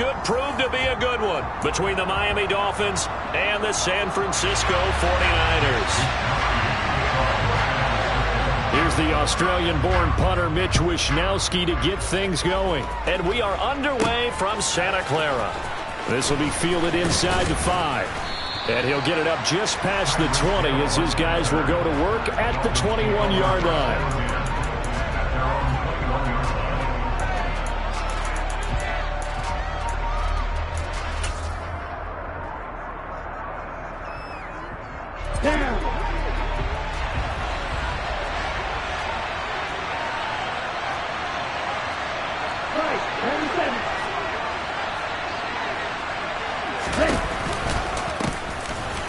should prove to be a good one between the Miami Dolphins and the San Francisco 49ers. Here's the Australian-born punter Mitch Wishnowsky to get things going. And we are underway from Santa Clara. This will be fielded inside the 5. And he'll get it up just past the 20 as his guys will go to work at the 21-yard line.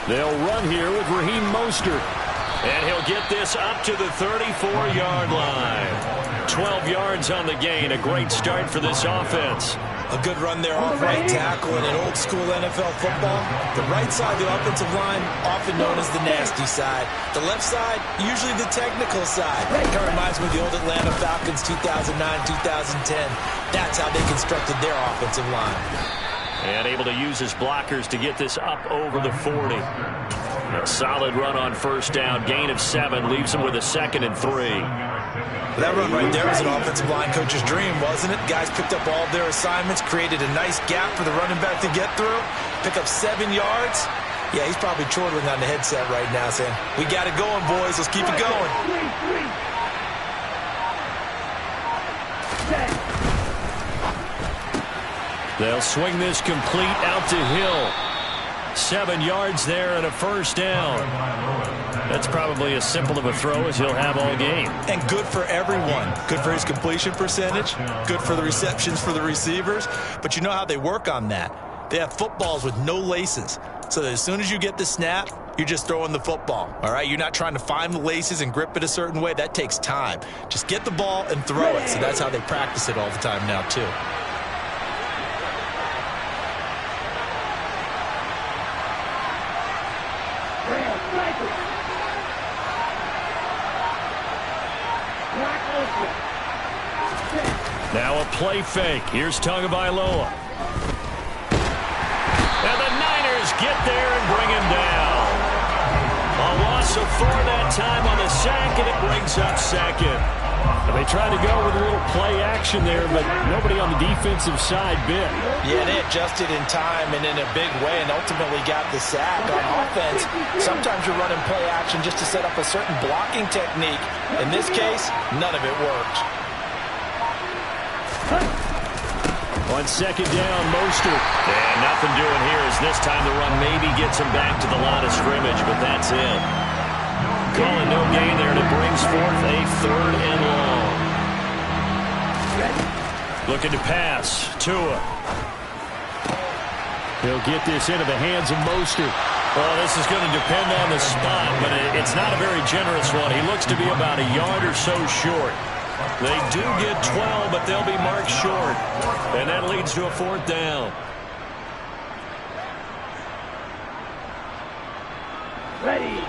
They'll run here with Raheem Mostert. And he'll get this up to the 34-yard line. 12 yards on the gain. A great start for this offense. A good run there off right tackle in an old-school NFL football. The right side of the offensive line, often known as the nasty side. The left side, usually the technical side. Kind of reminds me of the old Atlanta Falcons 2009-2010. That's how they constructed their offensive line. And able to use his blockers to get this up over the 40. A solid run on first down. Gain of 7 leaves him with a 2nd and 3. That run right there was an offensive line coach's dream, wasn't it? Guys picked up all of their assignments, created a nice gap for the running back to get through, pick up 7 yards. Yeah, he's probably chortling on the headset right now saying, we got it going, boys. Let's keep it going. They'll swing this complete out to Hill. 7 yards there and a first down. That's probably as simple of a throw as he'll have all game. And good for everyone. Good for his completion percentage. Good for the receptions for the receivers. But you know how they work on that. They have footballs with no laces. So that as soon as you get the snap, you're just throwing the football. All right? You're not trying to find the laces and grip it a certain way. That takes time. Just get the ball and throw it. So that's how they practice it all the time now, too. Now a play fake. Here's Tagovailoa. And the Niners get there and bring him down. A loss of 4 that time on the sack, and it brings up 2nd. And they tried to go with a little play action there, but nobody on the defensive side bit. Yeah, they adjusted in time and in a big way and ultimately got the sack. On offense, sometimes you're running play action just to set up a certain blocking technique. In this case, none of it worked. On 2nd down, Mostert. And nothing doing here as this time the run maybe gets him back to the line of scrimmage, but that's it. Calling no gain there, and it brings forth a 3rd and long. Looking to pass. Tua. He'll get this into the hands of Mostert. Well, this is going to depend on the spot, but it's not a very generous one. He looks to be about a yard or so short. They do get 12, but they'll be marked short. And that leads to a 4th down. Ready.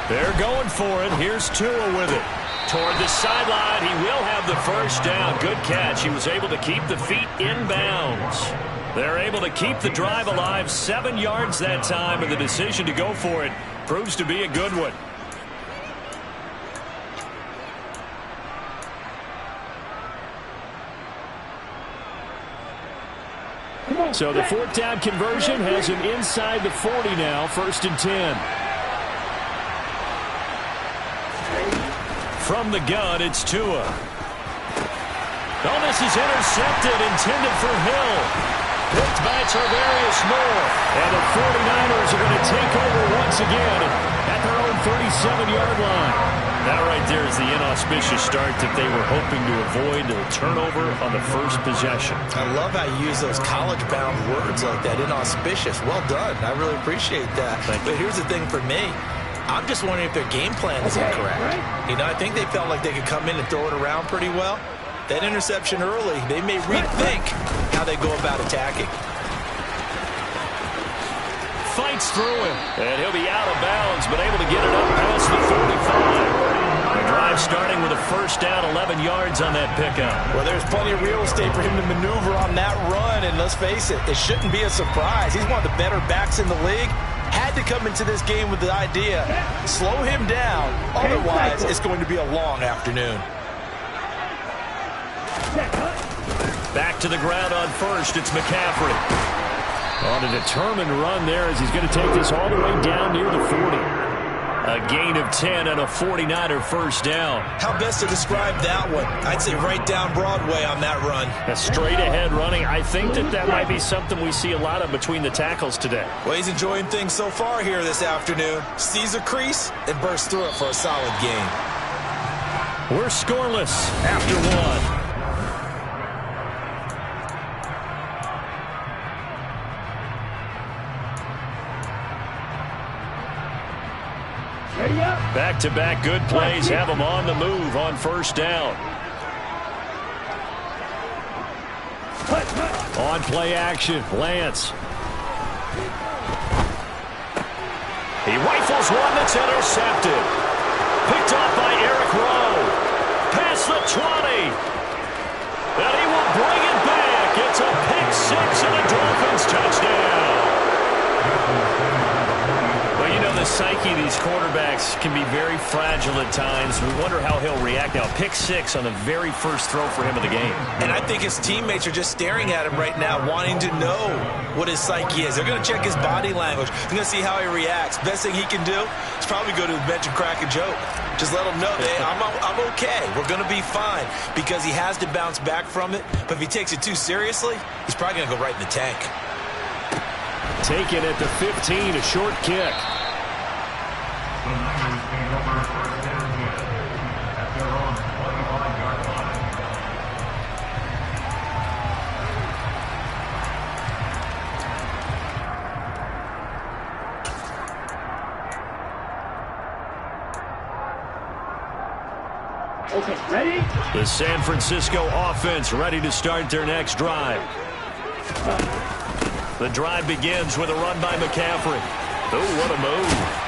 They're going for it. Here's Tua with it. Toward the sideline, he will have the first down. Good catch. He was able to keep the feet in bounds. They're able to keep the drive alive. 7 yards that time, and the decision to go for it proves to be a good one. So the 4th down conversion has him inside the 40 now, 1st and 10. From the gun, it's Tua. Oh, this is intercepted, intended for Hill. Picked by Tarvarius Moore. And the 49ers are going to take over once again at their own 37-yard line. That right there is the inauspicious start that they were hoping to avoid, a turnover on the first possession. I love how you use those college-bound words like that, inauspicious. Well done. I really appreciate that. But here's the thing for me. I'm just wondering if their game plan is incorrect. You know, I think they felt like they could come in and throw it around pretty well. That interception early, they may rethink how they go about attacking. Fights through him, and he'll be out of bounds, but able to get it up past the 45. The drive drive starting with a first down, 11 yards on that pickup. Well, there's plenty of real estate for him to maneuver on that run, and let's face it, it shouldn't be a surprise. He's one of the better backs in the league. Had to come into this game with the idea, slow him down, otherwise it's going to be a long afternoon. Back to the ground on first, it's McCaffrey. On a determined run there as he's going to take this all the way down near the 40. A gain of 10 and a 49er first down. How best to describe that one? I'd say right down Broadway on that run. A straight ahead running. I think that might be something we see a lot of between the tackles today. Well, he's enjoying things so far here this afternoon. Sees a crease and bursts through it for a solid gain. We're scoreless after one. Back-to-back good plays have him on the move on first down. On play action, Lance. He rifles one that's intercepted. Picked off by Eric Rowe. Past the 20. And he will bring it back. It's a pick six and a Dolphins touchdown. Well, you know, the psyche of these quarterbacks can be very fragile at times. We wonder how he'll react now. Pick six on the very first throw for him of the game. And I think his teammates are just staring at him right now, wanting to know what his psyche is. They're going to check his body language. They're going to see how he reacts. Best thing he can do is probably go to the bench and crack a joke. Just let him know, hey, I'm okay. We're going to be fine, because he has to bounce back from it. But if he takes it too seriously, he's probably going to go right in the tank. Taken at the 15, a short kick. Okay, ready? The San Francisco offense ready to start their next drive. The drive begins with a run by McCaffrey. Oh, what a move.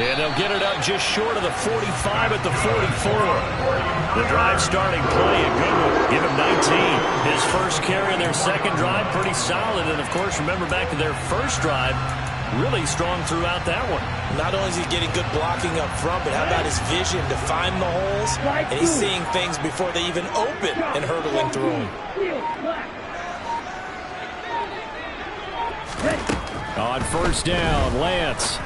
And they'll get it up just short of the 45 at the 44. The drive starting play, a good one. Give him 19. His first carry in their second drive, pretty solid. And, of course, remember back to their first drive, really strong throughout that one. Not only is he getting good blocking up front, but how about his vision to find the holes? And he's seeing things before they even open and hurdling through them. On first down, Lance.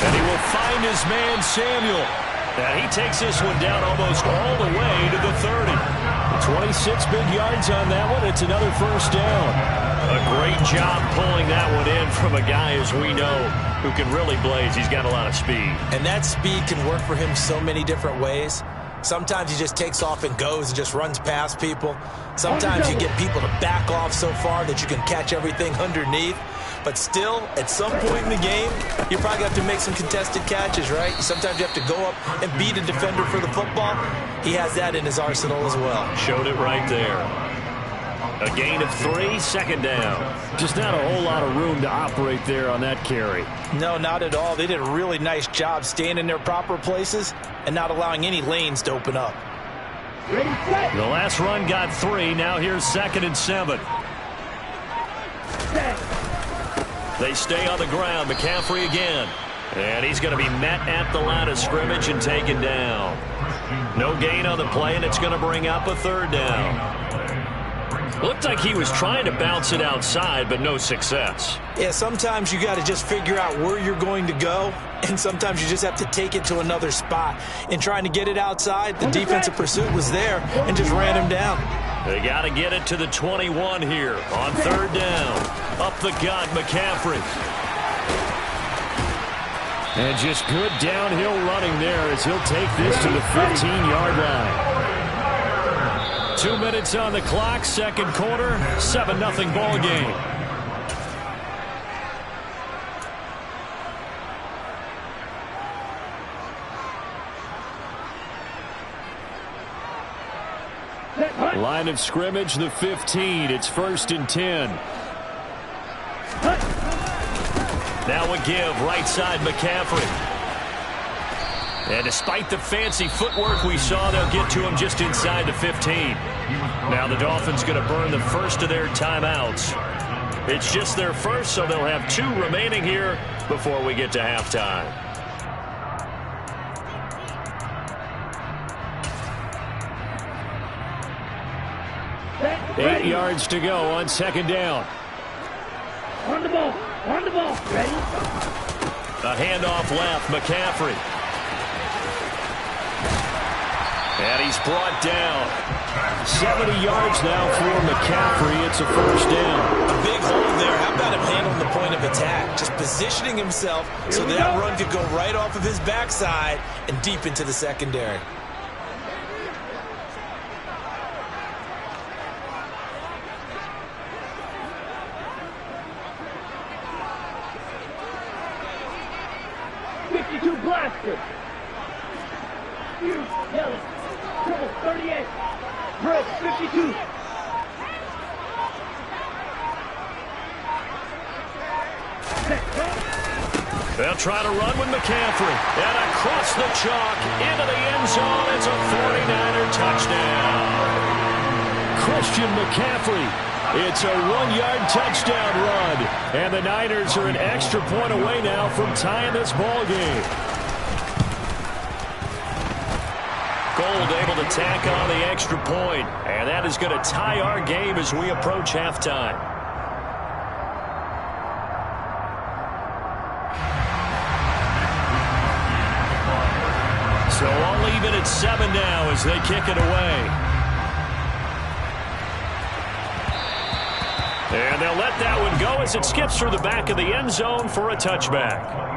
And he will find his man, Samuel. And he takes this one down almost all the way to the 30. 26 big yards on that one. It's another first down. A great job pulling that one in from a guy, as we know, who can really blaze. He's got a lot of speed. And that speed can work for him so many different ways. Sometimes he just takes off and goes and just runs past people. Sometimes you get people to back off so far that you can catch everything underneath. But still, at some point in the game, you probably have to make some contested catches, right? Sometimes you have to go up and beat a defender for the football. He has that in his arsenal as well. Showed it right there. A gain of 3, second down. Just not a whole lot of room to operate there on that carry. No, not at all. They did a really nice job staying in their proper places and not allowing any lanes to open up. The last run got 3. Now here's 2nd and 7. They stay on the ground. McCaffrey again. And he's going to be met at the line of scrimmage and taken down. No gain on the play, and it's going to bring up a 3rd down. Looked like he was trying to bounce it outside, but no success. Yeah, sometimes you got to just figure out where you're going to go, and sometimes you just have to take it to another spot. In trying to get it outside, the defensive pursuit was there and just ran him down. They got to get it to the 21 here on 3rd down. Up the gut, McCaffrey. And just good downhill running there as he'll take this to the 15-yard line. 2 minutes on the clock, second quarter, 7-0 ball game. Line of scrimmage, the 15. It's 1st and 10. Now a give, right side McCaffrey. And despite the fancy footwork we saw, they'll get to him just inside the 15. Now the Dolphins going to burn the first of their timeouts. It's just their first, so they'll have 2 remaining here before we get to halftime. Ready. 8 yards to go on second down. On the ball. On the ball. Ready? A handoff left. McCaffrey. And he's brought down. 70 yards now for McCaffrey. It's a first down. A big hold there. How about him handling the point of attack? Just positioning himself so that run could go right off of his backside and deep into the secondary. Blasted. Yellow. Triple 38. Red 52. They'll try to run with McCaffrey. And across the chalk into the end zone. It's a 49er touchdown. Christian McCaffrey. It's a 1-yard touchdown run. And the Niners are an extra point away now from tying this ball game. Gold able to tack on the extra point. And that is going to tie our game as we approach halftime. So all even at 7 now as they kick it away. And they'll let that one go as it skips through the back of the end zone for a touchback.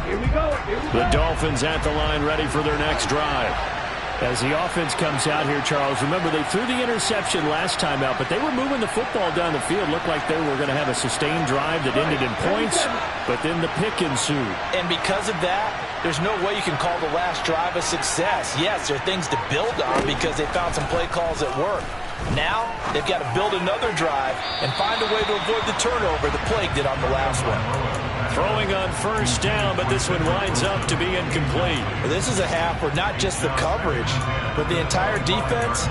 Here we go. The Dolphins at the line ready for their next drive. As the offense comes out here, Charles, remember they threw the interception last time out, but they were moving the football down the field. Looked like they were going to have a sustained drive that ended in points, but then the pick ensued. And because of that, there's no way you can call the last drive a success. Yes, there are things to build on because they found some play calls that work. Now, they've got to build another drive and find a way to avoid the turnover the Plague did on the last one. Throwing on first down, but this one winds up to be incomplete. This is a half where not just the coverage, but the entire defense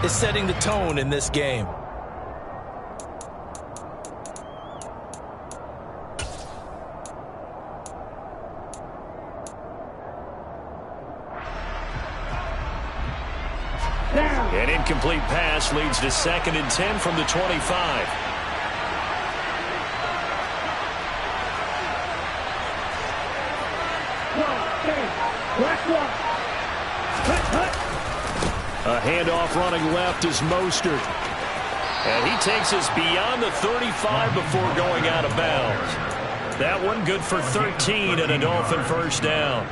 is setting the tone in this game. An incomplete pass leads to 2nd and 10 from the 25. A handoff running left is Mostert. And he takes us beyond the 35 before going out of bounds. That one good for 13 and a Dolphin first down.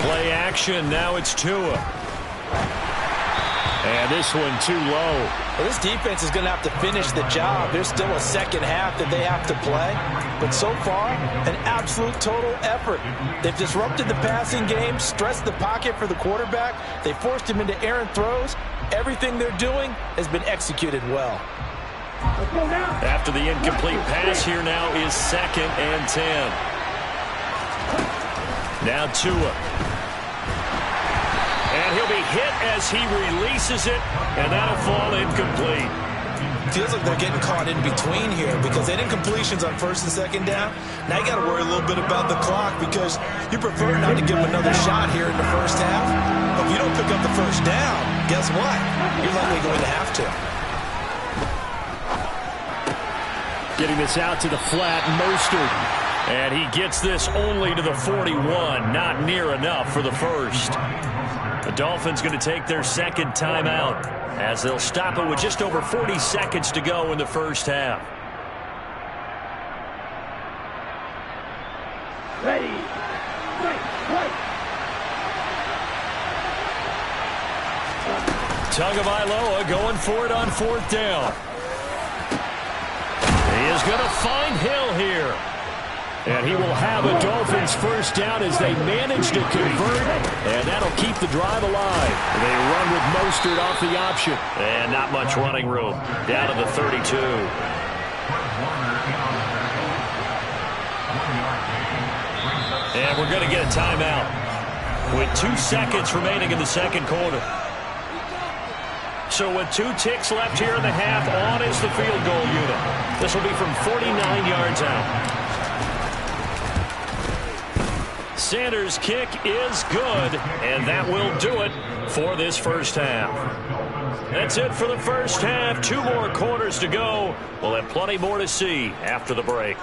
Play action, now it's Tua. And this one too low. Well, this defense is going to have to finish the job. There's still a second half that they have to play. But so far, an absolute total effort. They've disrupted the passing game, stressed the pocket for the quarterback. They forced him into errant throws. Everything they're doing has been executed well. After the incomplete pass, here now is 2nd and 10. Now Tua. And he'll be hit as he releases it, and that'll fall incomplete. Feels like they're getting caught in between here because they had incompletions on 1st and 2nd down. Now you got to worry a little bit about the clock because you prefer not to give them another shot here in the first half. But if you don't pick up the first down, guess what? You're likely going to have to. Getting this out to the flat, Mostert. And he gets this only to the 41. Not near enough for the first. The Dolphins going to take their 2nd timeout as they'll stop it with just over 40 seconds to go in the first half. Ready. Right. Tagovailoa going for it on 4th down. He is going to find Hill here. And he will have a Dolphins first down as they manage to convert, and that'll keep the drive alive. They run with Mostert off the option, and not much running room. Down to the 32. And we're going to get a timeout with 2 seconds remaining in the second quarter. So with 2 ticks left here in the half, on is the field goal unit. This will be from 49 yards out. Sanders' kick is good, and that will do it for this first half. That's it for the first half. 2 more quarters to go. We'll have plenty more to see after the break.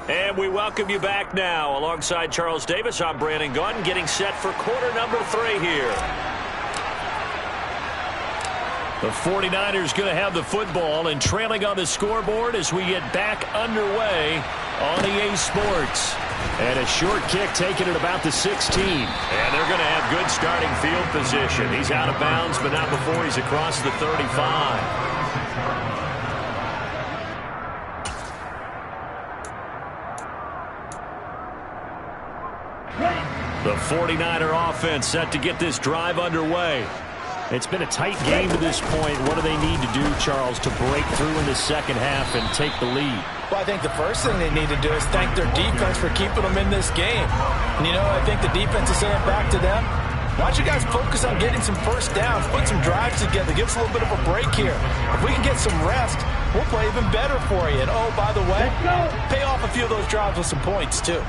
And we welcome you back now. Alongside Charles Davis, I'm Brandon Gaudin, getting set for quarter number 3 here. The 49ers going to have the football and trailing on the scoreboard as we get back underway on EA Sports. And a short kick taken at about the 16. And they're going to have good starting field position. He's out of bounds, but not before he's across the 35. The 49er offense set to get this drive underway. It's been a tight game to this point. What do they need to do, Charles, to break through in the second half and take the lead? Well, I think the first thing they need to do is thank their defense for keeping them in this game. And, I think the defense is saying back to them, why don't you guys focus on getting some first downs, put some drives together, give us a little bit of a break here. If we can get some rest, we'll play even better for you. And, oh, by the way, pay off a few of those drives with some points, too.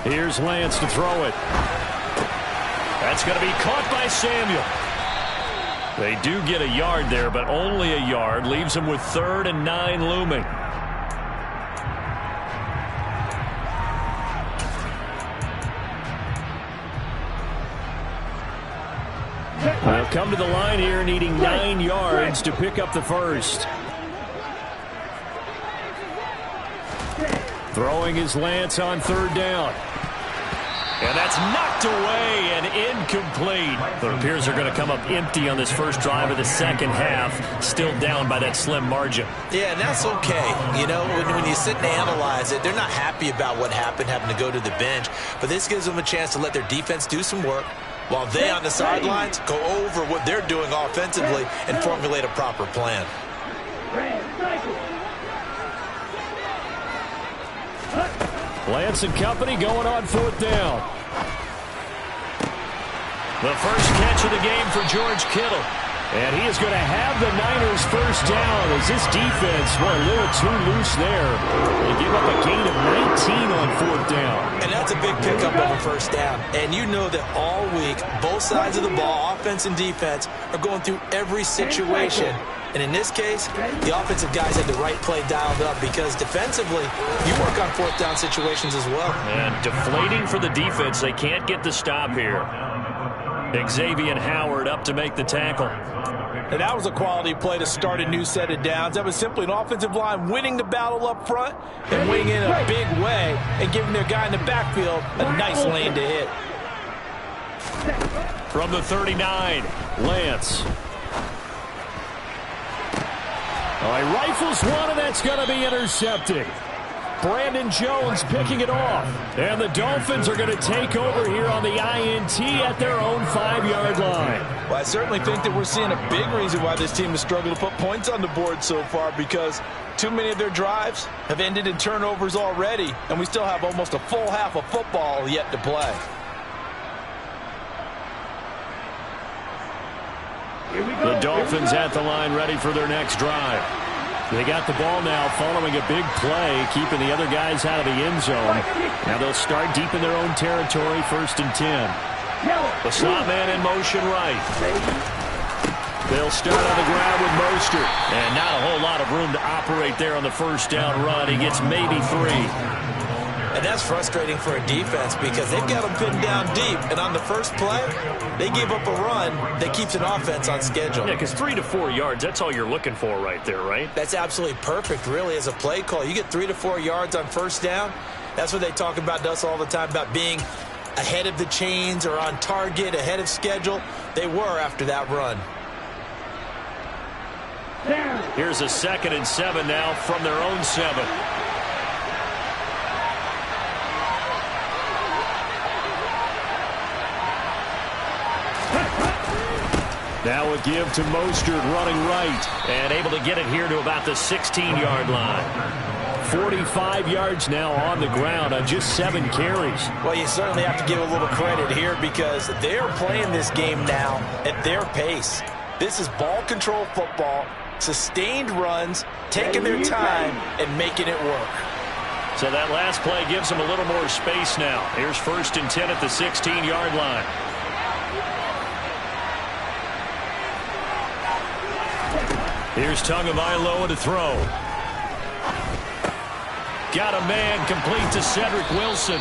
Here's Lance to throw it. That's going to be caught by Samuel. They do get a yard there, but only a yard. Leaves them with 3rd and 9 looming. They'll come to the line here needing 9 yards to pick up the first. Throwing his Lance on 3rd down. And that's knocked away and incomplete. It appears they're going to come up empty on this first drive of the second half. Still down by that slim margin. Yeah, and that's okay. When you sit and analyze it, they're not happy about what happened, having to go to the bench. But this gives them a chance to let their defense do some work while they on the sidelines go over what they're doing offensively and formulate a proper plan. Lance and company going on 4th down. The first catch of the game for George Kittle. And he is going to have the Niners first down as this defense went a little too loose there. They give up a gain of 19 on 4th down. And that's a big pickup of a first down. And you know that all week, both sides of the ball, offense and defense, are going through every situation. And in this case, the offensive guys had the right play dialed up because defensively, you work on 4th down situations as well. And deflating for the defense. They can't get the stop here. Xavier Howard up to make the tackle. And that was a quality play to start a new set of downs. That was simply an offensive line winning the battle up front and winning in a big way and giving their guy in the backfield a nice lane to hit. From the 39, Lance. Oh, he rifles one, and that's going to be intercepted. Brandon Jones picking it off. And the Dolphins are going to take over here on the INT at their own 5-yard line. Well, I certainly think that we're seeing a big reason why this team has struggled to put points on the board so far, because too many of their drives have ended in turnovers already, and we still have almost a full half of football yet to play. The Dolphins at the line ready for their next drive. They got the ball now following a big play, keeping the other guys out of the end zone. Now they'll start deep in their own territory, 1st and 10. The slot man in motion right. They'll start on the ground with Mostert. And not a whole lot of room to operate there on the first down run. He gets maybe 3. And that's frustrating for a defense because they've got them pinned down deep. And on the first play, they gave up a run that keeps an offense on schedule. Yeah, because 3 to 4 yards, that's all you're looking for right there, right? That's absolutely perfect, really, as a play call. You get 3 to 4 yards on first down. That's what they talk about to us all the time, about being ahead of the chains or on target, ahead of schedule. They were after that run. Here's a 2nd and 7 now from their own 7. Now a give to Mostert running right. And able to get it here to about the 16-yard line. 45 yards now on the ground on just 7 carries. Well, you certainly have to give a little credit here because they're playing this game now at their pace. This is ball control football, sustained runs, taking their time and making it work. So that last play gives them a little more space now. Here's 1st and 10 at the 16-yard line. Here's Tagovailoa to throw. Got a man complete to Cedric Wilson.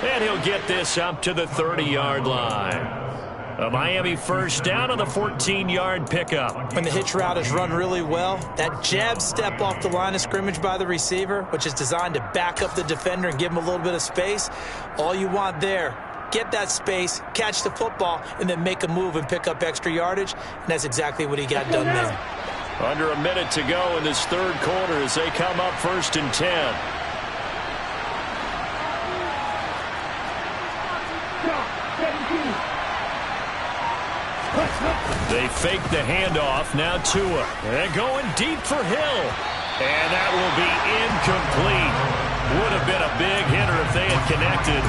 And he'll get this up to the 30-yard line. A Miami first down on the 14-yard pickup. When the hitch route is run really well, that jab step off the line of scrimmage by the receiver, which is designed to back up the defender and give him a little bit of space, all you want there, get that space, catch the football, and then make a move and pick up extra yardage. And that's exactly what he got done there. Under a minute to go in this 3rd quarter as they come up 1st and 10. They fake the handoff. Now Tua. And going deep for Hill. And that will be incomplete. Would have been a big hitter if they had connected.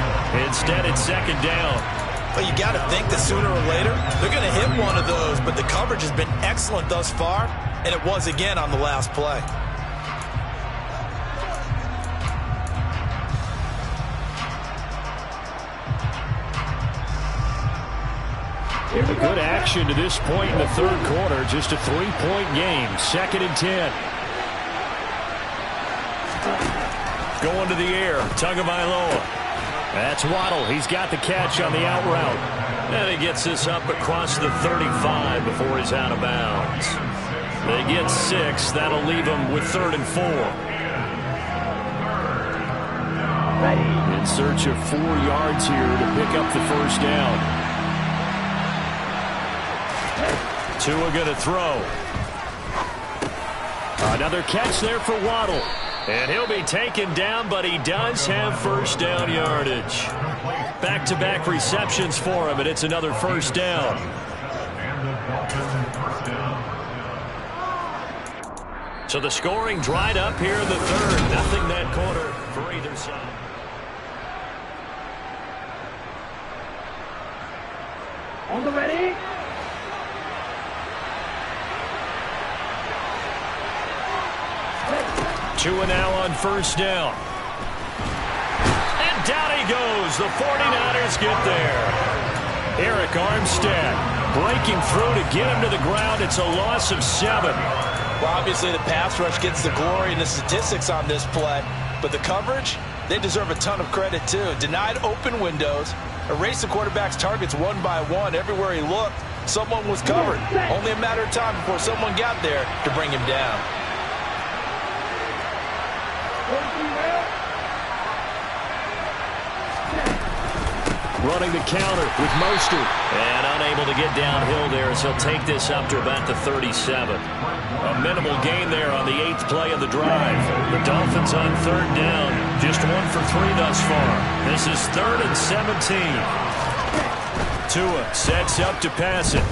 Instead, it's 2nd down. Well, you got to think that sooner or later, they're going to hit one of those, but the coverage has been excellent thus far, and it was again on the last play. A good action to this point in the 3rd quarter. Just a 3-point game. 2nd and 10. Going to the air. Tagovailoa. That's Waddle. He's got the catch on the out route. And he gets this up across the 35 before he's out of bounds. They get 6. That'll leave them with 3rd and 4. In search of 4 yards here to pick up the first down. Tua going to throw. Another catch there for Waddle. And he'll be taken down, but he does have first down yardage. Back-to-back receptions for him, and it's another first down. So the scoring dried up here in the 3rd. Nothing that quarter for either side. On the ready. Tua now on first down. And down he goes. The 49ers get there. Eric Armstead breaking through to get him to the ground. It's a loss of 7. Well, obviously the pass rush gets the glory and the statistics on this play, but the coverage, they deserve a ton of credit too. Denied open windows, erased the quarterback's targets one by one. Everywhere he looked, someone was covered. Only a matter of time before someone got there to bring him down. Running the counter with Mostert. And unable to get downhill there, so he'll take this up to about the 37. A minimal gain there on the 8th play of the drive. The Dolphins on 3rd down. Just 1 for 3 thus far. This is 3rd and 17. Tua sets up to pass it.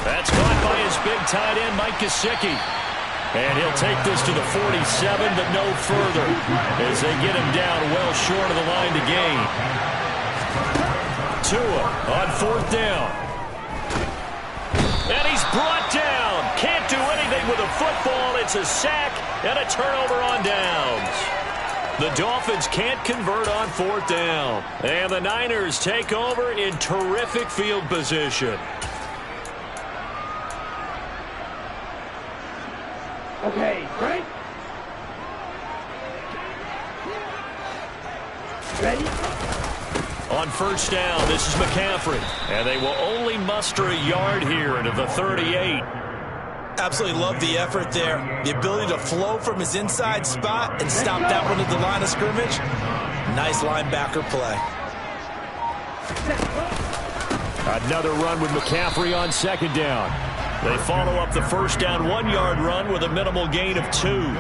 That's caught by his big tight end, Mike Gesicki. And he'll take this to the 47, but no further, as they get him down well short of the line to gain. Tua on 4th down. And he's brought down. Can't do anything with a football. It's a sack and a turnover on downs. The Dolphins can't convert on 4th down. And the Niners take over in terrific field position. Okay, right? Ready? On first down, this is McCaffrey. And they will only muster a yard here into the 38. Absolutely love the effort there. The ability to flow from his inside spot and stop that one at the line of scrimmage. Nice linebacker play. Another run with McCaffrey on second down. They follow up the first down 1-yard run with a minimal gain of 2.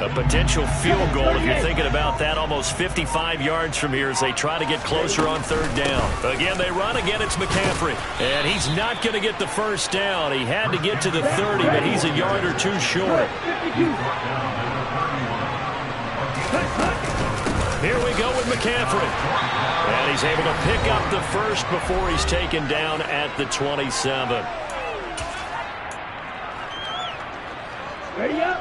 A potential field goal, if you're thinking about that, almost 55 yards from here as they try to get closer on third down. Again, they run. Again, it's McCaffrey. And he's not going to get the first down. He had to get to the 30, but he's a yard or 2 short. Here we go with McCaffrey. And he's able to pick up the first before he's taken down at the 27. Ready up?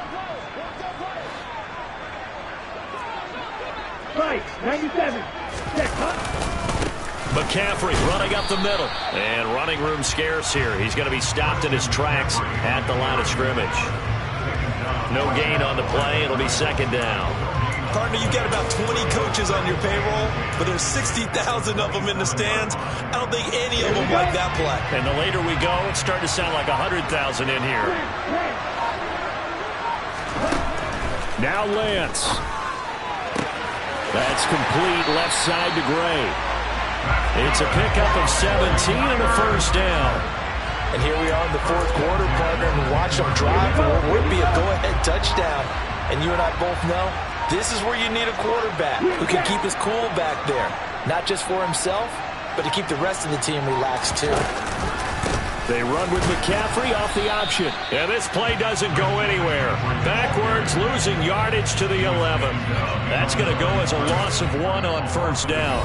Right, 97. Set, McCaffrey running up the middle. And running room scarce here. He's going to be stopped in his tracks at the line of scrimmage. No gain on the play. It'll be second down. Partner, you've got about 20 coaches on your payroll, but there's 60,000 of them in the stands. I don't think any of them like that play. And the later we go, it's starting to sound like 100,000 in here. Now Lance. That's complete left side to Gray. It's a pickup of 17 and a first down. And here we are in the fourth quarter, partner, and watch them drive for what would be a go-ahead touchdown. And you and I both know this is where you need a quarterback who can keep his cool back there. Not just for himself, but to keep the rest of the team relaxed too. They run with McCaffrey off the option. And this play doesn't go anywhere. Backwards, losing yardage to the 11. That's going to go as a loss of 1 on first down.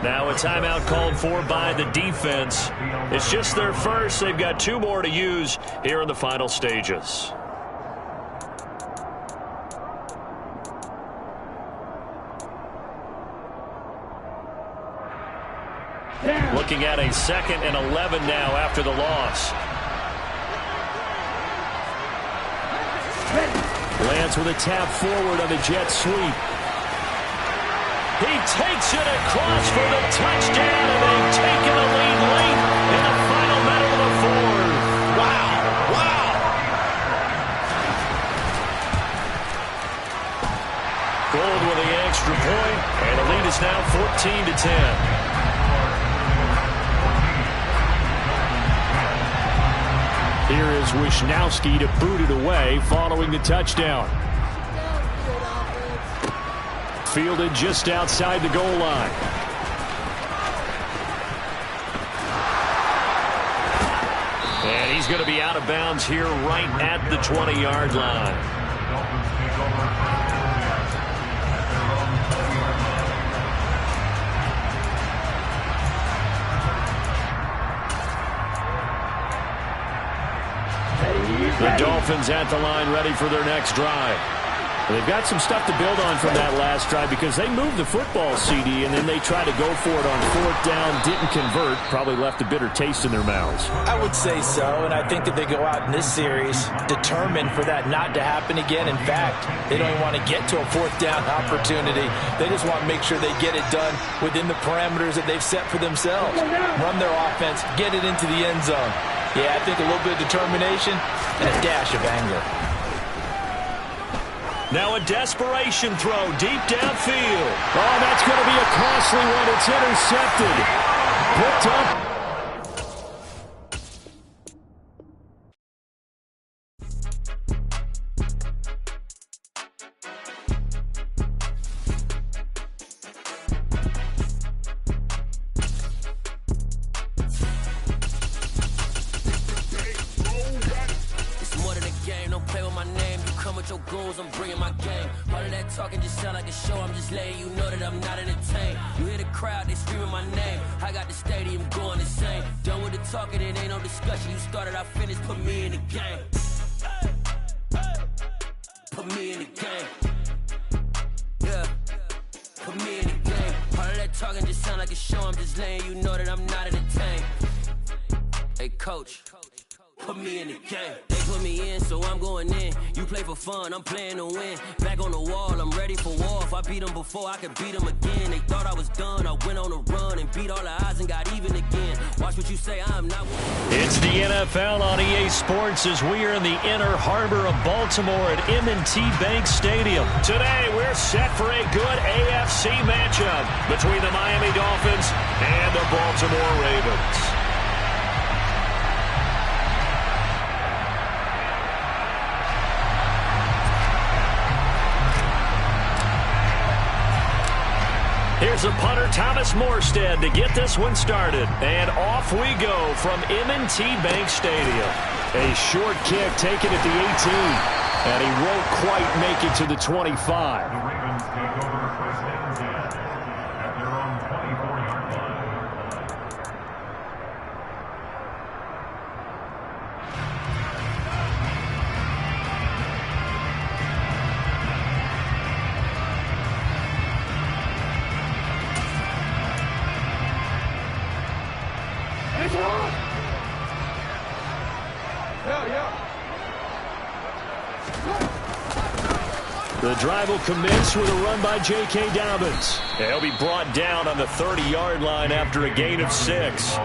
Now a timeout called for by the defense. It's just their first. They've got 2 more to use here in the final stages. Looking at a 2nd and 11 now after the loss. Lance with a tap forward on the jet sweep. He takes it across for the touchdown, and they've taken the lead late in the final minute of the fourth. Wow. Wow. Gold with the extra point, and the lead is now 14-10. Here is Wisnowski to boot it away following the touchdown. Fielded just outside the goal line. And he's going to be out of bounds here right at the 20-yard line. The Dolphins at the line ready for their next drive. They've got some stuff to build on from that last drive because they moved the football, CD, and then they tried to go for it on fourth down, didn't convert, probably left a bitter taste in their mouths. I would say so, and I think that they go out in this series determined for that not to happen again. In fact, they don't even want to get to a fourth down opportunity. They just want to make sure they get it done within the parameters that they've set for themselves. Run their offense, get it into the end zone. Yeah, I think a little bit of determination and a dash of anger. Now a desperation throw deep downfield. Oh, that's going to be a costly one. It's intercepted. Picked up. Hey, coach, put me in the game. They put me in, so I'm going in. You play for fun, I'm playing to win. Back on the wall, I'm ready for war. If I beat them before, I could beat them again. They thought I was done, I went on a run and beat all the odds and got even again. Watch what you say, I'm not. It's the NFL on EA Sports as we are in the inner harbor of Baltimore at M&T Bank Stadium. Today, we're set for a good AFC matchup between the Miami Dolphins and the Baltimore Ravens. Here's a punter, Thomas Morstead, to get this one started. And off we go from M&T Bank Stadium. A short kick taken at the 18. And he won't quite make it to the 25. The Ravens take over first and 10 at their own 24-yard line. The drive will commence with a run by J.K. Dobbins. He'll be brought down on the 30-yard line after a gain of 6.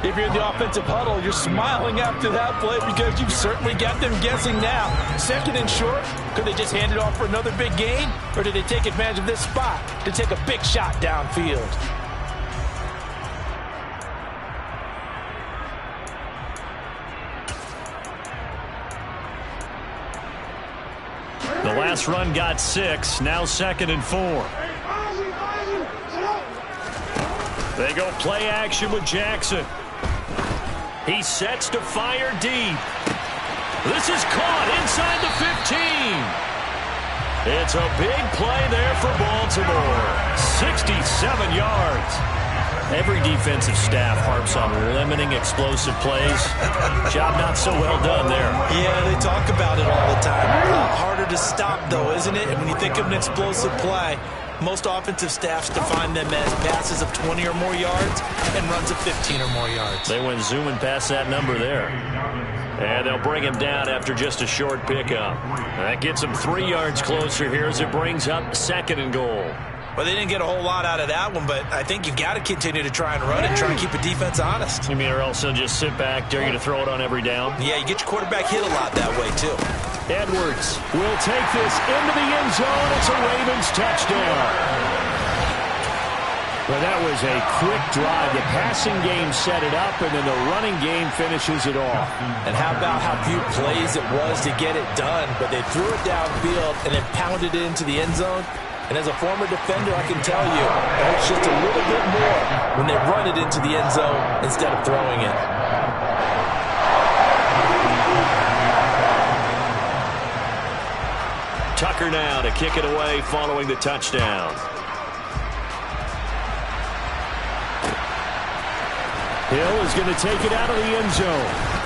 If you're in the offensive huddle, you're smiling after that play because you've certainly got them guessing now. Second and short, could they just hand it off for another big gain? Or did they take advantage of this spot to take a big shot downfield? The last run got 6, now 2nd and 4. They go play action with Jackson. He sets to fire deep. This is caught inside the 15. It's a big play there for Baltimore. 67 yards. Every defensive staff harps on limiting explosive plays. Job not so well done there. Yeah, they talk about it all the time. A lot harder to stop, though, isn't it? And when you think of an explosive play, most offensive staffs define them as passes of 20 or more yards and runs of 15 or more yards. They went zooming past that number there. And they'll bring him down after just a short pickup. That gets him 3 yards closer here as it brings up 2nd and goal. Well, they didn't get a whole lot out of that one, but I think you've got to continue to try and run and try and keep a defense honest. You mean or else they'll just sit back, dare you to throw it on every down? Yeah, you get your quarterback hit a lot that way, too. Edwards will take this into the end zone. It's a Ravens touchdown. Well, that was a quick drive. The passing game set it up, and then the running game finishes it off. And how about how few plays it was to get it done, but they threw it downfield and then pounded it into the end zone. And as a former defender, I can tell you, it hurts just a little bit more when they run it into the end zone instead of throwing it. Tucker now to kick it away following the touchdown. Hill is going to take it out of the end zone.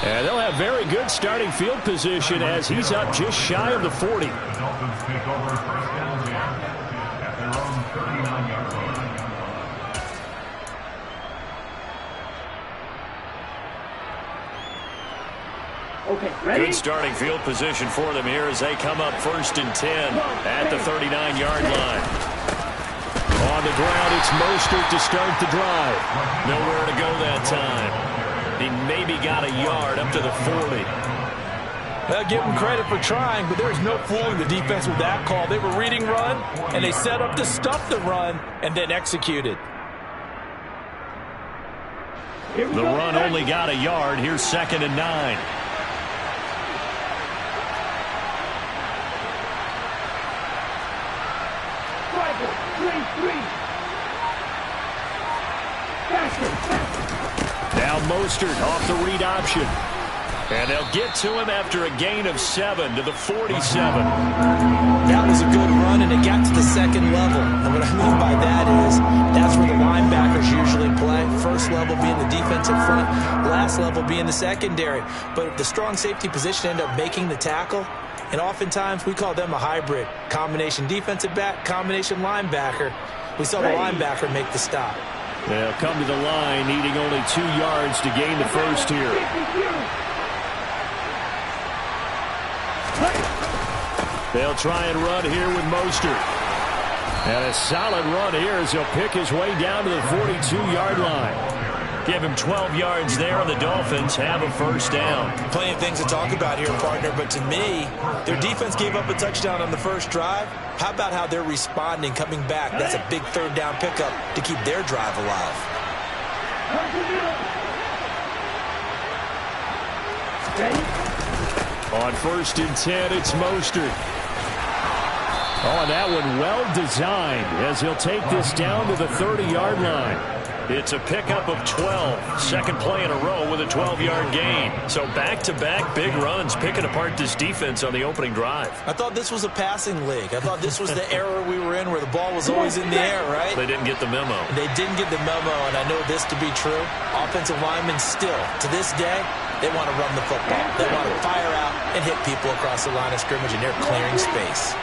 And they'll have very good starting field position as he's up just shy of the 40. The Dolphins take over first and 10 at their own 39-yard line. Okay, ready? Good starting field position for them here as they come up 1st and 10 at the 39-yard line. On the ground, it's Mostert to start the drive. Nowhere to go that time. He maybe got a yard up to the 40. Well, give them credit for trying, but there's no fooling the defense with that call. They were reading run, and they set up to stuff the run and then executed. The run only got a yard. Here's 2nd and 9. Now Mostert off the read option. And they'll get to him after a gain of 7 to the 47. That was a good run, and it got to the 2nd level. And what I mean by that is that's where the linebackers usually play. First level being the defensive front, last level being the secondary. But the strong safety position ended up making the tackle. And oftentimes we call them a hybrid. Combination defensive back, combination linebacker. We saw the linebacker make the stop. They'll come to the line, needing only 2 yards to gain the first here. They'll try and run here with Mostert. And a solid run here as he'll pick his way down to the 42-yard line. Give him 12 yards there, and the Dolphins have a first down. Plenty of things to talk about here, partner, but to me, their defense gave up a touchdown on the first drive. How about how they're responding, coming back? That's a big third down pickup to keep their drive alive. On 1st and 10, it's Mostert. Oh, and that one well designed as he'll take this down to the 30-yard line. It's a pickup of 12. Second play in a row with a 12-yard gain. So back-to-back big runs picking apart this defense on the opening drive. I thought this was a passing league. I thought this was the era we were in where the ball was always in the air, right? They didn't get the memo. They didn't get the memo, and I know this to be true. Offensive linemen still, to this day, they want to run the football. They want to fire out and hit people across the line of scrimmage, and they're clearing space.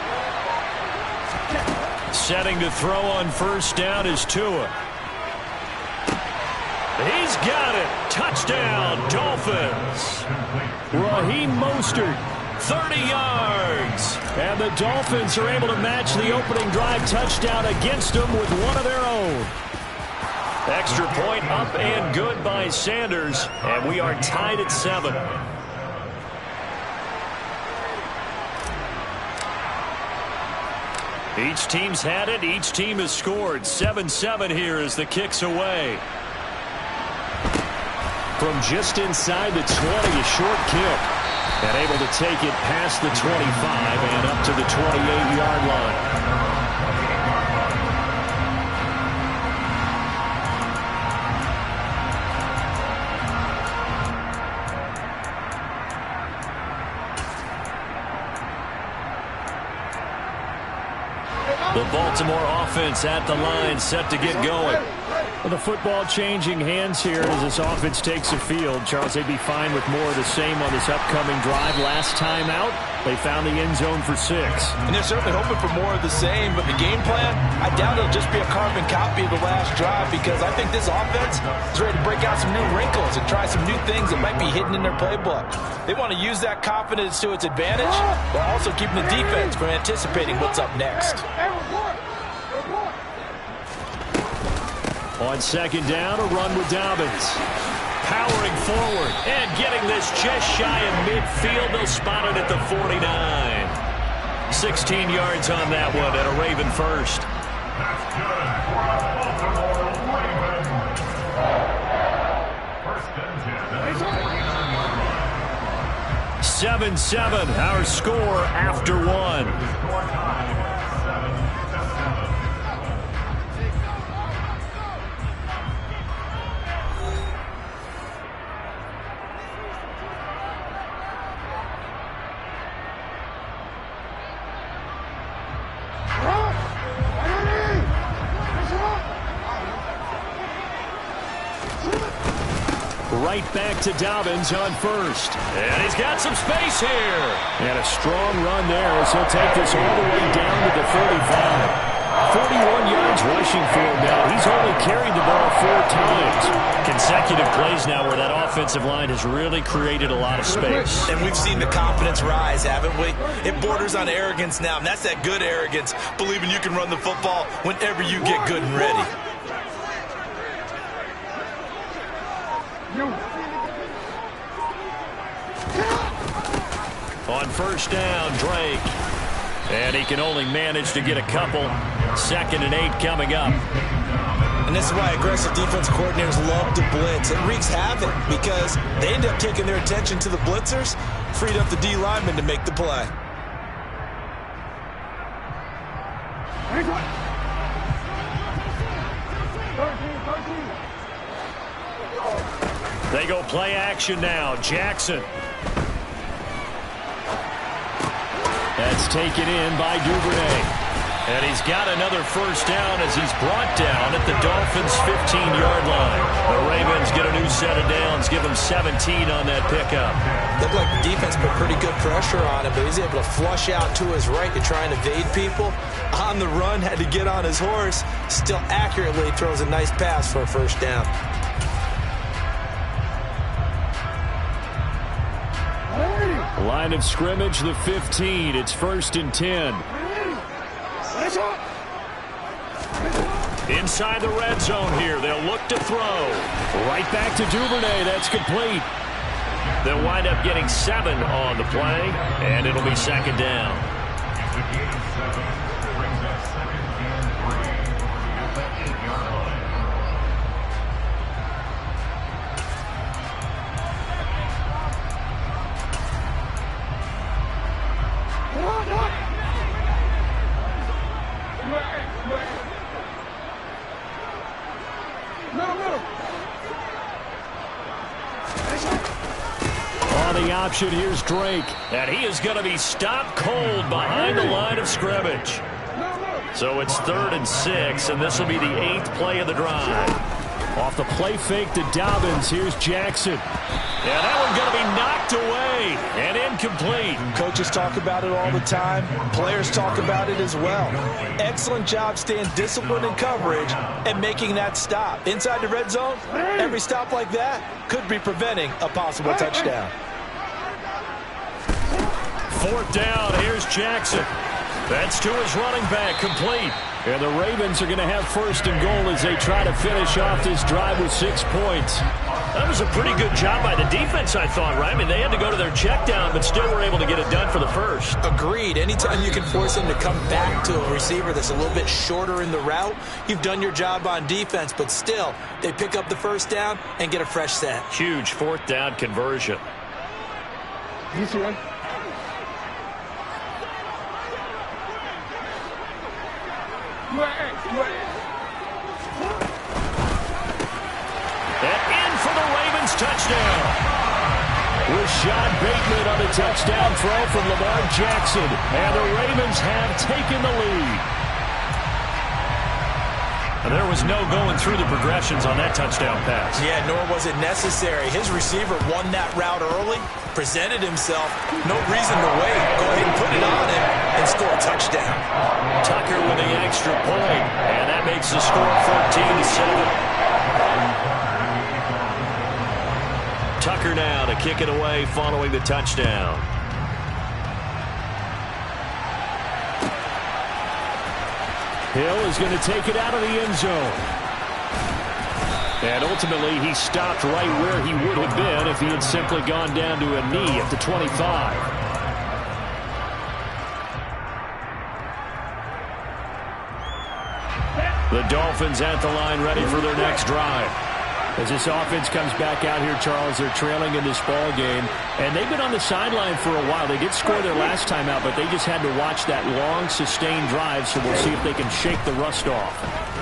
Setting to throw on first down is Tua. He's got it. Touchdown, Dolphins. Raheem Mostert, 30 yards. And the Dolphins are able to match the opening drive touchdown against them with one of their own. Extra point up and good by Sanders. And we are tied at 7. Each team's had it. Each team has scored. 7-7 here as the kick's away. From just inside the 20, a short kick. And able to take it past the 25 and up to the 28-yard line. The Baltimore offense at the line, set to get going. Well, the football changing hands here as this offense takes the field. Charles, they'd be fine with more of the same on this upcoming drive. Last time out, they found the end zone for 6. And they're certainly hoping for more of the same, but the game plan, I doubt it'll just be a carbon copy of the last drive, because I think this offense is ready to break out some new wrinkles and try some new things that might be hidden in their playbook. They want to use that confidence to its advantage, while also keeping the defense from anticipating what's up next. On second down, a run with Dobbins. Powering forward and getting this just shy of midfield. They'll spot it at the 49. 16 yards on that one and a Raven first. That's good for the Baltimore Ravens. First and 10 at the 49-yard line. 7-7, our score after 1. Score time, 7-7. Right back to Dobbins on first. And he's got some space here. And a strong run there as he'll take this all the way down to the 45. 41 yards rushing for him now. He's only carried the ball 4 times. Consecutive plays now where that offensive line has really created a lot of space. And we've seen the confidence rise, haven't we? It borders on arrogance now, and that's that good arrogance, believing you can run the football whenever you get good and ready. On first down, Drake. And he can only manage to get a couple. 2nd and 8 coming up. And this is why aggressive defense coordinators love to blitz. It wreaks havoc because they end up taking their attention to the blitzers, freed up the D lineman to make the play. They go play action now. Jackson. That's taken in by Duvernay. And he's got another first down as he's brought down at the Dolphins' 15-yard line. The Ravens get a new set of downs, give him 17 on that pickup. Looked like the defense put pretty good pressure on him, but he's able to flush out to his right to try and evade people. On the run, had to get on his horse. Still accurately throws a nice pass for a first down. Line of scrimmage, the 15. It's 1st and 10. Inside the red zone here. They'll look to throw. Right back to Duvernay. That's complete. They'll wind up getting 7 on the play, and it'll be 2nd down. The gain of 7 brings up 2nd and 3 at the 8-yard line. On the option, here's Drake. And he is going to be stopped cold behind the line of scrimmage. So it's 3rd and 6, and this will be the 8th play of the drive. Off the play fake to Dobbins, here's Jackson. And that one going to be knocked away and incomplete. Coaches talk about it all the time. Players talk about it as well. Excellent job staying disciplined in coverage and making that stop. Inside the red zone, every stop like that could be preventing a possible touchdown. 4th down, here's Jackson. That's to his running back, complete. And the Ravens are going to have 1st and goal as they try to finish off this drive with 6 points. That was a pretty good job by the defense, I thought, right? I mean, they had to go to their check down, but still were able to get it done for the first. Agreed. Anytime you can force them to come back to a receiver that's a little bit shorter in the route, you've done your job on defense, but still, they pick up the first down and get a fresh set. Huge 4th down conversion. And in for the Ravens touchdown. Rashad Bateman on a touchdown throw from Lamar Jackson. And the Ravens have taken the lead. And there was no going through the progressions on that touchdown pass. Yeah, nor was it necessary. His receiver won that route early, presented himself. No reason to wait. Go ahead and put it on him and score a touchdown. Tucker with the extra point. And that makes the score 14-7. Tucker now to kick it away following the touchdown. Hill is going to take it out of the end zone. And ultimately, he stopped right where he would have been if he had simply gone down to a knee at the 25. The Dolphins at the line ready for their next drive. As this offense comes back out here, Charles, they're trailing in this ball game. And they've been on the sideline for a while. They did score their last time out, but they just had to watch that long, sustained drive, so we'll see if they can shake the rust off.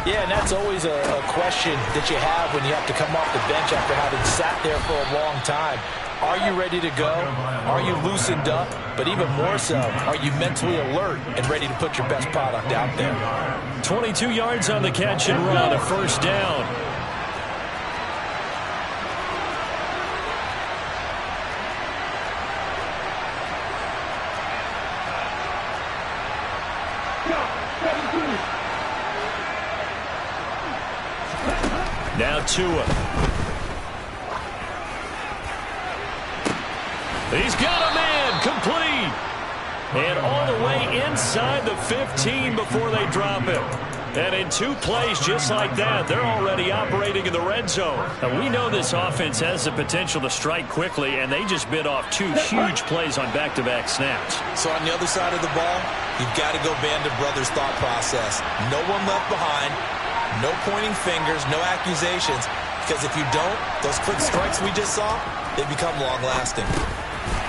Yeah, and that's always a question that you have when you have to come off the bench after having sat there for a long time. Are you ready to go? Are you loosened up? But even more so, are you mentally alert and ready to put your best product out there? 22 yards on the catch and run, a first down. Now Tua. He's got a man, complete. And all the way inside the 15 before they drop him. And in 2 plays just like that, they're already operating in the red zone. And we know this offense has the potential to strike quickly, and they just bit off 2 huge plays on back-to-back snaps. So on the other side of the ball, you've got to go Band of Brothers thought process. No one left behind. No pointing fingers, no accusations, because if you don't, those quick strikes we just saw, they become long-lasting.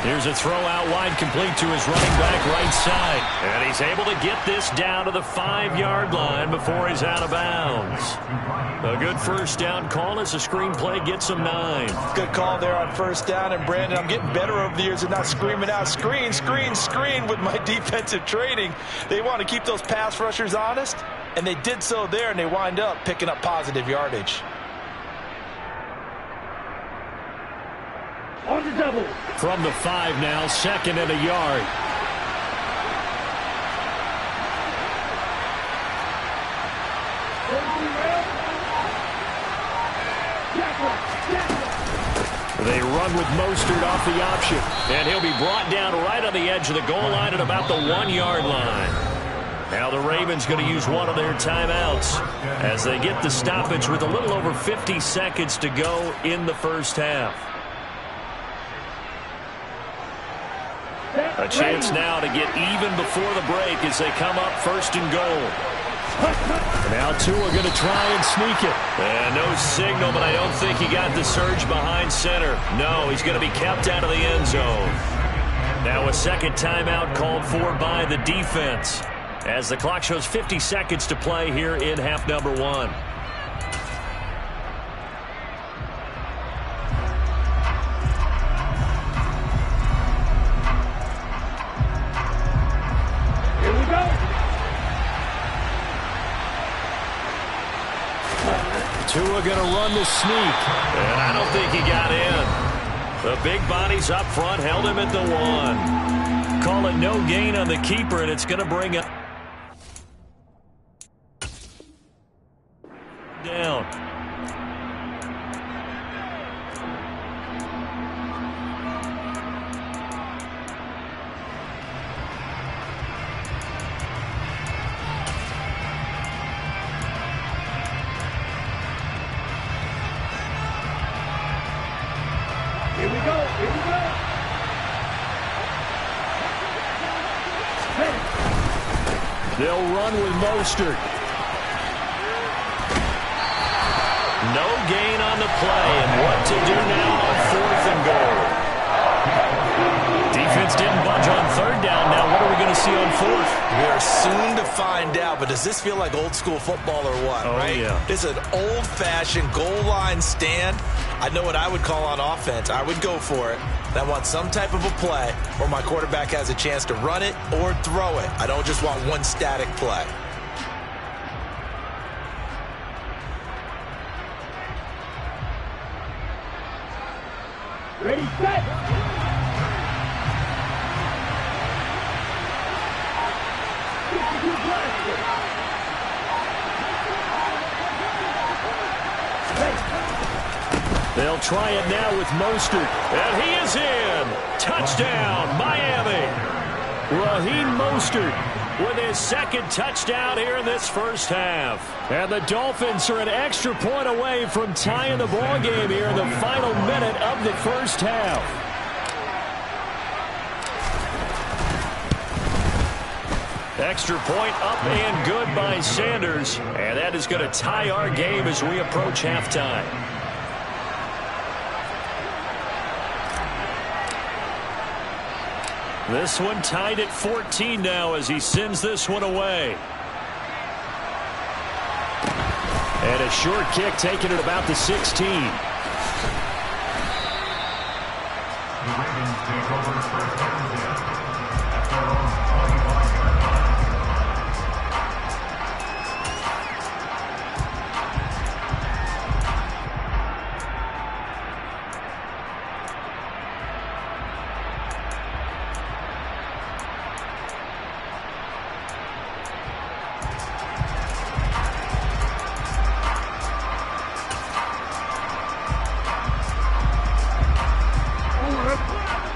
Here's a throw out wide, complete to his running back right side. And he's able to get this down to the 5-yard line before he's out of bounds. A good first down call as the screen play gets him 9. Good call there on first down. And, Brandon, I'm getting better over the years and not screaming out, screen, screen, screen with my defensive training. They want to keep those pass rushers honest, and they did so there, and they wind up picking up positive yardage. On the double. From the 5 now, 2nd and a yard. They run with Mostert off the option, and he'll be brought down right on the edge of the goal line at about the 1-yard line. Now the Ravens going to use one of their timeouts as they get the stoppage with a little over 50 seconds to go in the first half. A chance now to get even before the break as they come up 1st and goal. Now Tua going to try and sneak it. And no signal, but I don't think he got the surge behind center. No, he's going to be kept out of the end zone. Now a second timeout called for by the defense as the clock shows 50 seconds to play here in half number 1. Tua going to run the sneak, and I don't think he got in. The big bodies up front held him at the 1. Call it no gain on the keeper, and it's going to bring up down. They'll run with Mostert. No gain on the play, and what to do now on 4th and goal. Defense didn't budge on 3rd down. Now what are we going to see on 4th? We're soon to find out, but does this feel like old school football or what, right? Yeah. This is an old-fashioned goal line stand. I know what I would call on offense. I would go for it. I want some type of a play where my quarterback has a chance to run it or throw it. I don't just want one static play. Ready, set. They'll try it now with Mostert, and he is in. Touchdown, Miami. Raheem Mostert with his 2nd touchdown here in this first half. And the Dolphins are an extra point away from tying the ball game here in the final minute of the first half. Extra point up and good by Sanders, and that is going to tie our game as we approach halftime. This one tied at 14 now as he sends this one away. And a short kick taken at about the 16. The Ravens take over first down again at their own 25-yard line.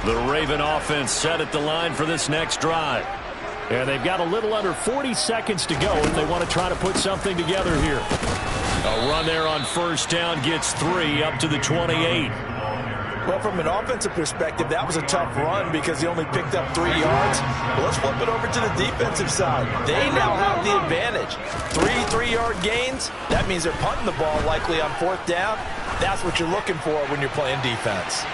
The Raven offense set at the line for this next drive. And they've got a little under 40 seconds to go if they want to try to put something together here. A run there on first down gets 3 up to the 28. Well, from an offensive perspective, that was a tough run because he only picked up 3 yards. Well, let's flip it over to the defensive side. They now have the advantage. 3-3-yard gains, that means they're punting the ball likely on 4th down. That's what you're looking for when you're playing defense.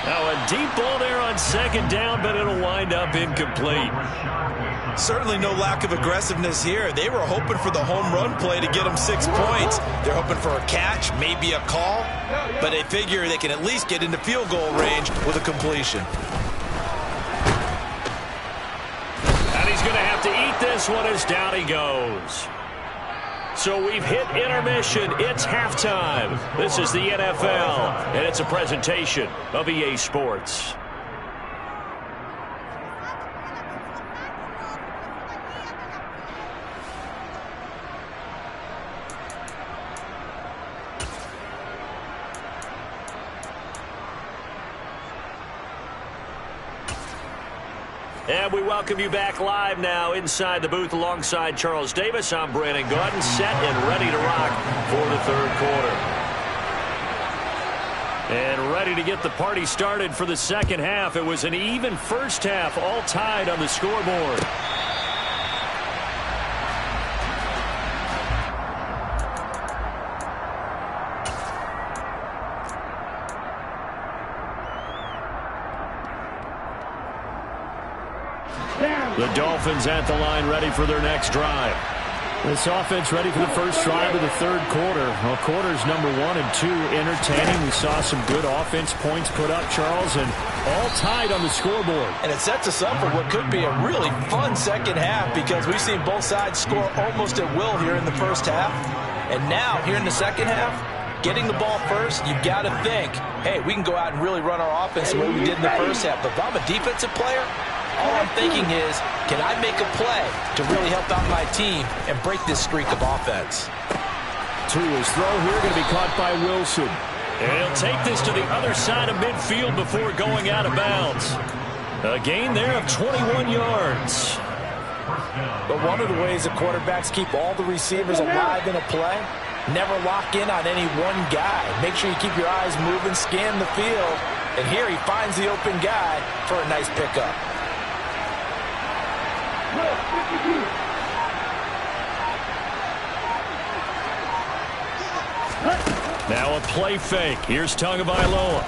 Now a deep ball there on second down, but it'll wind up incomplete. Certainly no lack of aggressiveness here. They were hoping for the home run play to get them 6 points. They're hoping for a catch, maybe a call, but they figure they can at least get into field goal range with a completion. And he's going to have to eat this one as down he goes. So we've hit intermission. It's halftime. This is the NFL, and it's a presentation of EA Sports. And we welcome you back live now inside the booth alongside Charles Davis. I'm Brandon Gaudin, set and ready to rock for the third quarter. And ready to get the party started for the second half. It was an even first half, all tied on the scoreboard. The Dolphins at the line, ready for their next drive. This offense ready for the first drive of the third quarter. Well, quarters number 1 and 2 entertaining. We saw some good offense points put up, Charles, and all tied on the scoreboard. And it sets us up for what could be a really fun second half because we've seen both sides score almost at will here in the first half. And now, here in the second half, getting the ball first, you've got to think, hey, we can go out and really run our offense the way we did in the first half. But if I'm a defensive player, all I'm thinking is, can I make a play to really help out my team and break this streak of offense? To his throw here, going to be caught by Wilson. And he'll take this to the other side of midfield before going out of bounds. A gain there of 21 yards. But one of the ways the quarterbacks keep all the receivers alive in a play, never lock in on any one guy. Make sure you keep your eyes moving, scan the field. And here he finds the open guy for a nice pickup. Now a play fake. Here's Tagovailoa.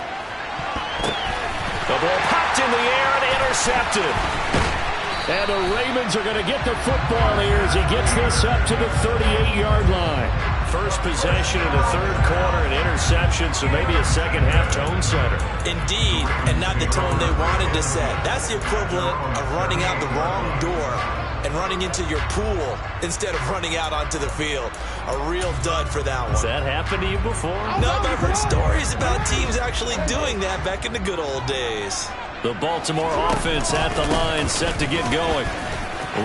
The ball popped in the air and intercepted. And the Ravens are going to get the football here as he gets this up to the 38-yard line. First possession of the third quarter, an interception, so maybe a second-half tone setter. Indeed, and not the tone they wanted to set. That's the equivalent of running out the wrong door and running into your pool instead of running out onto the field. A real dud for that one. Has that happened to you before? No, but I've heard stories about teams actually doing that back in the good old days. The Baltimore offense at the line, set to get going.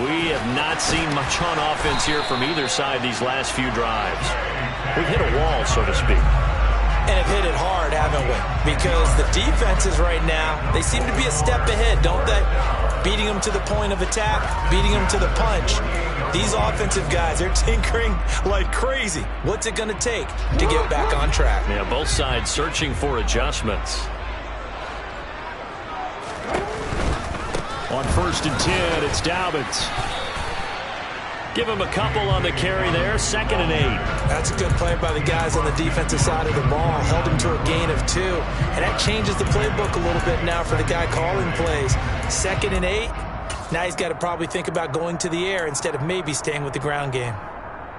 We have not seen much on offense here from either side these last few drives. We've hit a wall, so to speak. And have hit it hard, haven't we? Because the defenses right now, they seem to be a step ahead, don't they? Beating them to the point of attack, beating them to the punch. These offensive guys, they're tinkering like crazy. What's it going to take to get back on track? Yeah, both sides searching for adjustments. On 1st and 10, it's Dobbins. Give him a couple on the carry there. 2nd and 8. That's a good play by the guys on the defensive side of the ball. Held him to a gain of 2. And that changes the playbook a little bit now for the guy calling plays. 2nd and 8. Now he's got to probably think about going to the air instead of maybe staying with the ground game.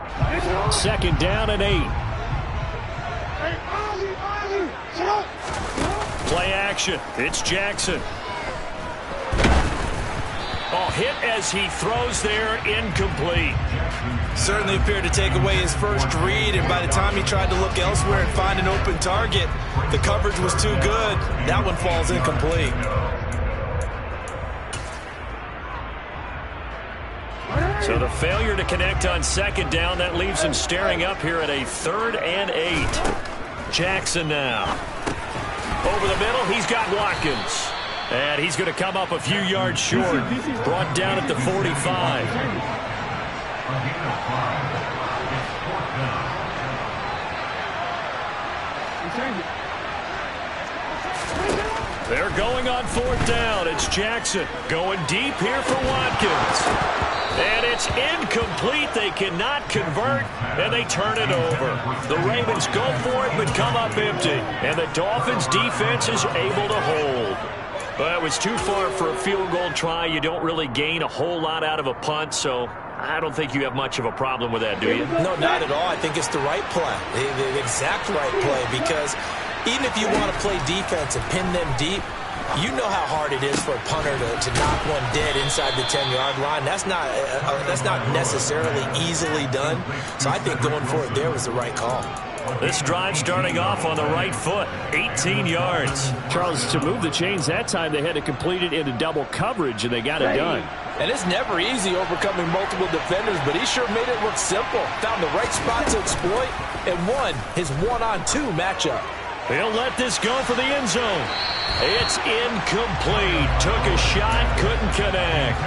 2nd down and 8. Play action. It's Jackson. Oh, hit as he throws there, incomplete. Certainly appeared to take away his first read, and by the time he tried to look elsewhere and find an open target, the coverage was too good. That one falls incomplete. So the failure to connect on 2nd down, that leaves him staring up here at a 3rd and 8. Jackson now. Over the middle, he's got Watkins. And he's going to come up a few yards short. Brought down at the 45. They're going on 4th down. It's Jackson going deep here for Watkins. And it's incomplete. They cannot convert, and they turn it over. The Ravens go for it, but come up empty. And the Dolphins' defense is able to hold. Well, it was too far for a field goal try. You don't really gain a whole lot out of a punt, so I don't think you have much of a problem with that, do you? No, not at all. I think it's the right play, the exact right play, because even if you want to play defense and pin them deep, you know how hard it is for a punter to knock one dead inside the 10-yard line. That's not necessarily easily done. So I think going for it there was the right call. This drive starting off on the right foot, 18 yards. Charles, to move the chains that time, they had to complete it into double coverage, and they got it done. And it's never easy overcoming multiple defenders, but he sure made it look simple. Found the right spot to exploit and won his one-on-two matchup. He'll let this go for the end zone. It's incomplete. Took a shot, couldn't connect.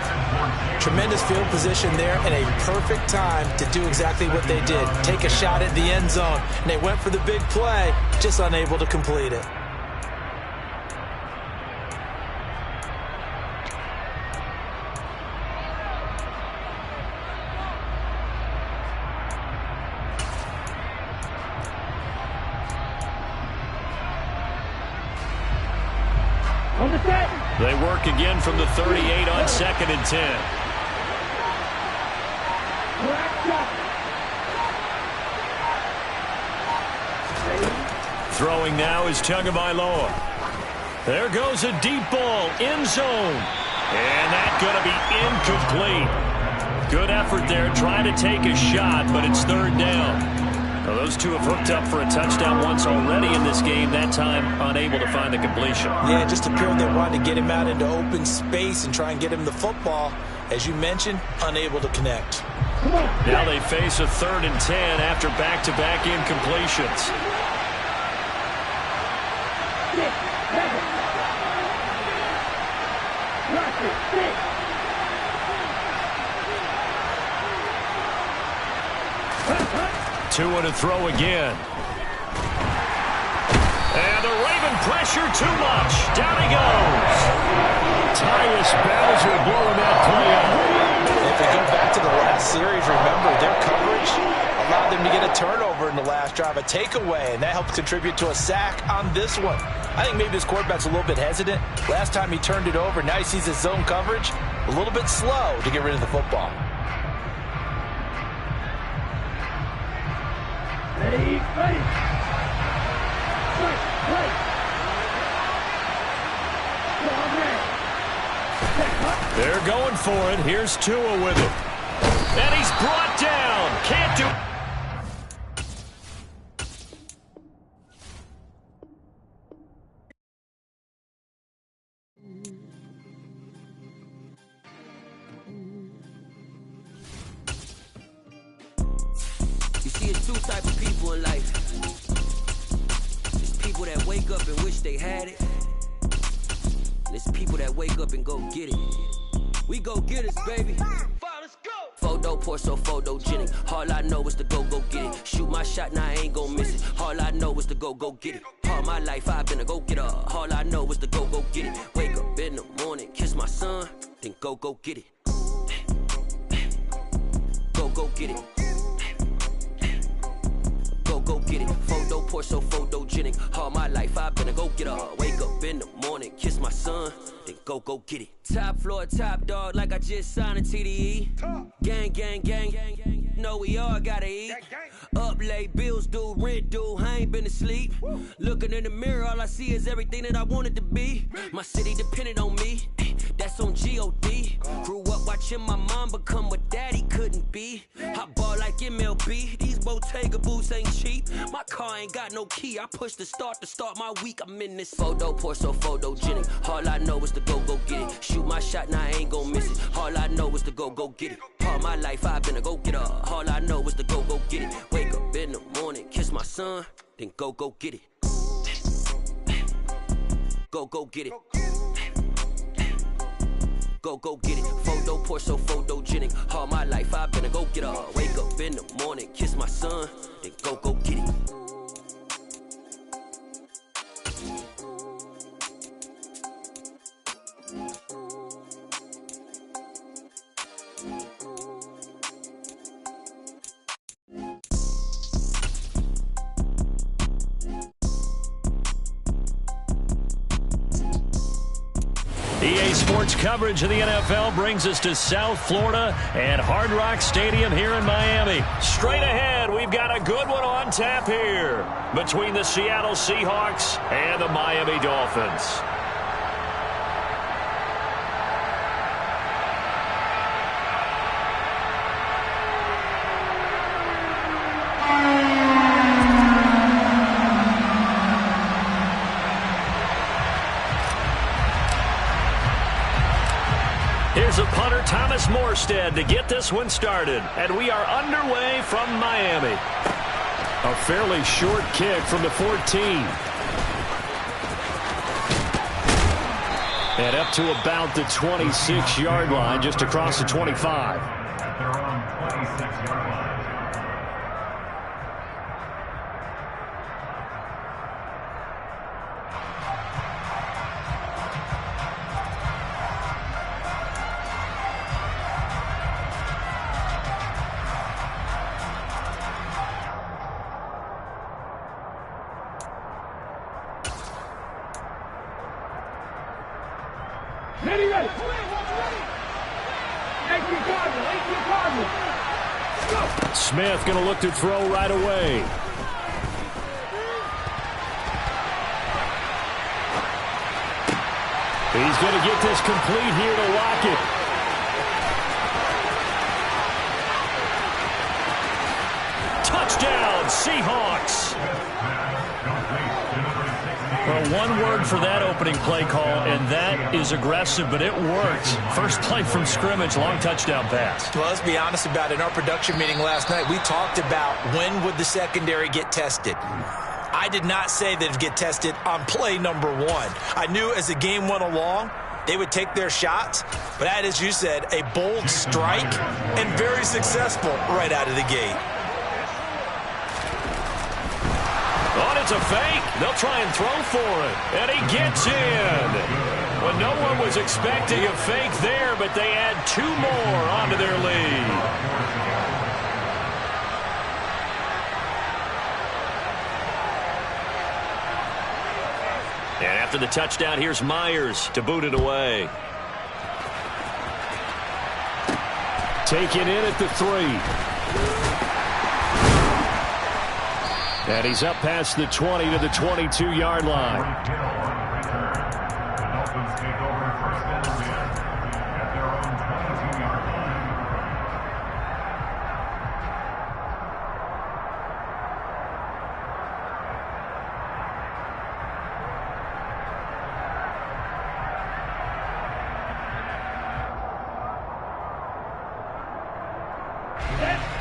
Tremendous field position there and a perfect time to do exactly what they did. Take a shot at the end zone. And they went for the big play, just unable to complete it. On the set. They work again from the 38 on 2nd and 10. Throwing now is Tagovailoa. There goes a deep ball, end zone. And that's going to be incomplete. Good effort there, trying to take a shot, but it's 3rd down. Well, those two have hooked up for a touchdown once already in this game, that time unable to find the completion. Yeah, just appeared they wanted to get him out into open space and try and get him the football. As you mentioned, unable to connect. Now they face a 3rd and 10 after back-to-back incompletions. 6, 7. Watch it, 6. Tua to throw again. And the Raven pressure too much. Down he goes. Tyus Bowser blowing that play out. If we go back to the last series, remember, their coverage allowed them to get a turnover in the last drive, a takeaway, and that helped contribute to a sack on this one. I think maybe this quarterback's a little bit hesitant. Last time he turned it over, now he sees his zone coverage a little bit slow to get rid of the football. Ready, ready. Play. They're going for it. Here's Tua with it. And he's brought down. Can't do. You see, it's 2 types of people in life. There's people that wake up and wish they had it. And there's people that wake up and go get it. We go get it, baby. Let's go. Photo pour so photogenic. All I know is to go get it. Shoot my shot, now I ain't gon' miss it. All I know is to go get it. All my life I've been a go-getter. All I know is to go get it. Wake up in the morning, kiss my son, then go get it. Go get it. Go get it. Photo pour so photogenic. All my life I've been a go-getter. Wake up in the morning, kiss my son, then go get it. Top floor, top dog, like I just signed a TDE. Gang. Know we all gotta eat. Up late, bills due, rent due, I ain't been asleep. Looking in the mirror, all I see is everything that I wanted to be. My city depended on me, that's on G.O.D. Grew up watching my mom become what daddy couldn't be. I ball like MLB, these Bottega boots ain't cheap. My car ain't got no key, I push the start to start my week. I'm in this photo pour so photogenic. All I know is to go get it. Shoot my shot, now I ain't gon' miss it. All I know is to go get it. All my life I've been a go-getter. All I know is to go get it. Wake up in the morning, kiss my son, then go get it. Go get it. Go get it. Photo pour so photogenic. All my life I've been a go-getter. Wake up in the morning, kiss my son, then go get it. EA Sports coverage of the NFL brings us to South Florida and Hard Rock Stadium here in Miami. Straight ahead, we've got a good one on tap here between the Seattle Seahawks and the Miami Dolphins. Here's a punter, Thomas Morstead, to get this one started. And we are underway from Miami. A fairly short kick from the 14. And up to about the 26-yard line, just across the 25. At their own 26-yard line. Ready, ready. 18 Cardinal. Go. Smith going to look to throw right away. He's going to get this complete here to Lockett. Touchdown, Seahawks. Well, one word for that opening play call, and that is aggressive, but it worked. First play from scrimmage, long touchdown pass. Well, let's be honest about it. In our production meeting last night, we talked about when would the secondary get tested. I did not say that it would get tested on play number one. I knew as the game went along, they would take their shots, but that, as you said, a bold strike and very successful right out of the gate. Oh, it's a fake. They'll try and throw for it. And he gets in. Well, no one was expecting a fake there, but they add two more onto their lead. And after the touchdown, here's Myers to boot it away. Taken in at the 3. And he's up past the 20 to the 22-yard line. The Dolphins take over first and 10 at their own 22-yard line.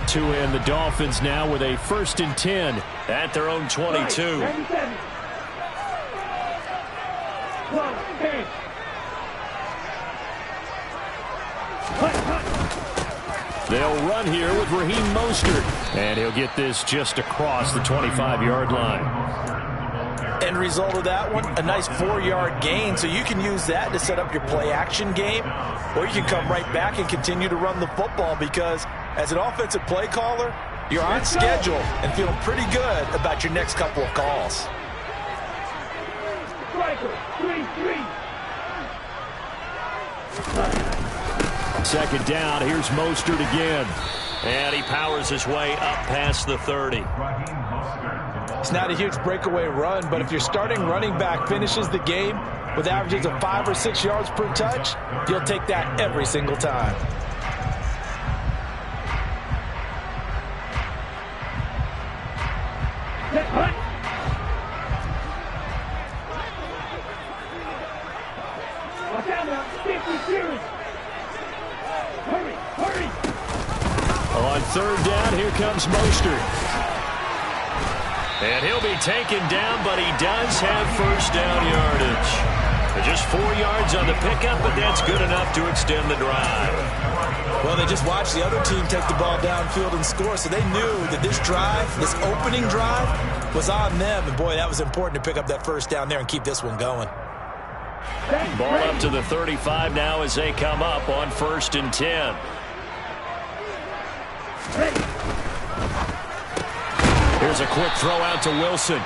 Two in, the Dolphins now with a 1st and 10 at their own 22. 37. 12, 10. They'll run here with Raheem Mostert, and he'll get this just across the 25-yard line. End result of that one, a nice 4-yard gain, so you can use that to set up your play-action game, or you can come right back and continue to run the football because as an offensive play caller, you're on schedule and feeling pretty good about your next couple of calls. Striker, 3-3. Second down, here's Mostert again. And he powers his way up past the 30. It's not a huge breakaway run, but if your starting running back finishes the game with averages of 5 or 6 yards per touch, you'll take that every single time. Set, hunt. Watch out now. 50 series. Hurry, hurry. On third down, here comes Mostert. And he'll be taken down, but he does have first down yardage. Just 4 yards on the pickup, but that's good enough to extend the drive. Well, they just watched the other team take the ball downfield and score, so they knew that this drive, this opening drive, was on them. And, boy, that was important to pick up that first down there and keep this one going. Ball up to the 35 now as they come up on 1st and 10. Here's a quick throw out to Wilson.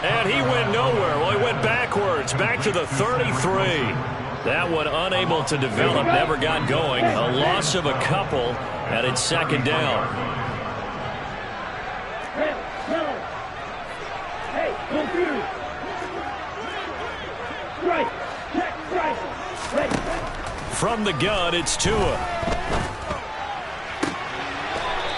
And he went nowhere. Well, he went backwards, back to the 33. That one unable to develop, never got going. A loss of a couple, and it's second down. Hey, go through. Right, check, right. From the gun, it's Tua.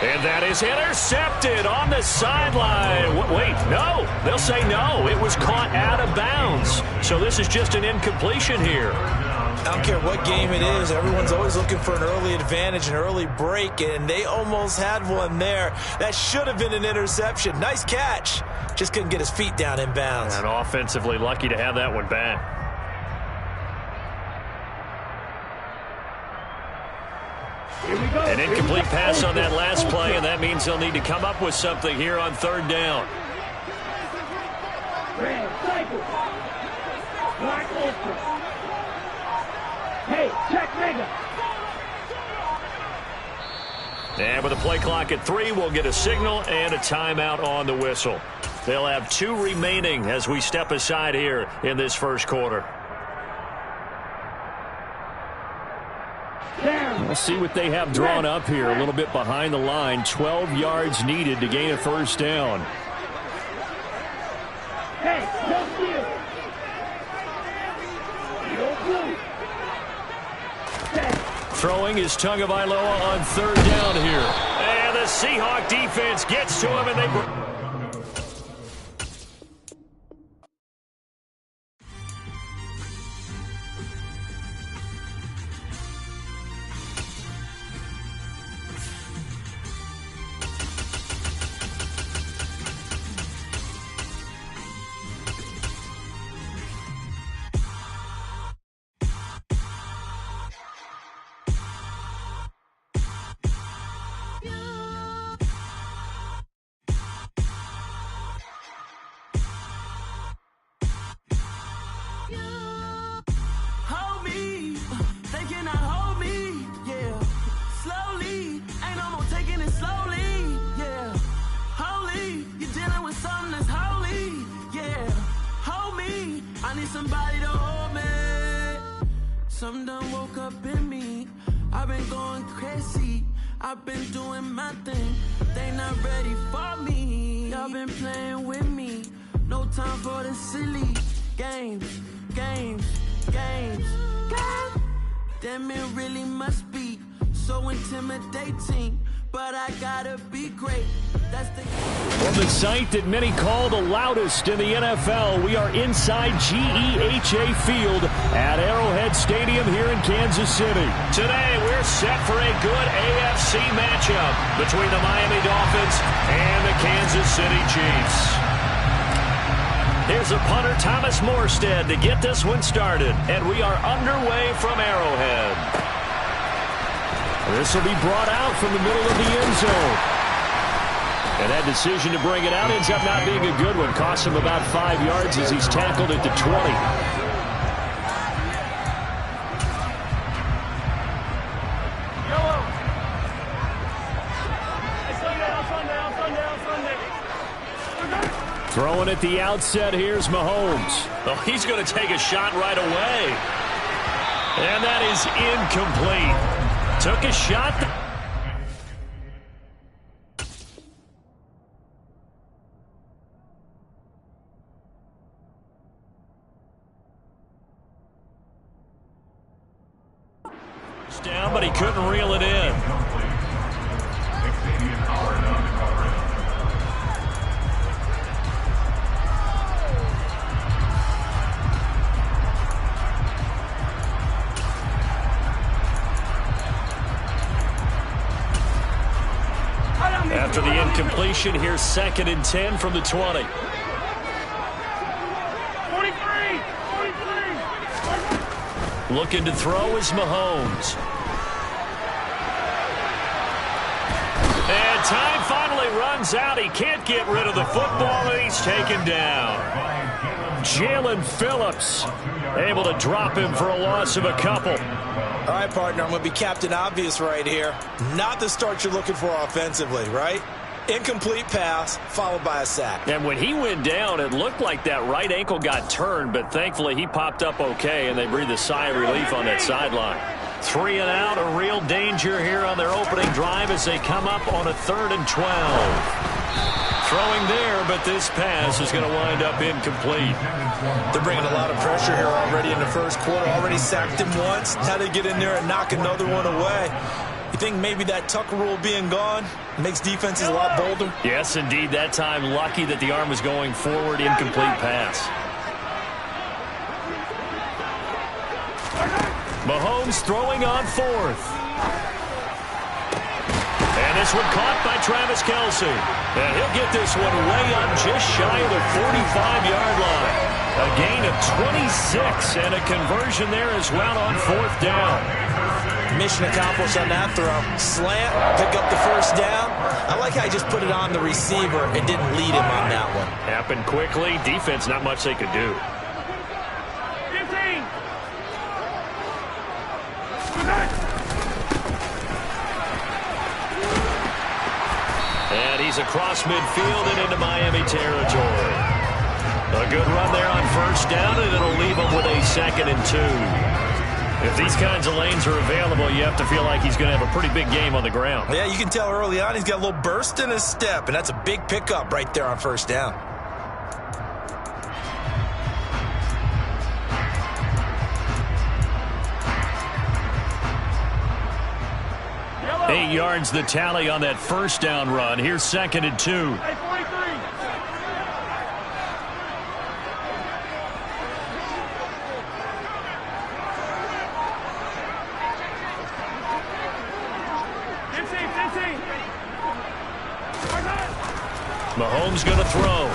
And that is intercepted on the sideline. Wait, no. They'll say no. It was caught out of bounds. So this is just an incompletion here. I don't care what game it is. Everyone's always looking for an early advantage, an early break, and they almost had one there. That should have been an interception. Nice catch. Just couldn't get his feet down in bounds. And offensively lucky to have that one back. An incomplete pass on that last play, and that means they'll need to come up with something here on third down. Hey, check Mega. And with the play clock at 3, we'll get a signal and a timeout on the whistle. They'll have 2 remaining as we step aside here in this first quarter. We'll see what they have drawn up here. A little bit behind the line. 12 yards needed to gain a first down. Hey, no Throwing is Tagovailoa on third down here. And the Seahawk defense gets to him, and they... Somebody to hold me. Some done woke up in me. I've been going crazy. I've been doing my thing. They not ready for me. Y'all been playing with me. No time for the silly games. God damn, it really must be so intimidating. But I gotta be great. That's the From the site that many call the loudest in the NFL, we are inside GEHA Field at Arrowhead Stadium here in Kansas City. Today, we're set for a good AFC matchup between the Miami Dolphins and the Kansas City Chiefs. Here's a punter, Thomas Morstead, to get this one started. And we are underway from Arrowhead. This will be brought out from the middle of the end zone. And that decision to bring it out ends up not being a good one. Costs him about 5 yards as he's tackled at the 20. Throwing at the outset, here's Mahomes. Oh, he's going to take a shot right away. And that is incomplete. Took a shot. Down, but he couldn't reel it in. After the incompletion, here's 2nd and 10 from the 20. 23! Looking to throw is Mahomes. And time finally runs out. He can't get rid of the football, and he's taken down. Jalen Phillips able to drop him for a loss of a couple. All right, partner, I'm going to be Captain Obvious right here. Not the start you're looking for offensively, right? Incomplete pass, followed by a sack. And when he went down, it looked like that right ankle got turned, but thankfully he popped up okay, and they breathed a sigh of relief on that sideline. 3 and out, a real danger here on their opening drive as they come up on a 3rd and 12. Throwing there, but this pass is going to wind up incomplete. They're bringing a lot of pressure here already in the first quarter. Already sacked him once. Now they get in there and knock another one away. You think maybe that Tucker rule being gone makes defenses a lot bolder? Yes, indeed. That time, lucky that the arm was going forward. Incomplete pass. Mahomes throwing on 4th. And this one caught by Travis Kelce. And he'll get this one way up just shy of the 45-yard line. A gain of 26 and a conversion there as well on 4th down. Mission accomplished on that throw. Slant, pick up the first down. I like how he just put it on the receiver and didn't lead him on that one. Happened quickly. Defense, not much they could do. 15. And he's across midfield and into Miami territory. A good run there on 1st down, and it'll leave him with a 2nd and 2. If these kinds of lanes are available, you have to feel like he's going to have a pretty big game on the ground. Yeah, you can tell early on he's got a little burst in his step, and that's a big pickup right there on 1st down. Yellow. 8 yards the tally on that 1st down run. Here's 2nd and 2. Hey, 43. Mahomes going to throw.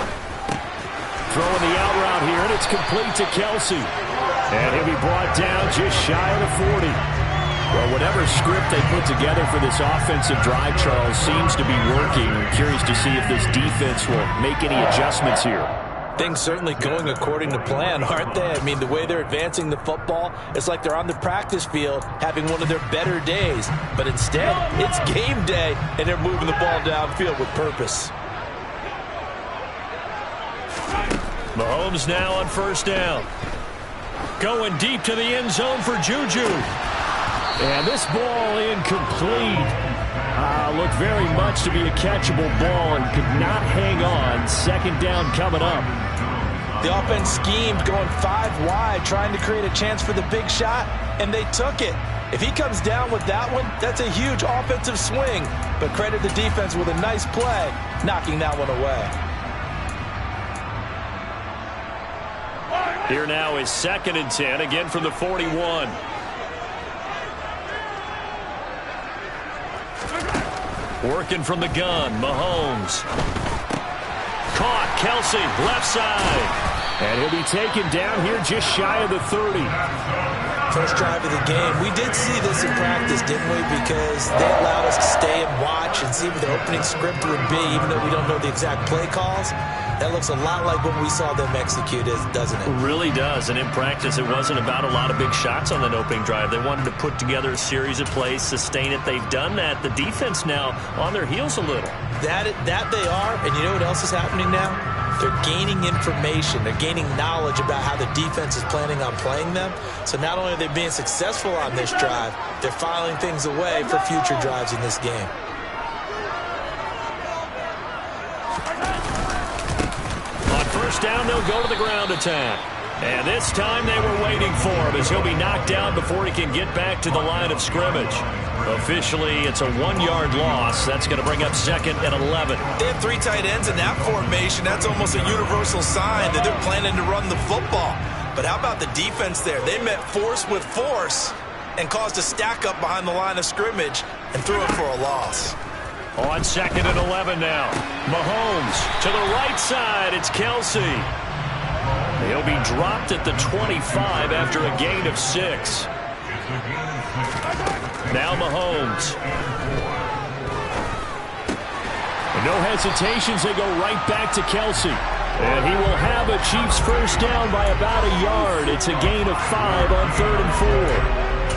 Throwing the out route here, and it's complete to Kelce. And he'll be brought down just shy of the 40. Well, whatever script they put together for this offensive drive, Charles, seems to be working. I'm curious to see if this defense will make any adjustments here. Things certainly going according to plan, aren't they? I mean, the way they're advancing the football, it's like they're on the practice field having one of their better days. But instead, it's game day, and they're moving the ball downfield with purpose. Mahomes now on 1st down. Going deep to the end zone for Juju. And this ball incomplete. Looked very much to be a catchable ball and could not hang on. 2nd down coming up. The offense schemed going 5 wide, trying to create a chance for the big shot, and they took it. If he comes down with that one, that's a huge offensive swing. But credit the defense with a nice play, knocking that one away. Here now is 2nd and 10, again from the 41. Working from the gun, Mahomes. Caught, Kelce, left side. And he'll be taken down here just shy of the 30. First drive of the game. We did see this in practice, didn't we? Because they allowed us to stay and watch and see what the opening script would be, even though we don't know the exact play calls. That looks a lot like what we saw them execute, doesn't it? It really does. And in practice, it wasn't about a lot of big shots on that opening drive. They wanted to put together a series of plays, sustain it. They've done that. The defense now on their heels a little. That they are. And you know what else is happening now? They're gaining information. They're gaining knowledge about how the defense is planning on playing them. So not only are they being successful on this drive, they're filing things away for future drives in this game. On 1st down, they'll go to the ground attack. And this time they were waiting for him as he'll be knocked down before he can get back to the line of scrimmage. Officially, it's a 1-yard loss. That's going to bring up 2nd and 11. They have 3 tight ends in that formation. That's almost a universal sign that they're planning to run the football. But how about the defense there? They met force with force and caused a stack up behind the line of scrimmage and threw it for a loss. On 2nd and 11 now. Mahomes to the right side. It's Kelce. He'll be dropped at the 25 after a gain of 6. Now Mahomes. No hesitations. They go right back to Kelce. And he will have a Chiefs 1st down by about a yard. It's a gain of 5 on 3rd and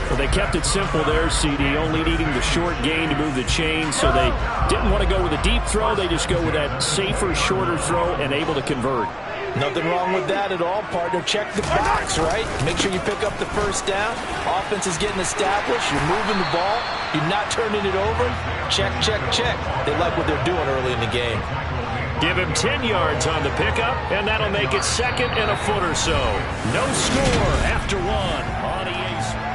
4. Well, they kept it simple there, CD, only needing the short gain to move the chain, so they didn't want to go with a deep throw. They just go with that safer, shorter throw and able to convert. Nothing wrong with that at all, partner. Check the box, right? Make sure you pick up the first down. Offense is getting established. You're moving the ball. You're not turning it over. Check, check, check. They like what they're doing early in the game. Give him 10 yards on the pickup, and that'll make it second and a foot or so. No score after one on EA Sports.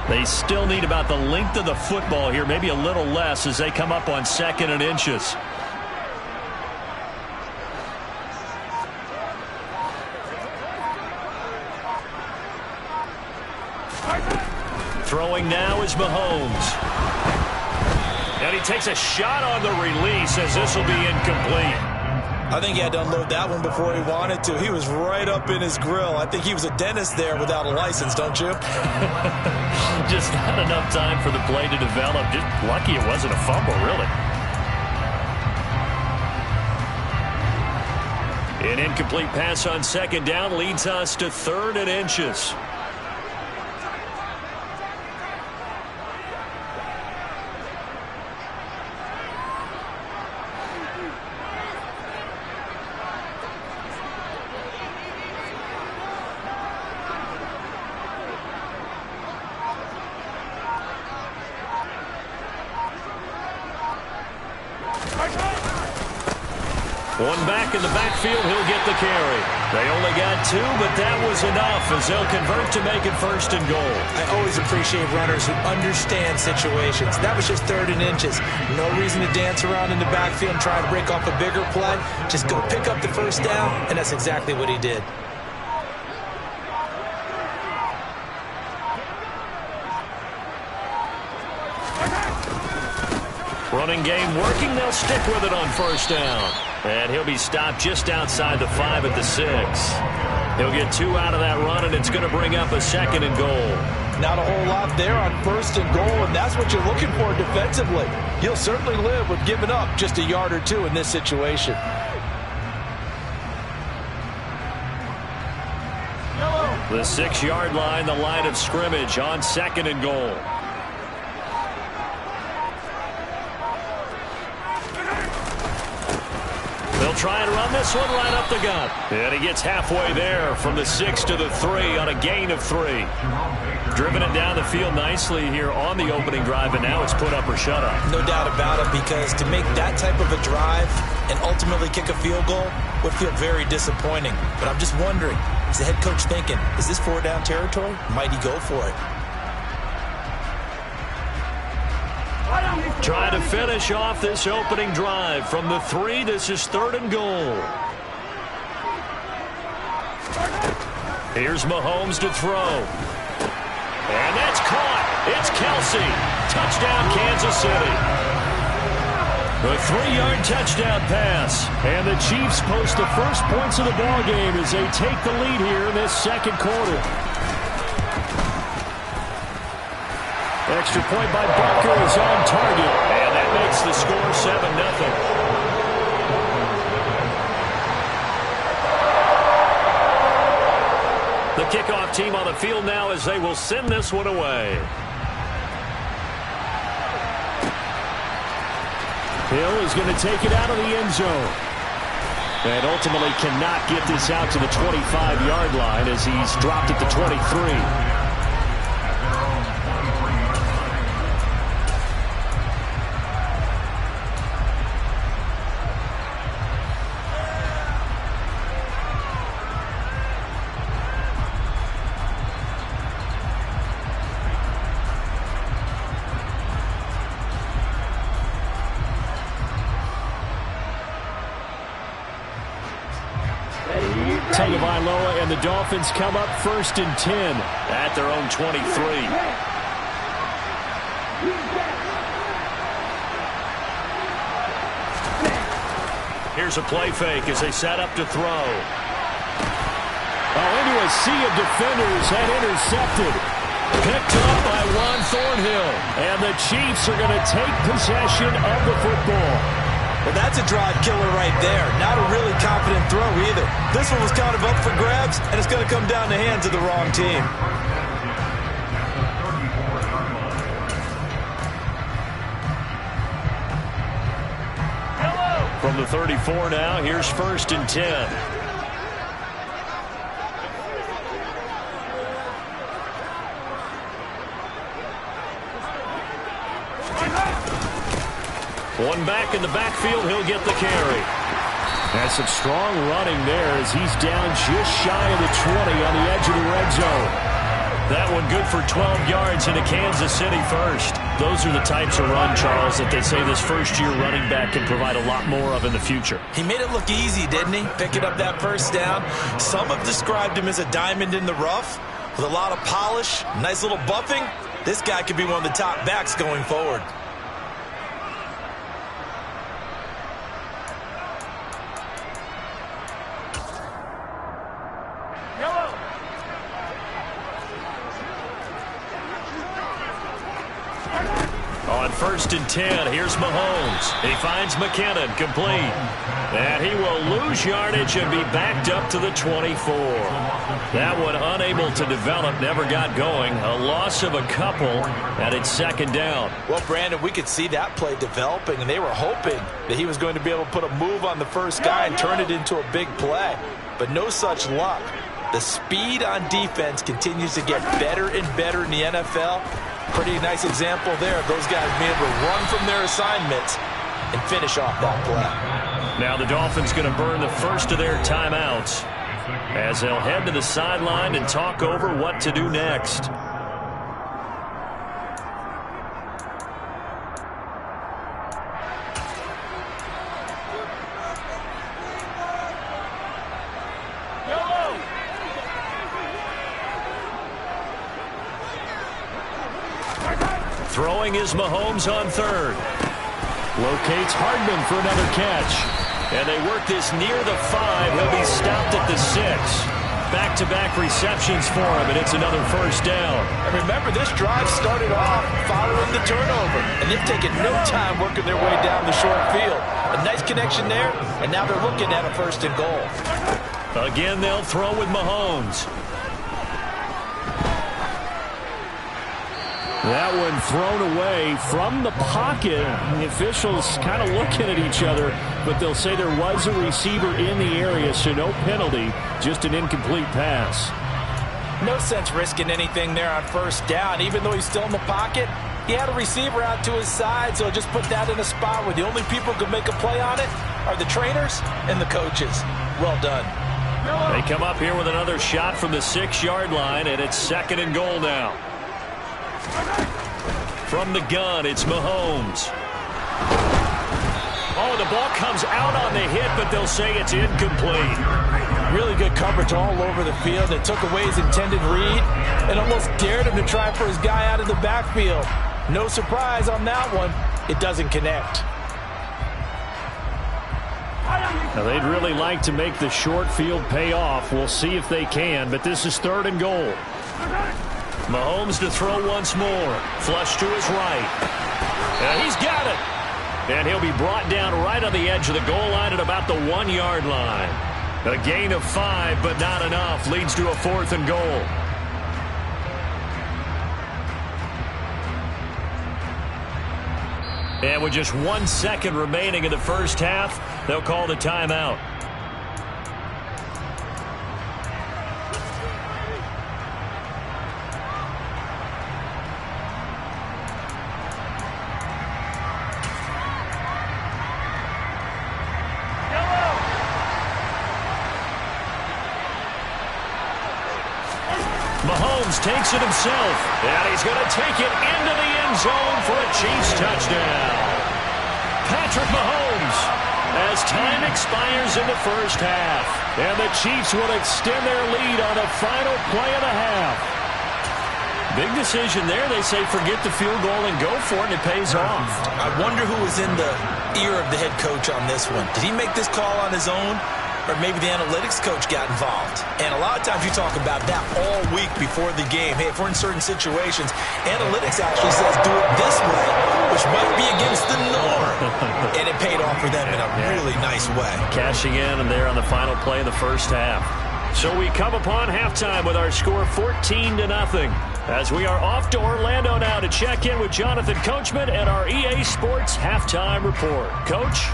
They still need about the length of the football here, maybe a little less as they come up on 2nd and inches. Throwing now is Mahomes. And he takes a shot on the release as this will be incomplete. I think he had to unload that one before he wanted to. He was right up in his grill. I think he was a dentist there without a license, don't you? Just not enough time for the play to develop. Just lucky it wasn't a fumble, really. An incomplete pass on 2nd down leads us to 3rd and inches. One back in the backfield, he'll get the carry. They only got 2, but that was enough as they'll convert to make it 1st and goal. I always appreciate runners who understand situations. That was just 3rd and inches. No reason to dance around in the backfield and try to break off a bigger play. Just go pick up the first down, and that's exactly what he did. Running game working. They'll stick with it on 1st down. And he'll be stopped just outside the 5 at the 6. He'll get 2 out of that run, and it's going to bring up a 2nd and goal. Not a whole lot there on 1st and goal, and that's what you're looking for defensively. You'll certainly live with giving up just a yard or 2 in this situation. The 6-yard line, the line of scrimmage on 2nd and goal. They'll try and run this one right up the gut. And he gets halfway there from the 6 to the 3 on a gain of 3. Driven it down the field nicely here on the opening drive, and now it's put up or shut up. No doubt about it, because to make that type of a drive and ultimately kick a field goal would feel very disappointing. But I'm just wondering, is the head coach thinking, is this 4-down territory? Might he go for it? Trying to finish off this opening drive from the 3. This is 3rd and goal. Here's Mahomes to throw. And that's caught. It's Kelsey. Touchdown, Kansas City. The 3-yard touchdown pass. And the Chiefs post the first points of the ballgame as they take the lead here in this 2nd quarter. Extra point by Barker is on target, and that makes the score 7-0. The kickoff team on the field now as they will send this one away. Hill is going to take it out of the end zone. And ultimately cannot get this out to the 25-yard line as he's dropped at the 23. Tagovailoa, and the Dolphins come up 1st and 10 at their own 23. Here's a play fake as they set up to throw. Oh, into a sea of defenders and intercepted. Picked up by Juan Thornhill. And the Chiefs are going to take possession of the football. Well, that's a drive killer right there. Not a really confident throw either. This one was kind of up for grabs, and it's going to come down the hands of the wrong team. From the 34 now, here's 1st and 10. One back in the backfield, he'll get the carry. That's some strong running there as he's down just shy of the 20 on the edge of the red zone. That one good for 12 yards into Kansas City first. Those are the types of run, Charles, that they say this first-year running back can provide a lot more of in the future. He made it look easy, didn't he? Picking up that first down. Some have described him as a diamond in the rough with a lot of polish, nice little buffing. This guy could be one of the top backs going forward. On 1st and 10, here's Mahomes. He finds McKinnon, complete. And he will lose yardage and be backed up to the 24. That one unable to develop, never got going. A loss of a couple, and it's 2nd down. Well, Brandon, we could see that play developing, and they were hoping that he was going to be able to put a move on the first guy and turn it into a big play. But no such luck. The speed on defense continues to get better and better in the NFL. Pretty nice example there of those guys being able to run from their assignments and finish off that play. Now the Dolphins going to burn the first of their timeouts as they'll head to the sideline and talk over what to do next. Throwing is Mahomes on 3rd. Locates Hardman for another catch. And they work this near the 5. He'll be stopped at the 6. Back-to-back receptions for him, and it's another 1st down. And remember, this drive started off following the turnover, and they've taken no time working their way down the short field. A nice connection there, and now they're looking at a 1st and goal. Again, they'll throw with Mahomes. That one thrown away from the pocket. The officials kind of looking at each other, but they'll say there was a receiver in the area, so no penalty, just an incomplete pass. No sense risking anything there on 1st down. Even though he's still in the pocket, he had a receiver out to his side, so just put that in a spot where the only people who can make a play on it are the trainers and the coaches. Well done. They come up here with another shot from the 6-yard line, and it's 2nd and goal now. From the gun, it's Mahomes. Oh, the ball comes out on the hit, but they'll say it's incomplete. Really good coverage all over the field. It took away his intended read and almost dared him to try for his guy out of the backfield. No surprise on that one. It doesn't connect. Now, they'd really like to make the short field pay off. We'll see if they can, but this is 3rd and goal. Mahomes to throw once more. Flush to his right. And he's got it. And he'll be brought down right on the edge of the goal line at about the 1-yard line. A gain of 5, but not enough. Leads to a 4th and goal. And with just 1 second remaining in the first half, they'll call the timeout. Mahomes takes it himself, and he's going to take it into the end zone for a Chiefs touchdown. Patrick Mahomes as time expires in the first half. And the Chiefs will extend their lead on the final play of the half. Big decision there. They say forget the field goal and go for it, and it pays off. I wonder who was in the ear of the head coach on this one. Did he make this call on his own? Or maybe the analytics coach got involved. And a lot of times you talk about that all week before the game. Hey, if we're in certain situations, analytics actually says do it this way, which might be against the norm. And it paid off for them in a really nice way. Cashing in and there on the final play of the first half. So we come upon halftime with our score 14-0. As we are off to Orlando now to check in with Jonathan Coachman and our EA Sports Halftime Report. Coach?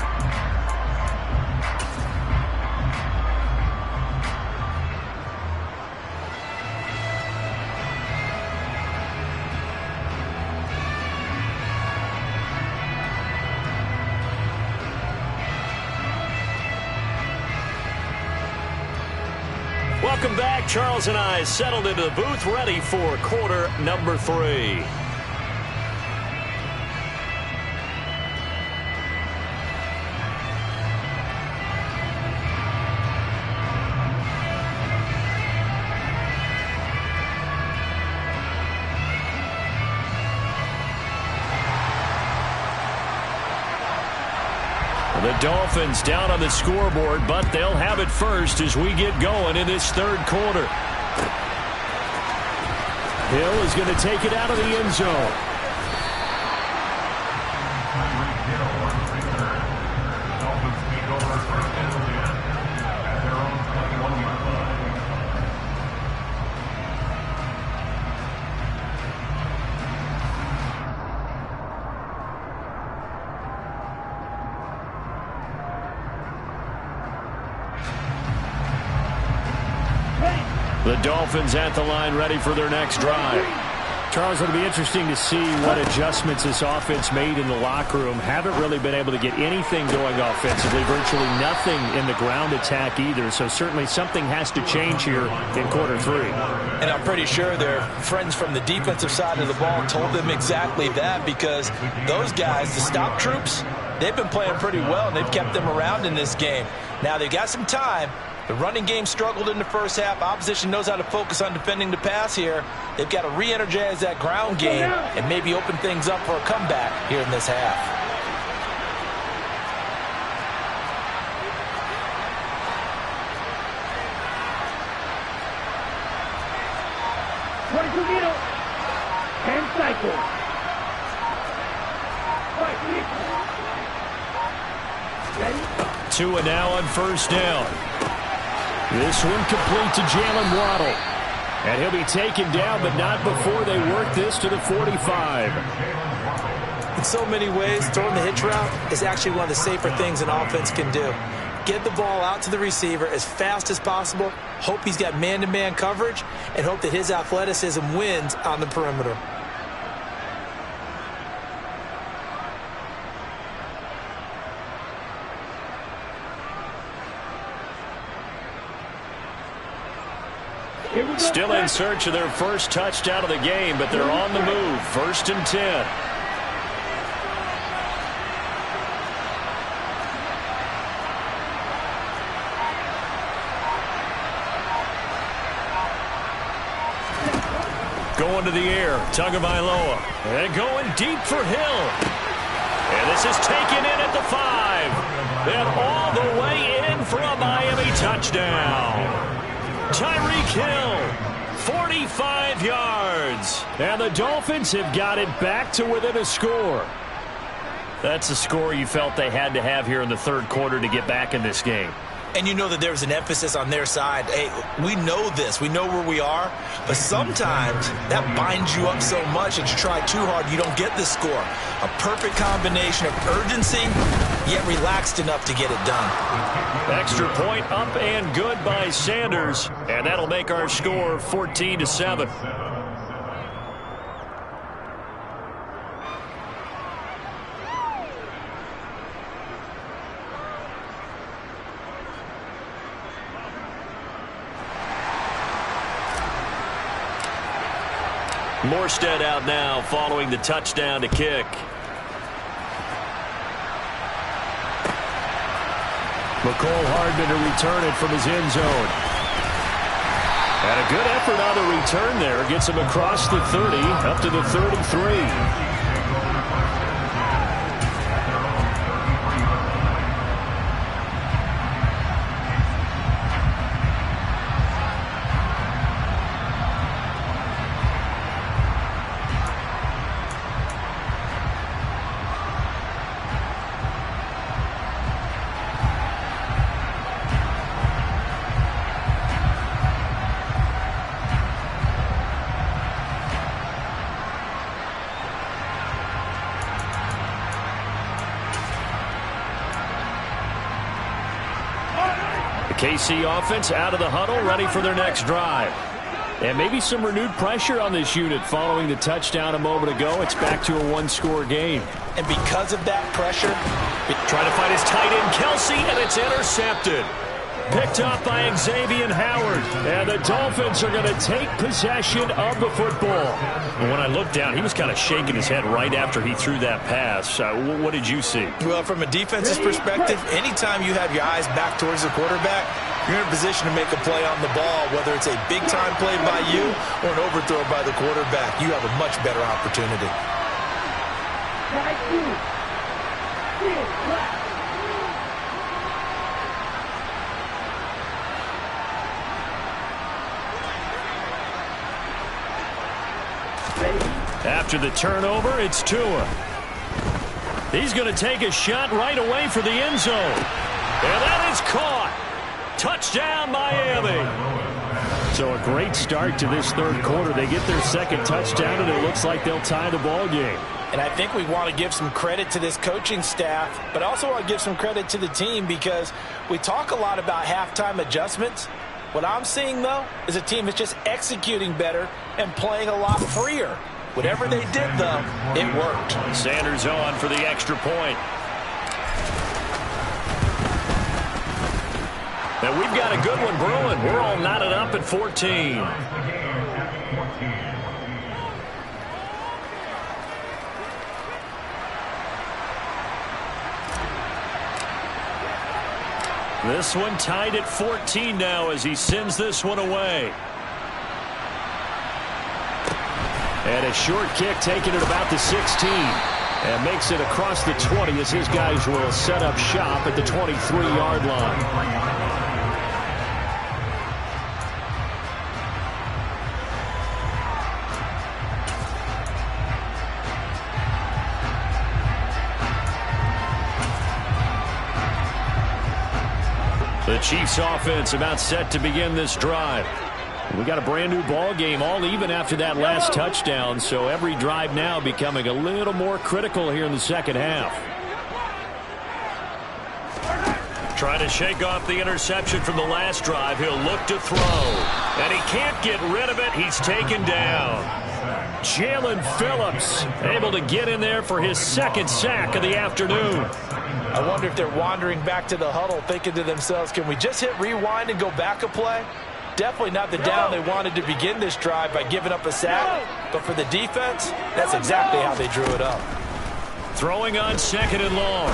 Welcome back. Charles and I settled into the booth, ready for quarter number 3. The Dolphins down on the scoreboard, but they'll have it first as we get going in this third quarter. Hill is going to take it out of the end zone. Tyreek Hill on return. Dolphins take over first and 10 at their own 21-yard line. The Dolphins at the line, ready for their next drive. Charles, it'll be interesting to see what adjustments this offense made in the locker room. Haven't really been able to get anything going offensively, virtually nothing in the ground attack either. So certainly something has to change here in quarter 3. And I'm pretty sure their friends from the defensive side of the ball told them exactly that, because those guys, the stop troops, they've been playing pretty well, and they've kept them around in this game. Now, they've got some time. The running game struggled in the first half. Opposition knows how to focus on defending the pass here. They've got to re-energize that ground game and maybe open things up for a comeback here in this half. And cycle. Tua now on first down. This one complete to Jalen Waddle. And he'll be taken down, but not before they work this to the 45. In so many ways, throwing the hitch route is actually one of the safer things an offense can do. Get the ball out to the receiver as fast as possible, hope he's got man-to-man coverage, and hope that his athleticism wins on the perimeter. Still in search of their first touchdown of the game, but they're on the move. 1st and 10. Going to the air, Tagovailoa. And going deep for Hill. And this is taken in at the 5. And all the way in for a Miami touchdown. Tyreek Hill, 45 yards. And the Dolphins have got it back to within a score. That's a score you felt they had to have here in the third quarter to get back in this game. And you know that there was an emphasis on their side. Hey, we know this. We know where we are. But sometimes that binds you up so much that you try too hard, you don't get the score. A perfect combination of urgency, yet relaxed enough to get it done. Extra point up and good by Sanders. And that'll make our score 14-7. Morstead out now following the touchdown to kick. McCole Hardman to return it from his end zone. And a good effort on the return there. Gets him across the 30, up to the 33. KC offense out of the huddle, ready for their next drive. And maybe some renewed pressure on this unit following the touchdown a moment ago. It's back to a one-score game. And because of that pressure, trying to find his tight end, Kelce, and it's intercepted. Picked up by Xavier Howard. And the Dolphins are going to take possession of the football. And when I looked down, he was kind of shaking his head right after he threw that pass. What did you see? Well, from a defense's perspective, anytime you have your eyes back towards the quarterback, you're in a position to make a play on the ball, whether it's a big-time play by you or an overthrow by the quarterback. You have a much better opportunity. After the turnover, it's Tua. He's going to take a shot right away for the end zone. And that is caught. Touchdown, Miami. So a great start to this third quarter. They get their second touchdown, and it looks like they'll tie the ball game. And I think we want to give some credit to this coaching staff, but also want to give some credit to the team because we talk a lot about halftime adjustments. What I'm seeing, though, is a team that's just executing better and playing a lot freer. Whatever they did, though, it worked. Sanders on for the extra point. And we've got a good one brewing. We're all knotted up at 14. This one tied at 14 now as he sends this one away. And a short kick taken at about the 16. And makes it across the 20 as his guys will set up shop at the 23-yard line. The Chiefs offense about set to begin this drive. We got a brand new ball game, all even after that last touchdown, so every drive now becoming a little more critical here in the second half. Trying to shake off the interception from the last drive. He'll look to throw, and he can't get rid of it. He's taken down. Jalen Phillips able to get in there for his second sack of the afternoon. I wonder if they're wandering back to the huddle thinking to themselves, can we just hit rewind and go back a play? Definitely not the down they wanted to begin this drive by giving up a sack. But for the defense, that's exactly how they drew it up. Throwing on second and long.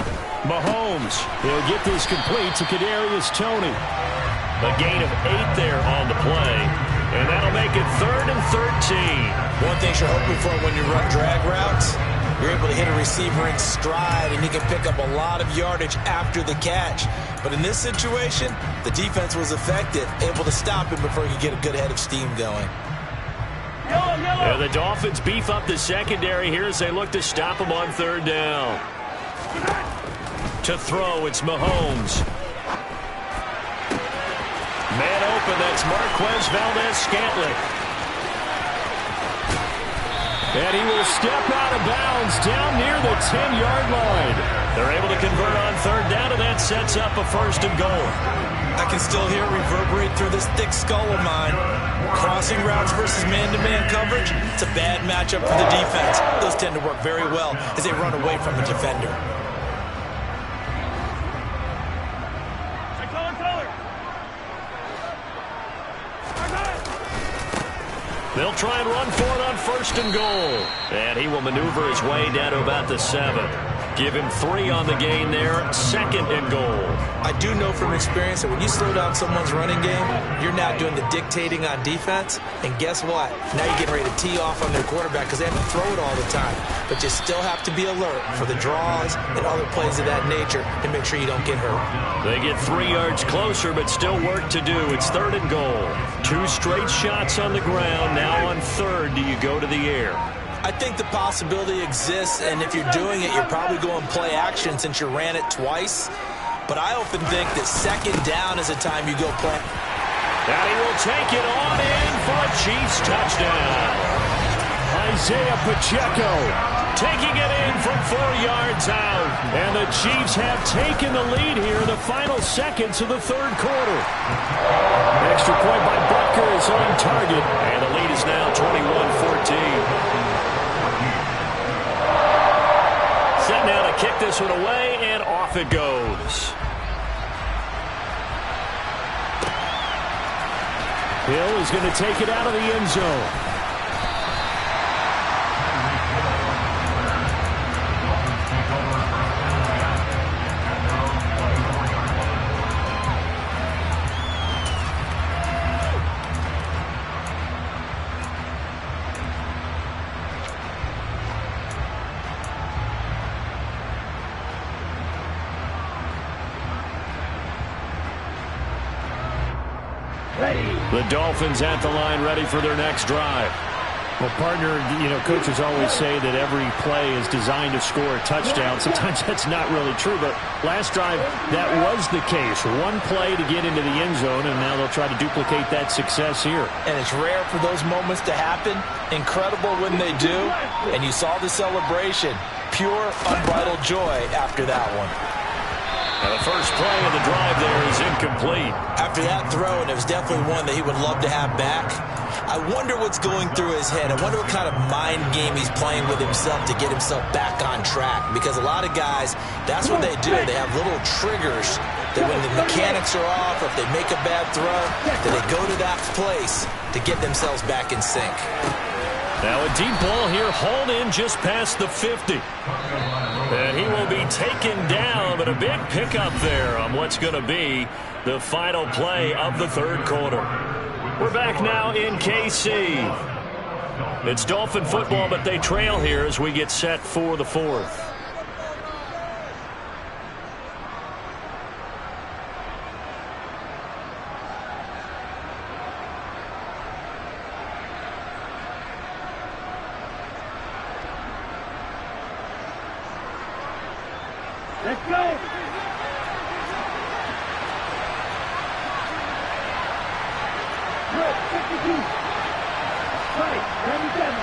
Mahomes, he'll get this complete to Kadarius Toney. A gain of 8 there on the play. And that'll make it 3rd and 13. One thing you're hoping for when you run drag routes, you're able to hit a receiver in stride, and he can pick up a lot of yardage after the catch. But in this situation, the defense was effective, able to stop him before he could get a good head of steam going. Yeah, the Dolphins beef up the secondary here as they look to stop him on 3rd down. To throw, it's Mahomes. Man open, that's Marquez Valdes-Scantling. And he will step out of bounds down near the 10-yard line. They're able to convert on 3rd down, and that sets up a 1st and goal. I can still hear it reverberate through this thick skull of mine. Crossing routes versus man-to-man coverage, it's a bad matchup for the defense. Those tend to work very well as they run away from the defender. They'll try and run for it on 1st and goal. And he will maneuver his way down to about the 7. Give him 3 on the gain there. 2nd and goal. I do know from experience that when you slow down someone's running game, you're now doing the dictating on defense. And guess what? Now you're getting ready to tee off on their quarterback because they have to throw it all the time. But you still have to be alert for the draws and other plays of that nature and make sure you don't get hurt. They get 3 yards closer, but still work to do. It's 3rd and goal. 2 straight shots on the ground. Now on 3rd, do you go to the air? I think the possibility exists, and if you're doing it, you're probably going play action since you ran it twice. But I often think that 2nd down is the time you go play. And he will take it on in for a Chiefs touchdown. Isaiah Pacheco taking it in from 4 yards out. And the Chiefs have taken the lead here in the final seconds of the 3rd quarter. Extra point by Butker is on target. And the lead is now 21-14. Set now to kick this one away, and off it goes. Hill is going to take it out of the end zone. The Dolphins at the line, ready for their next drive. Well, partner, coaches always say that every play is designed to score a touchdown. Sometimes that's not really true, but last drive, that was the case. 1 play to get into the end zone, and now they'll try to duplicate that success here. And it's rare for those moments to happen. Incredible when they do. And you saw the celebration. Pure, unbridled joy after that one. And the first play of the drive there is incomplete. After that throw, and it was definitely one that he would love to have back, I wonder what's going through his head. I wonder what kind of mind game he's playing with himself to get himself back on track. Because a lot of guys, that's what they do. They have little triggers that when the mechanics are off, or if they make a bad throw, that they go to that place to get themselves back in sync. Now a deep ball here, hauled in just past the 50. And he will be taken down, but a big pickup there on what's going to be the final play of the 3rd quarter. We're back now in KC. It's Dolphin football, but they trail here as we get set for the 4th. Let's go! Good, 52. Right, 77.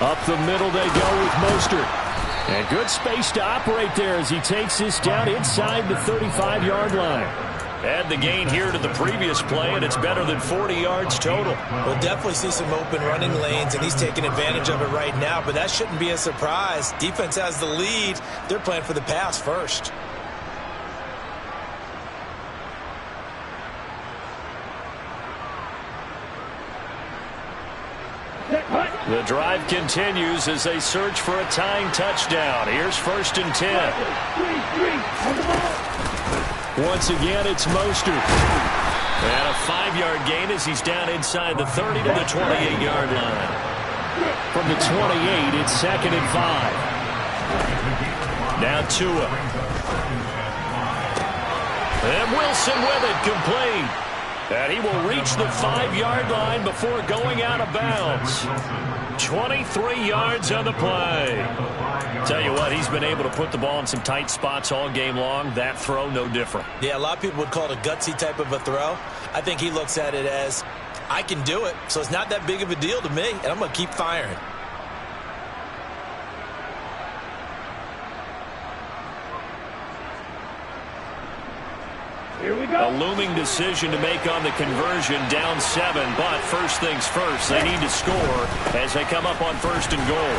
Up the middle they go with Mostert. And good space to operate there as he takes this down inside the 35-yard line. Add the gain here to the previous play, and it's better than 40 yards total. We'll definitely see some open running lanes, and he's taking advantage of it right now, but that shouldn't be a surprise. Defense has the lead. They're playing for the pass first. The drive continues as they search for a tying touchdown. Here's 1st and 10. Once again, it's Mostert. And a 5-yard gain as he's down inside the 30 to the 28-yard line. From the 28, it's 2nd and 5. Now Tua. And Wilson with it, complete. And he will reach the 5-yard line before going out of bounds. 23 yards on the play. Tell you what, he's been able to put the ball in some tight spots all game long. That throw, no different. Yeah, a lot of people would call it a gutsy type of a throw. I think he looks at it as, I can do it, so it's not that big of a deal to me, and I'm going to keep firing. Here we go. A looming decision to make on the conversion, down 7, but first things first, they need to score as they come up on 1st and goal.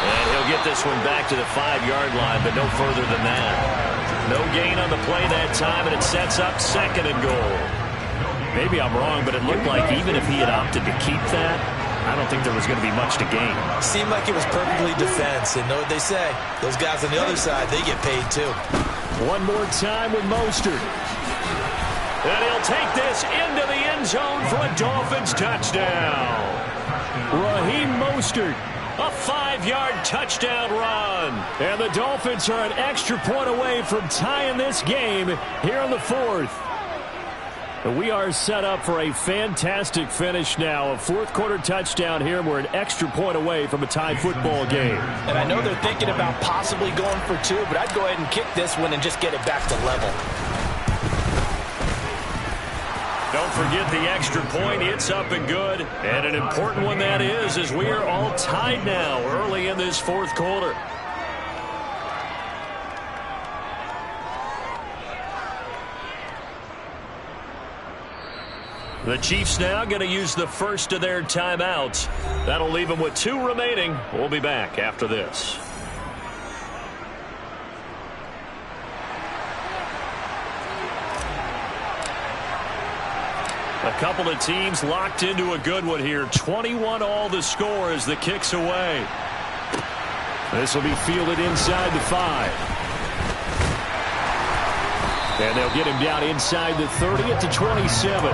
And he'll get this one back to the 5-yard line, but no further than that. No gain on the play that time, and it sets up 2nd and goal. Maybe I'm wrong, but it looked like even if he had opted to keep that, I don't think there was going to be much to gain. Seemed like it was perfectly defense, and know what they say. Those guys on the other side, they get paid too. One more time with Mostert. And he'll take this into the end zone for a Dolphins touchdown. Raheem Mostert, a 5-yard touchdown run. And the Dolphins are an extra point away from tying this game here in the 4th. And we are set up for a fantastic finish now. A 4th-quarter touchdown here, and we're an extra point away from a tie football game. And I know they're thinking about possibly going for 2, but I'd go ahead and kick this one and just get it back to level. Don't forget the extra point. It's up and good. And an important one that is, as we are all tied now early in this 4th quarter. The Chiefs now going to use the first of their timeouts. That'll leave them with 2 remaining. We'll be back after this. A couple of teams locked into a good one here. 21 all the score as the kick's away. This will be fielded inside the 5. And they'll get him down inside the 30 at the 27.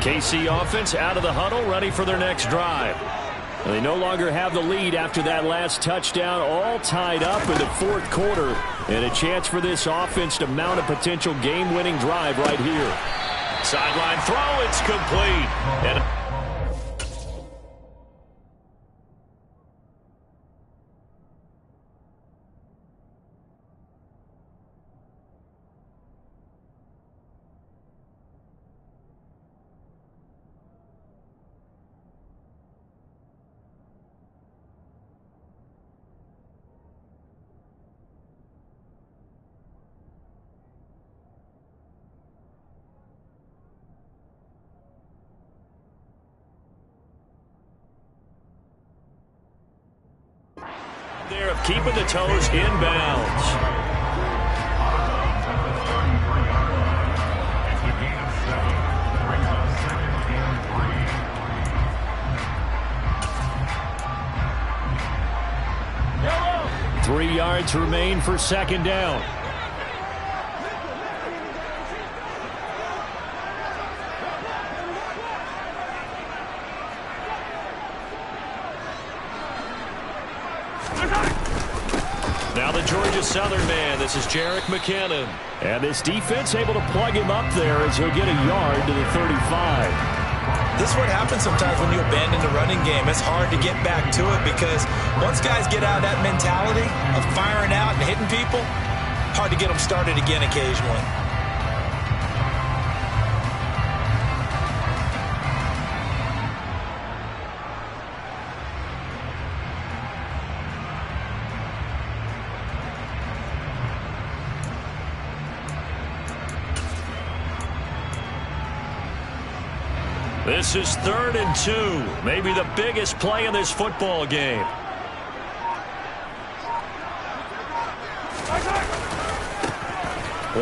KC offense out of the huddle, ready for their next drive. And they no longer have the lead after that last touchdown, all tied up in the 4th quarter. And a chance for this offense to mount a potential game-winning drive right here. Sideline throw, it's complete. And there of keeping the toes inbounds. It's a gain of 7. Brings up 2nd and 3. 3 yards remain for 2nd down. Now the Georgia Southern man. This is Jerick McKinnon. And this defense able to plug him up there as he'll get a yard to the 35. This is what happens sometimes when you abandon the running game. It's hard to get back to it because once guys get out of that mentality of firing out and hitting people, hard to get them started again occasionally. This is 3rd and 2. Maybe the biggest play in this football game.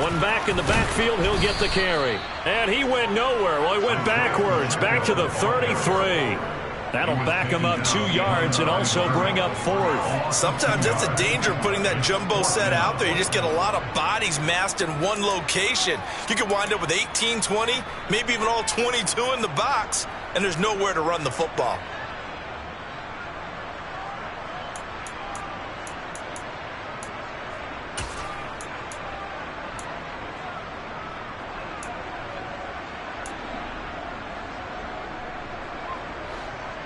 One back in the backfield, he'll get the carry. And he went nowhere. Well, he went backwards, back to the 33. That'll back him up 2 yards and also bring up 4th. Sometimes that's the danger of putting that jumbo set out there. You just get a lot of bodies massed in one location. You could wind up with 18, 20, maybe even all 22 in the box, and there's nowhere to run the football.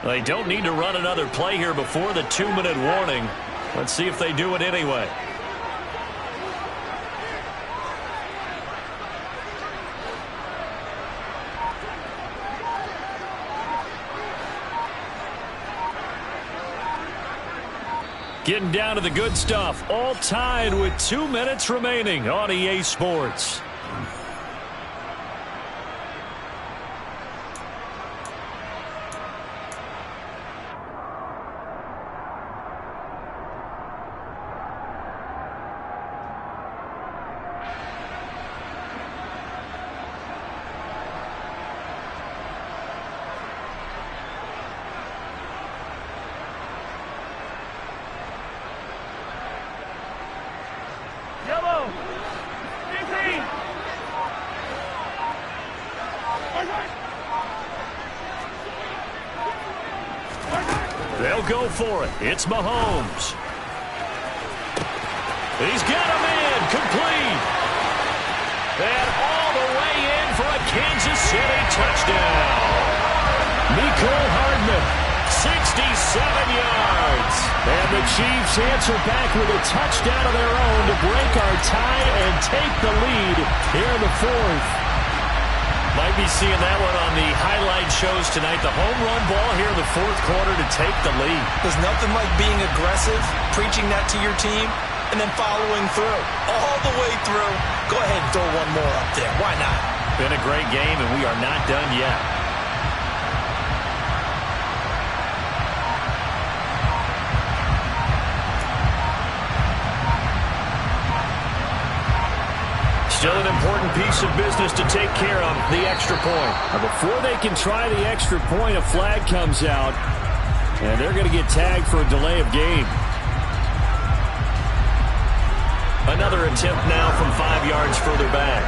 They don't need to run another play here before the 2-minute warning. Let's see if they do it anyway. Getting down to the good stuff. All tied with 2 minutes remaining on EA Sports. They'll go for it. It's Mahomes. He's got him in. Complete. And all the way in for a Kansas City touchdown. Mecole Hardman, 67 yards. And the Chiefs answer back with a touchdown of their own to break our tie and take the lead here in the fourth. Might be seeing that one on the highlight shows tonight. The home run ball here in the fourth quarter to take the lead. There's nothing like being aggressive, preaching that to your team, and then following through. All the way through. Go ahead and throw one more up there. Why not? Been a great game, and we are not done yet. Still an important piece of business to take care of, the extra point. Now before they can try the extra point, a flag comes out, and they're going to get tagged for a delay of game. Another attempt now from 5 yards further back.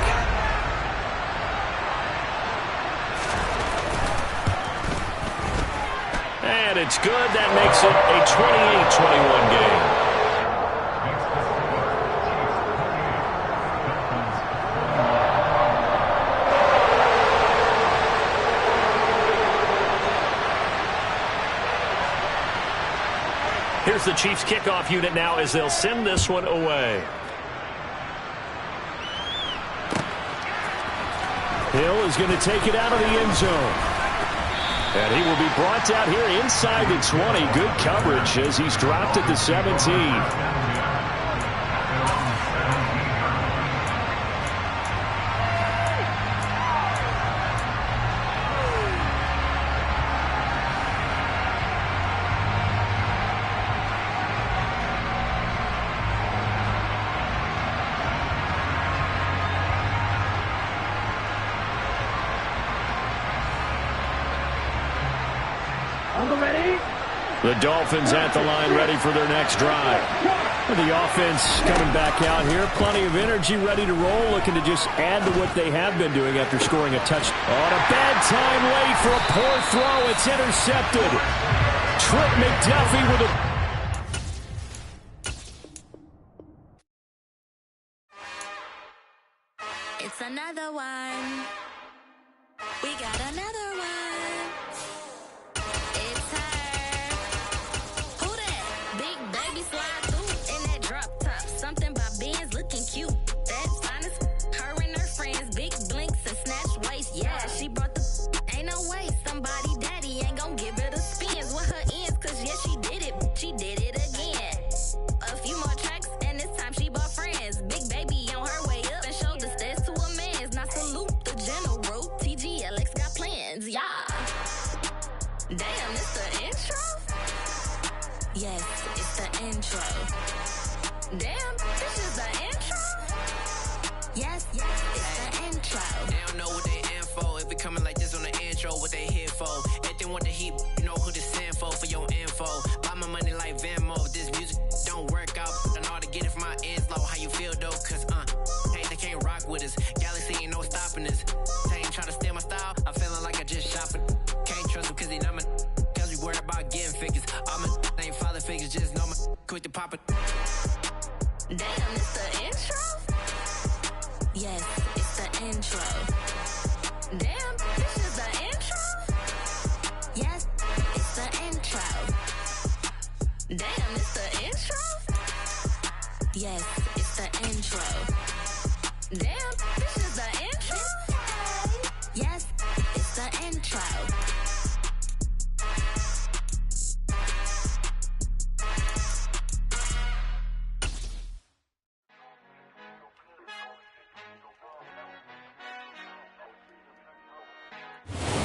And it's good. That makes it a 28-21 game. Here's the Chiefs kickoff unit now as they'll send this one away. Hill is going to take it out of the end zone. And he will be brought down here inside the 20. Good coverage as he's dropped at the 17. The Dolphins at the line ready for their next drive. The offense coming back out here. Plenty of energy ready to roll. Looking to just add to what they have been doing after scoring a touchdown. On a bad time late for a poor throw. It's intercepted. Trent McDuffie with a... It's another one. We got another one. It's her. Who that? Big baby slide through in that drop top. Something about Benz looking cute. That's honest. Her and her friends, big blinks and snatch waist. Yeah, she brought the... Ain't no way somebody daddy ain't gonna give her the spins with her ends. Cause yeah, she did it. She did it again. A few more tracks and this time she bought friends. Big baby on her way up and showed the stairs to a man's. Now salute the general. TGLX got plans, yeah. Damn, it's the intro? Yes, it's the intro. Damn, this is the intro? Yes, it's the intro. They don't know what they in for. If it coming like this on the intro, what they here for? If they want the heat, you know who to send for your info. Buy my money like Venmo. This music don't work out. I know how to get it from my ends low. How you feel though? Cause hey, they can't rock with us. Galaxy ain't no stopping us. They ain't try to steal my style. I'm feeling like I just shopping. Can't trust them cause they not my. Cause we worried about getting figures. All my ain't father figures. Just know my quick to pop it. Damn, it's the intro? Yes, it's the intro. Damn, this is the intro? Yes, it's the intro. Damn, it's the intro? Yes, it's the intro. Damn, this is the intro? Yes, it's the intro.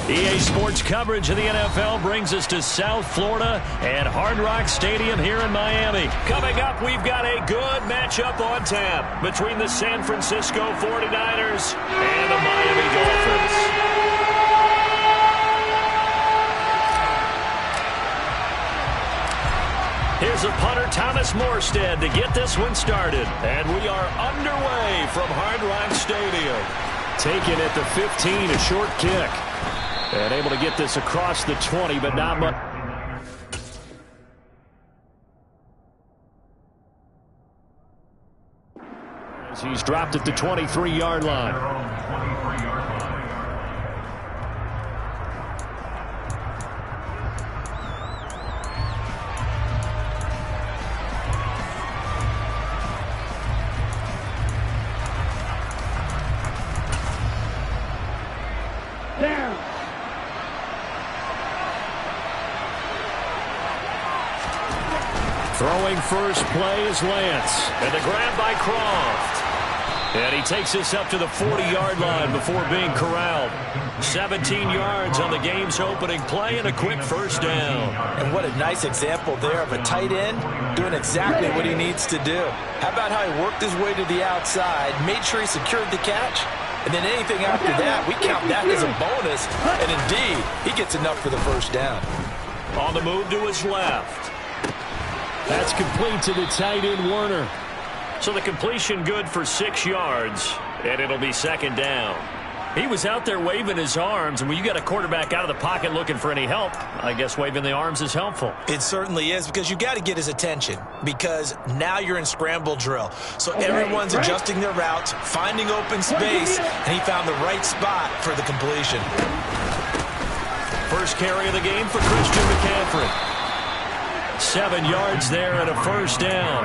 EA Sports coverage of the NFL brings us to South Florida and Hard Rock Stadium here in Miami. Coming up, we've got a good matchup on tap between the San Francisco 49ers and the Miami Dolphins. Here's a punter, Thomas Morstead, to get this one started. And we are underway from Hard Rock Stadium. Taken at the 15, a short kick. And able to get this across the 20, but not much. As he's dropped at the 23-yard line. Throwing first play is Lance. And the grab by Croft. And he takes this up to the 40-yard line before being corralled. 17 yards on the game's opening play and a quick first down. And what a nice example there of a tight end doing exactly what he needs to do. How about how he worked his way to the outside, made sure he secured the catch, and then anything after that, we count that as a bonus. And indeed, he gets enough for the first down. On the move to his left. That's complete to the tight end, Werner. So the completion good for 6 yards, and it'll be second down. He was out there waving his arms, and when you got a quarterback out of the pocket looking for any help, I guess waving the arms is helpful. It certainly is, because you got to get his attention, because now you're in scramble drill. So everyone's adjusting their routes, finding open space, and he found the right spot for the completion. First carry of the game for Christian McCaffrey. 7 yards there and a first down.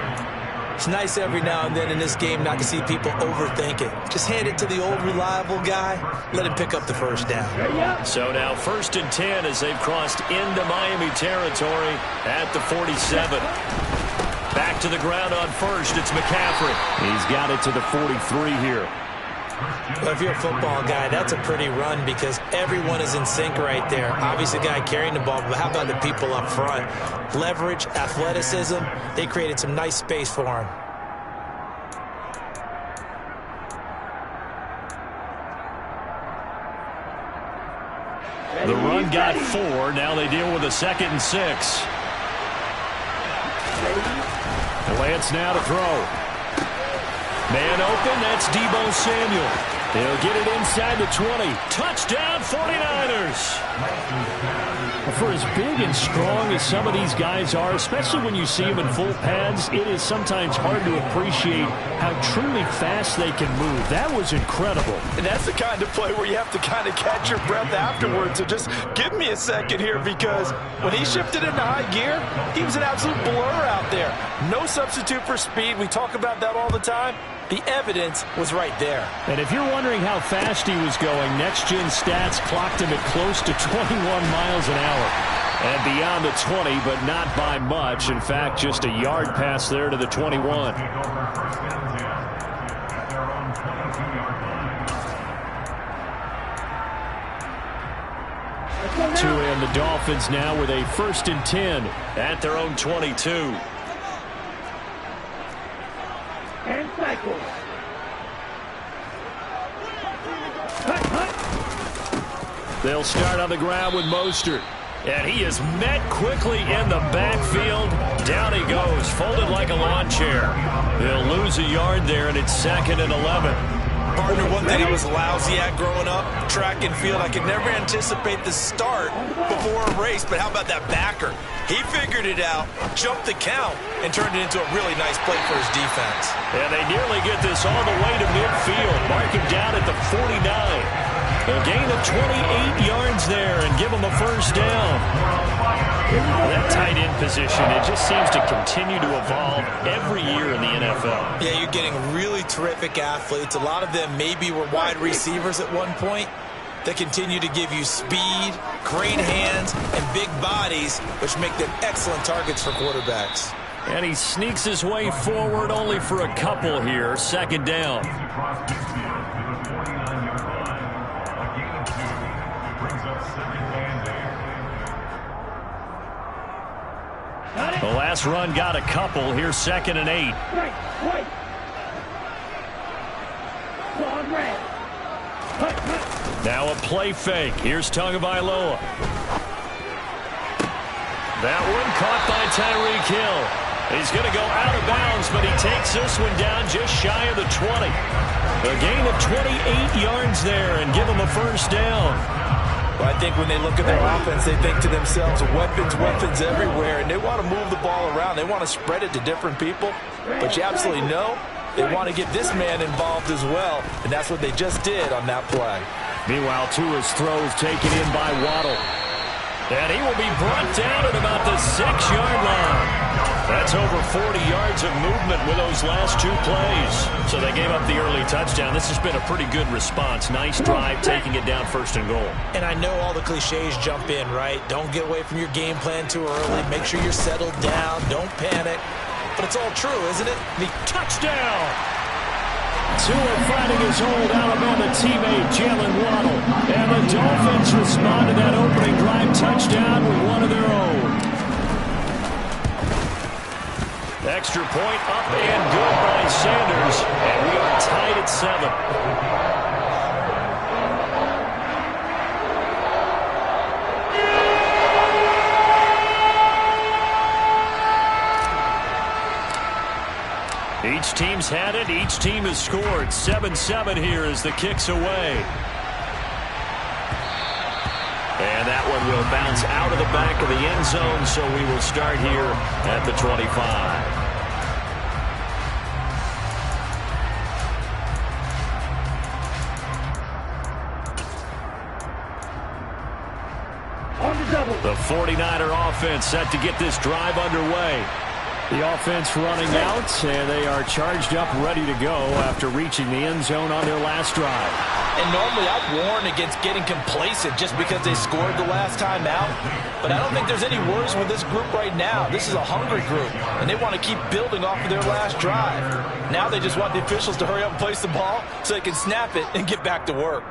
It's nice every now and then in this game not to see people overthink it. Just hand it to the old reliable guy, let him pick up the first down. So now 1st and 10 as they've crossed into Miami territory at the 47. Back to the ground on first, it's McCaffrey. He's got it to the 43 here. Well, if you're a football guy, that's a pretty run because everyone is in sync right there. Obviously, the guy carrying the ball, but how about the people up front? Leverage, athleticism, they created some nice space for him. The run got 4. Now they deal with a 2nd and 6. Lance now to throw. Man open, that's Deebo Samuel. He'll get it inside the 20. Touchdown, 49ers. For as big and strong as some of these guys are, especially when you see them in full pads, it is sometimes hard to appreciate how truly fast they can move. That was incredible. And that's the kind of play where you have to kind of catch your breath afterwards. So just give me a second here, because when he shifted into high gear, he was an absolute blur out there. No substitute for speed. We talk about that all the time. The evidence was right there. And if you're wondering how fast he was going, Next Gen Stats clocked him at close to 21 miles an hour. And beyond the 20, but not by much. In fact, just a yard pass there to the 21. And the Dolphins now with a 1st and 10 at their own 22. And cycle. They'll start on the ground with Mostert. And he is met quickly in the backfield. Down he goes, folded like a lawn chair. They'll lose a yard there, and it's 2nd and 11. Partner, one thing I was lousy at growing up, track and field. I could never anticipate the start before a race, but how about that backer? He figured it out, jumped the count, and turned it into a really nice play for his defense. And they nearly get this all the way to midfield. Mark him down at the 49. A gain of 28 yards there and give him a first down. That tight end position, it just seems to continue to evolve every year in the NFL. Yeah, you're getting really terrific athletes. A lot of them maybe were wide receivers at one point. They continue to give you speed, great hands, and big bodies, which make them excellent targets for quarterbacks. And he sneaks his way forward only for a couple here. 2nd down. The last run got a couple. Here's 2nd and 8. Right. Long red. Now a play fake. Here's Tagovailoa. That one caught by Tyreek Hill. He's going to go out of bounds, but he takes this one down just shy of the 20. A gain of 28 yards there and give him a first down. Well, I think when they look at their offense, they think to themselves, weapons everywhere, and they want to move the ball around. They want to spread it to different people, but you absolutely know they want to get this man involved as well, and that's what they just did on that play. Meanwhile, Tua's throws taken in by Waddle. And he will be brought down at about the 6-yard line. That's over 40 yards of movement with those last 2 plays. So they gave up the early touchdown. This has been a pretty good response. Nice drive, taking it down 1st and goal. And I know all the cliches jump in, right? Don't get away from your game plan too early. Make sure you're settled down. Don't panic. But it's all true, isn't it? The touchdown! Tua finding his old Alabama teammate, Jalen Waddle. And the Dolphins respond to that opening drive touchdown with one of their own. Extra point up and good by Sanders. And we are tied at 7. Each team's had it. Each team has scored. 7-7 here as the kick's away. And that one will bounce out of the back of the end zone, so we will start here at the 25. The 49er offense set to get this drive underway. The offense running out, and they are charged up, ready to go after reaching the end zone on their last drive. And normally I'd warn against getting complacent just because they scored the last time out. But I don't think there's any worries with this group right now. This is a hungry group, and they want to keep building off of their last drive. Now they just want the officials to hurry up and place the ball so they can snap it and get back to work.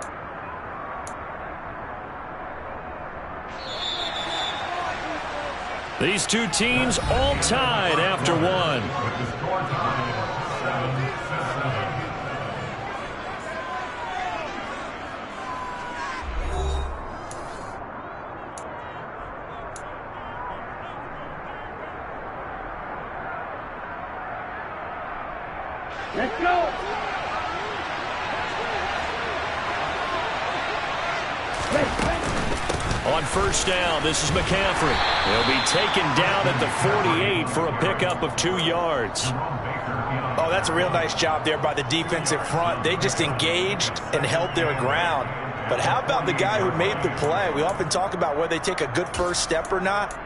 These two teams all tied after one. Let's go. On first down, this is McCaffrey. He'll be taken down at the 48 for a pickup of 2 yards. Oh, that's a real nice job there by the defensive front. They just engaged and held their ground. But how about the guy who made the play? We often talk about whether they take a good first step or not.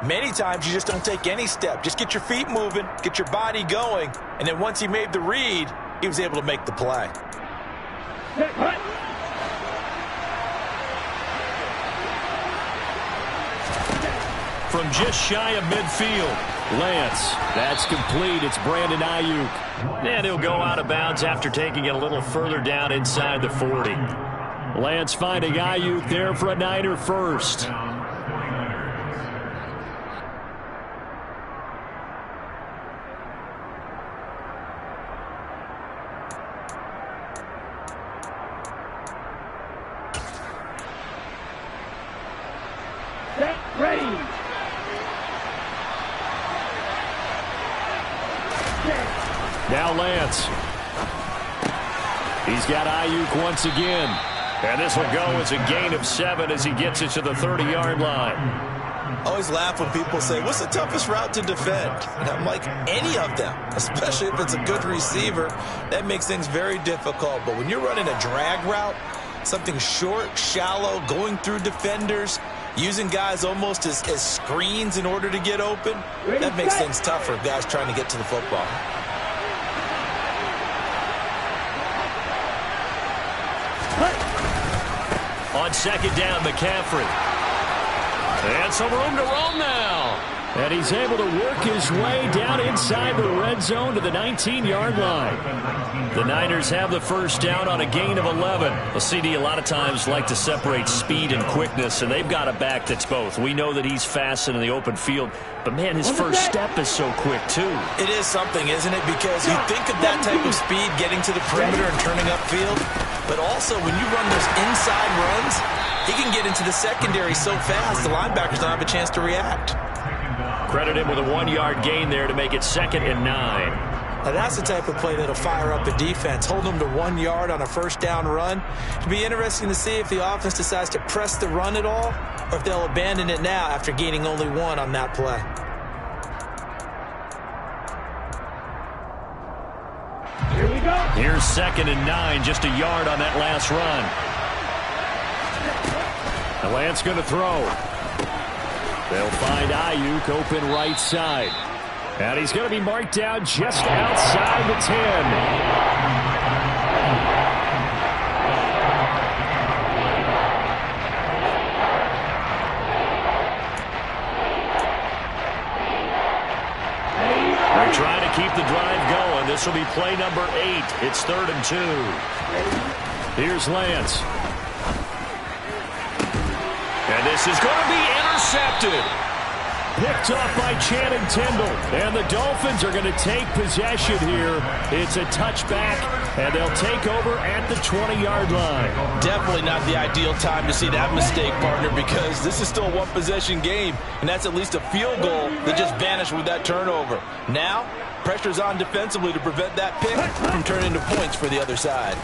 Many times you just don't take any step. Just get your feet moving, get your body going, and then once he made the read, he was able to make the play. From just shy of midfield, Lance. That's complete. It's Brandon Ayuk. And he'll go out of bounds after taking it a little further down inside the 40. Lance finding Ayuk there for a Niner first. Now Lance. He's got Ayuk once again. And this will go as a gain of 7 as he gets it to the 30-yard line. I always laugh when people say, what's the toughest route to defend? And I'm like, any of them, especially if it's a good receiver. That makes things very difficult. But when you're running a drag route, something short, shallow, going through defenders, using guys almost as screens in order to get open, that makes things tough for guys trying to get to the football. On second down, McCaffrey. And some room to roam now. And he's able to work his way down inside the red zone to the 19-yard line. The Niners have the first down on a gain of 11. Well, CD, a lot of times like to separate speed and quickness, and they've got a back that's both. We know that he's fast in the open field, but, man, his first step is so quick, too. It is something, isn't it? Because you think of that type of speed getting to the perimeter and turning upfield, but also when you run those inside runs, he can get into the secondary so fast the linebackers don't have a chance to react. Credit him with a 1-yard gain there to make it 2nd and 9. Now that's the type of play that'll fire up a defense. Hold them to 1 yard on a first down run. It'll be interesting to see if the offense decides to press the run at all or if they'll abandon it now after gaining only 1 on that play. Here we go. Here's 2nd and 9, just a yard on that last run. The Lance going to throw. They'll find Ayuk open right side. And he's going to be marked down just outside the 10. They're trying to keep the drive going. This will be play number 8. It's 3rd and 2. Here's Lance. And this is going to be intercepted. Picked up by Channing Tindall. And the Dolphins are going to take possession here. It's a touchback, and they'll take over at the 20-yard line. Definitely not the ideal time to see that mistake, partner, because this is still a one-possession game, and that's at least a field goal that just vanished with that turnover. Now, pressure's on defensively to prevent that pick from turning into points for the other side.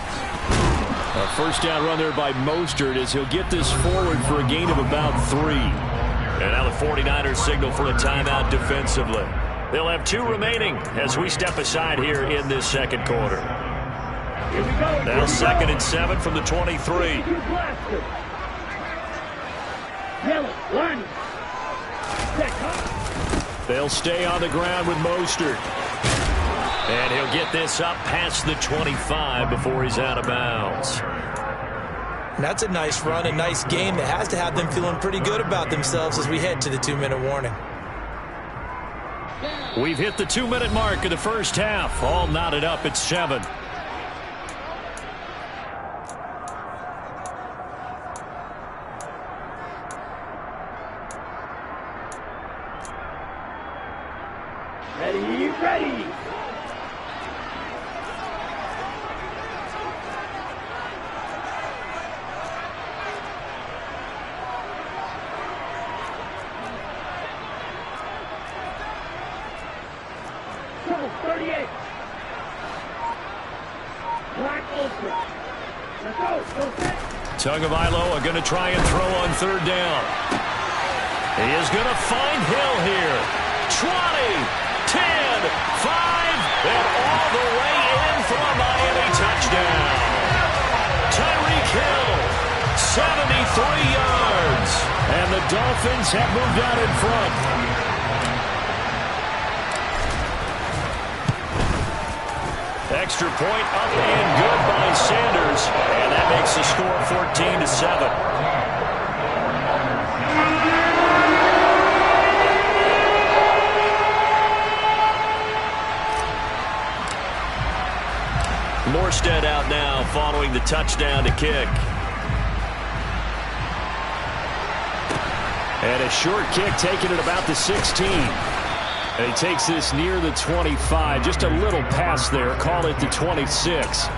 A first down run there by Mostert as he'll get this forward for a gain of about 3. And now the 49ers signal for a timeout defensively. They'll have 2 remaining as we step aside here in this second quarter. Here we go. Now 2nd and 7 from the 23. Hill, 1. Set. They'll stay on the ground with Mostert. And he'll get this up past the 25 before he's out of bounds. And that's a nice run, a nice game that has to have them feeling pretty good about themselves as we head to the 2-minute warning. We've hit the 2-minute mark of the first half. All knotted up at 7. Ready, ready. Trouble 38. Black Ultra. Let's go. Go set. Tagovailoa going to try and throw on 3rd down. He is going to find Hill here. 20, 10, 5, and all the way in for a Miami touchdown. Tyreek Hill, 73 yards. And the Dolphins have moved out in front. Extra point up and good by Sanders. And that makes the score 14-7. Morstead out now following the touchdown to kick. And a short kick taken at about the 16. And he takes this near the 25. Just a little pass there. Call it the 26.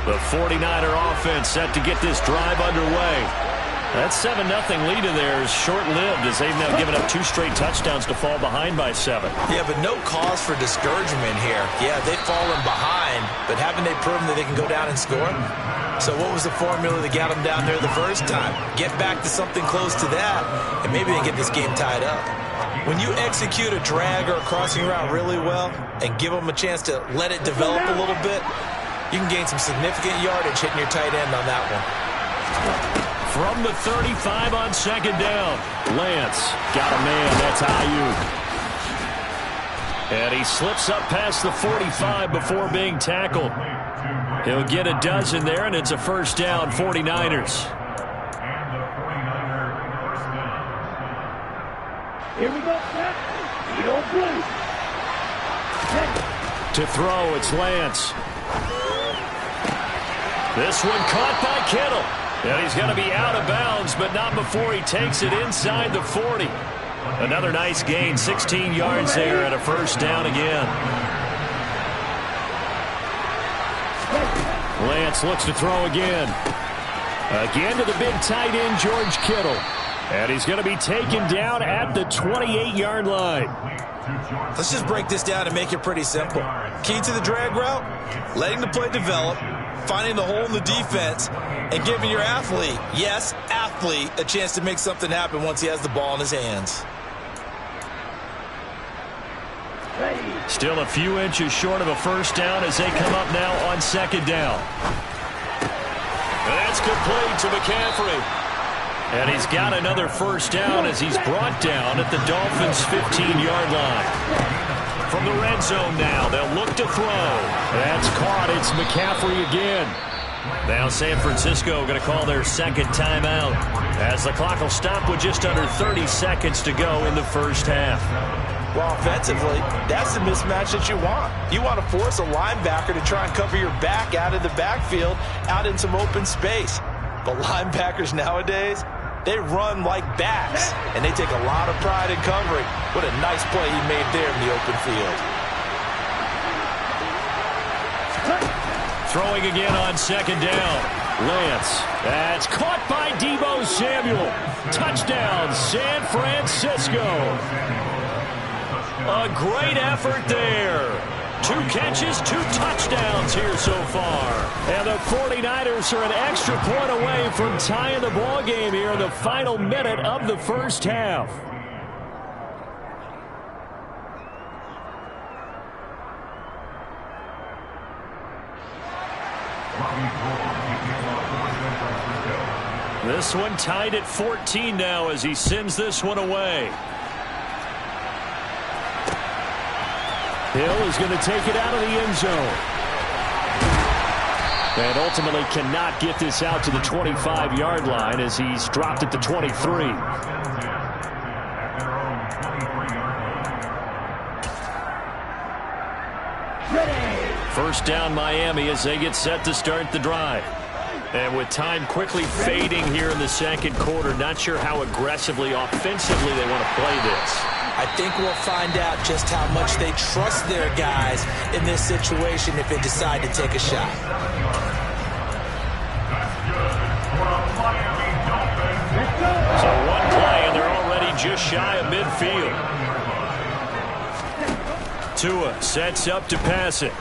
The 49er offense set to get this drive underway. That 7-0 lead of theirs short-lived as they've now given up 2 straight touchdowns to fall behind by 7. Yeah, but no cause for discouragement here. Yeah, they've fallen behind, but haven't they proven that they can go down and score? So what was the formula that got them down there the first time? Get back to something close to that, and maybe they get this game tied up. When you execute a drag or a crossing route really well and give them a chance to let it develop a little bit, you can gain some significant yardage hitting your tight end on that one. From the 35 on 2nd down. Lance got a man. That's Ayuk. And he slips up past the 45 before being tackled. He'll get a dozen there, and it's a first down, 49ers. Here we go, Pat. You don't blue. To throw, it's Lance. This one caught by Kittle. And he's going to be out of bounds, but not before he takes it inside the 40. Another nice gain, 16 yards there, and a first down again. Lance looks to throw again. Again to the big tight end, George Kittle. And he's going to be taken down at the 28-yard line. Let's just break this down and make it pretty simple. Key to the drag route, letting the play develop, finding the hole in the defense, and giving your athlete, yes, athlete, a chance to make something happen once he has the ball in his hands. Still a few inches short of a first down as they come up now on second down. And that's complete to McCaffrey. And he's got another first down as he's brought down at the Dolphins' 15-yard line. From the red zone now, they'll look to throw. That's caught. It's McCaffrey again. Now San Francisco going to call their second timeout as the clock will stop with just under 30 seconds to go in the first half. Well, offensively, that's the mismatch that you want. You want to force a linebacker to try and cover your back out of the backfield, out in some open space. But linebackers nowadays, they run like backs, and they take a lot of pride in covering. What a nice play he made there in the open field. Throwing again on second down. Lance. That's caught by Deebo Samuel. Touchdown, San Francisco. A great effort there. 2 catches, 2 touchdowns here so far. And the 49ers are an extra point away from tying the ball game here in the final minute of the first half. This one tied at 14 now as he sends this one away. Hill is going to take it out of the end zone. And ultimately cannot get this out to the 25-yard line as he's dropped at the 23. First down Miami as they get set to start the drive. And with time quickly fading here in the second quarter, not sure how aggressively, offensively they want to play this. I think we'll find out just how much they trust their guys in this situation if they decide to take a shot. So one play, and they're already just shy of midfield. Tua sets up to pass it.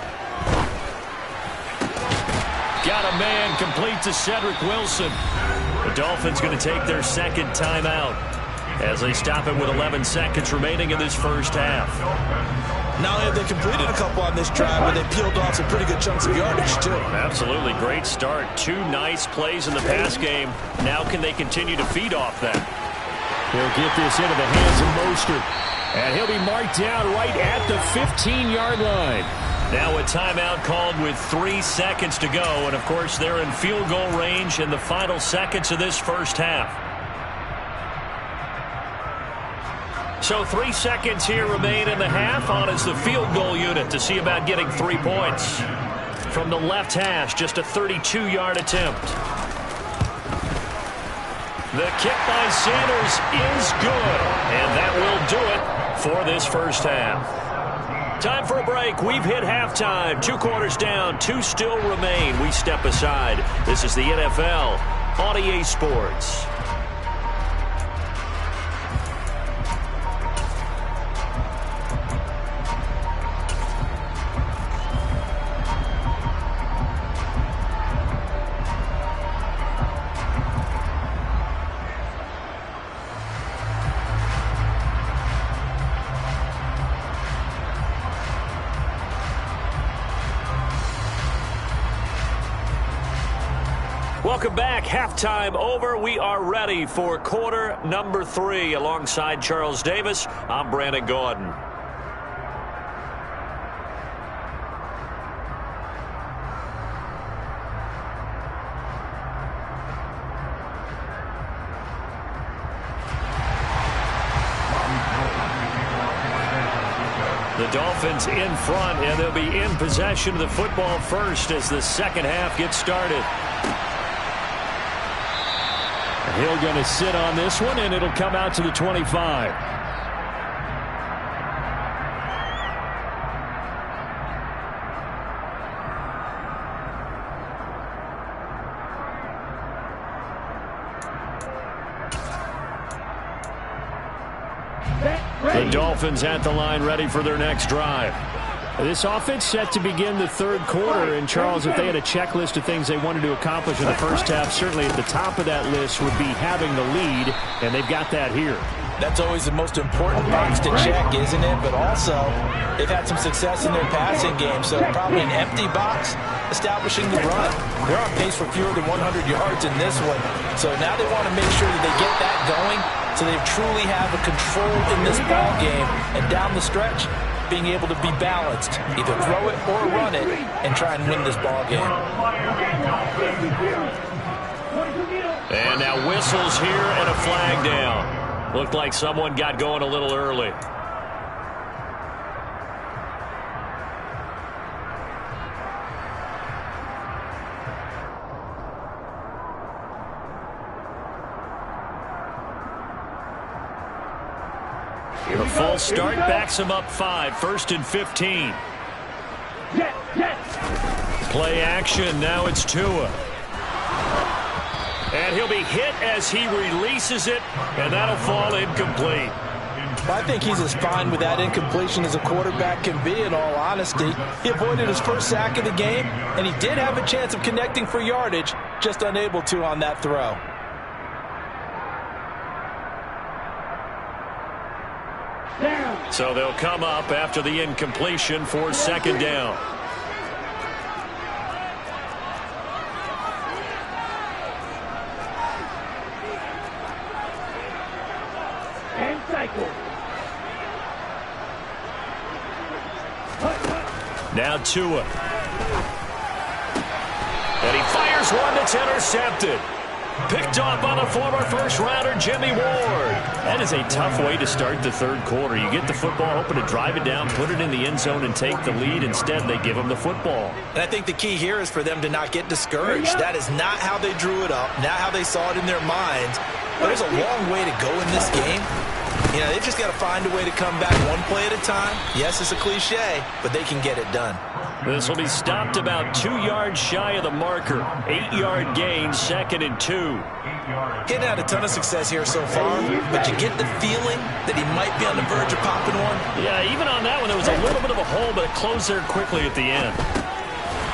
Got a man complete to Cedric Wilson. The Dolphins going to take their second timeout as they stop it with 11 seconds remaining in this first half. Not only have they completed a couple on this drive, but they peeled off some pretty good chunks of yardage, too. Absolutely. Great start. 2 nice plays in the pass game. Now can they continue to feed off that? He'll get this into the hands of Mostert. And he'll be marked down right at the 15-yard line. Now a timeout called with 3 seconds to go. And, of course, they're in field goal range in the final seconds of this first half. So 3 seconds here remain in the half on as the field goal unit to see about getting 3 points. From the left hash, just a 32-yard attempt. The kick by Sanders is good. And that will do it for this first half. Time for a break. We've hit halftime. 2 quarters down. 2 still remain. We step aside. This is the NFL on EA Sports. Welcome back. Halftime over. We are ready for quarter number 3. Alongside Charles Davis, I'm Brandon Gaudin. The Dolphins in front, and they'll be in possession of the football first as the second half gets started. Hill going to sit on this one, and it'll come out to the 25. The Dolphins at the line ready for their next drive. This offense set to begin the third quarter. And, Charles, if they had a checklist of things they wanted to accomplish in the first half, certainly at the top of that list would be having the lead, and they've got that here. That's always the most important box to check, isn't it? But also, they've had some success in their passing game, so probably an empty box establishing the run. They're on pace for fewer than 100 yards in this one, so now they want to make sure that they get that going so they truly have a control in this ball game, and down the stretch, being able to be balanced, either throw it or run it, and try and win this ball game. And now whistles here and a flag down. Looked like someone got going a little early. The false start backs him up 5, 1st and 15. Play action, now it's Tua. And he'll be hit as he releases it, and that'll fall incomplete. I think he's as fine with that incompletion as a quarterback can be, in all honesty. He avoided his first sack of the game, and he did have a chance of connecting for yardage, just unable to on that throw. So they'll come up after the incompletion for second down. And cycle. Now Tua. And he fires one that's intercepted. Picked off by the former first-rounder Jimmy Ward. That is a tough way to start the third quarter. You get the football, hoping to drive it down, put it in the end zone, and take the lead. Instead, they give him the football. And I think the key here is for them to not get discouraged. That is not how they drew it up, not how they saw it in their minds. But there's a long way to go in this game. You know, they've just got to find a way to come back one play at a time. Yes, it's a cliche, but they can get it done. This will be stopped about 2 yards shy of the marker. 8-yard gain, 2nd and 2. Getting had a ton of success here so far, but you get the feeling that he might be on the verge of popping one. Yeah, even on that one, there was a little bit of a hole, but it closed there quickly at the end.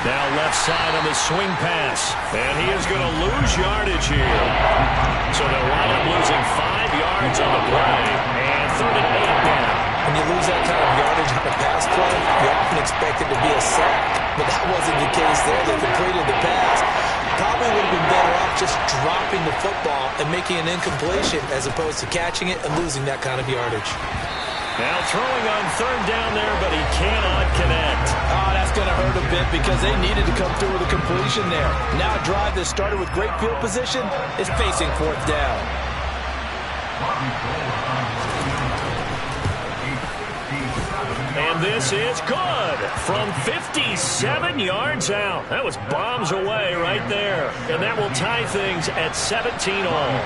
Now left side on the swing pass, and he is going to lose yardage here. So they'll wind up losing 5 yards on the play, and 3rd and 8 now. When you lose that kind of yardage on a pass play, you often expect it to be a sack. But that wasn't the case there. They completed the pass. Probably would have been better off just dropping the football and making an incompletion as opposed to catching it and losing that kind of yardage. Now throwing on 3rd down there, but he cannot connect. Oh, that's going to hurt a bit because they needed to come through with a completion there. Now a drive that started with great field position is facing 4th down. And this is good from 57 yards out. That was bombs away right there. And that will tie things at 17 all.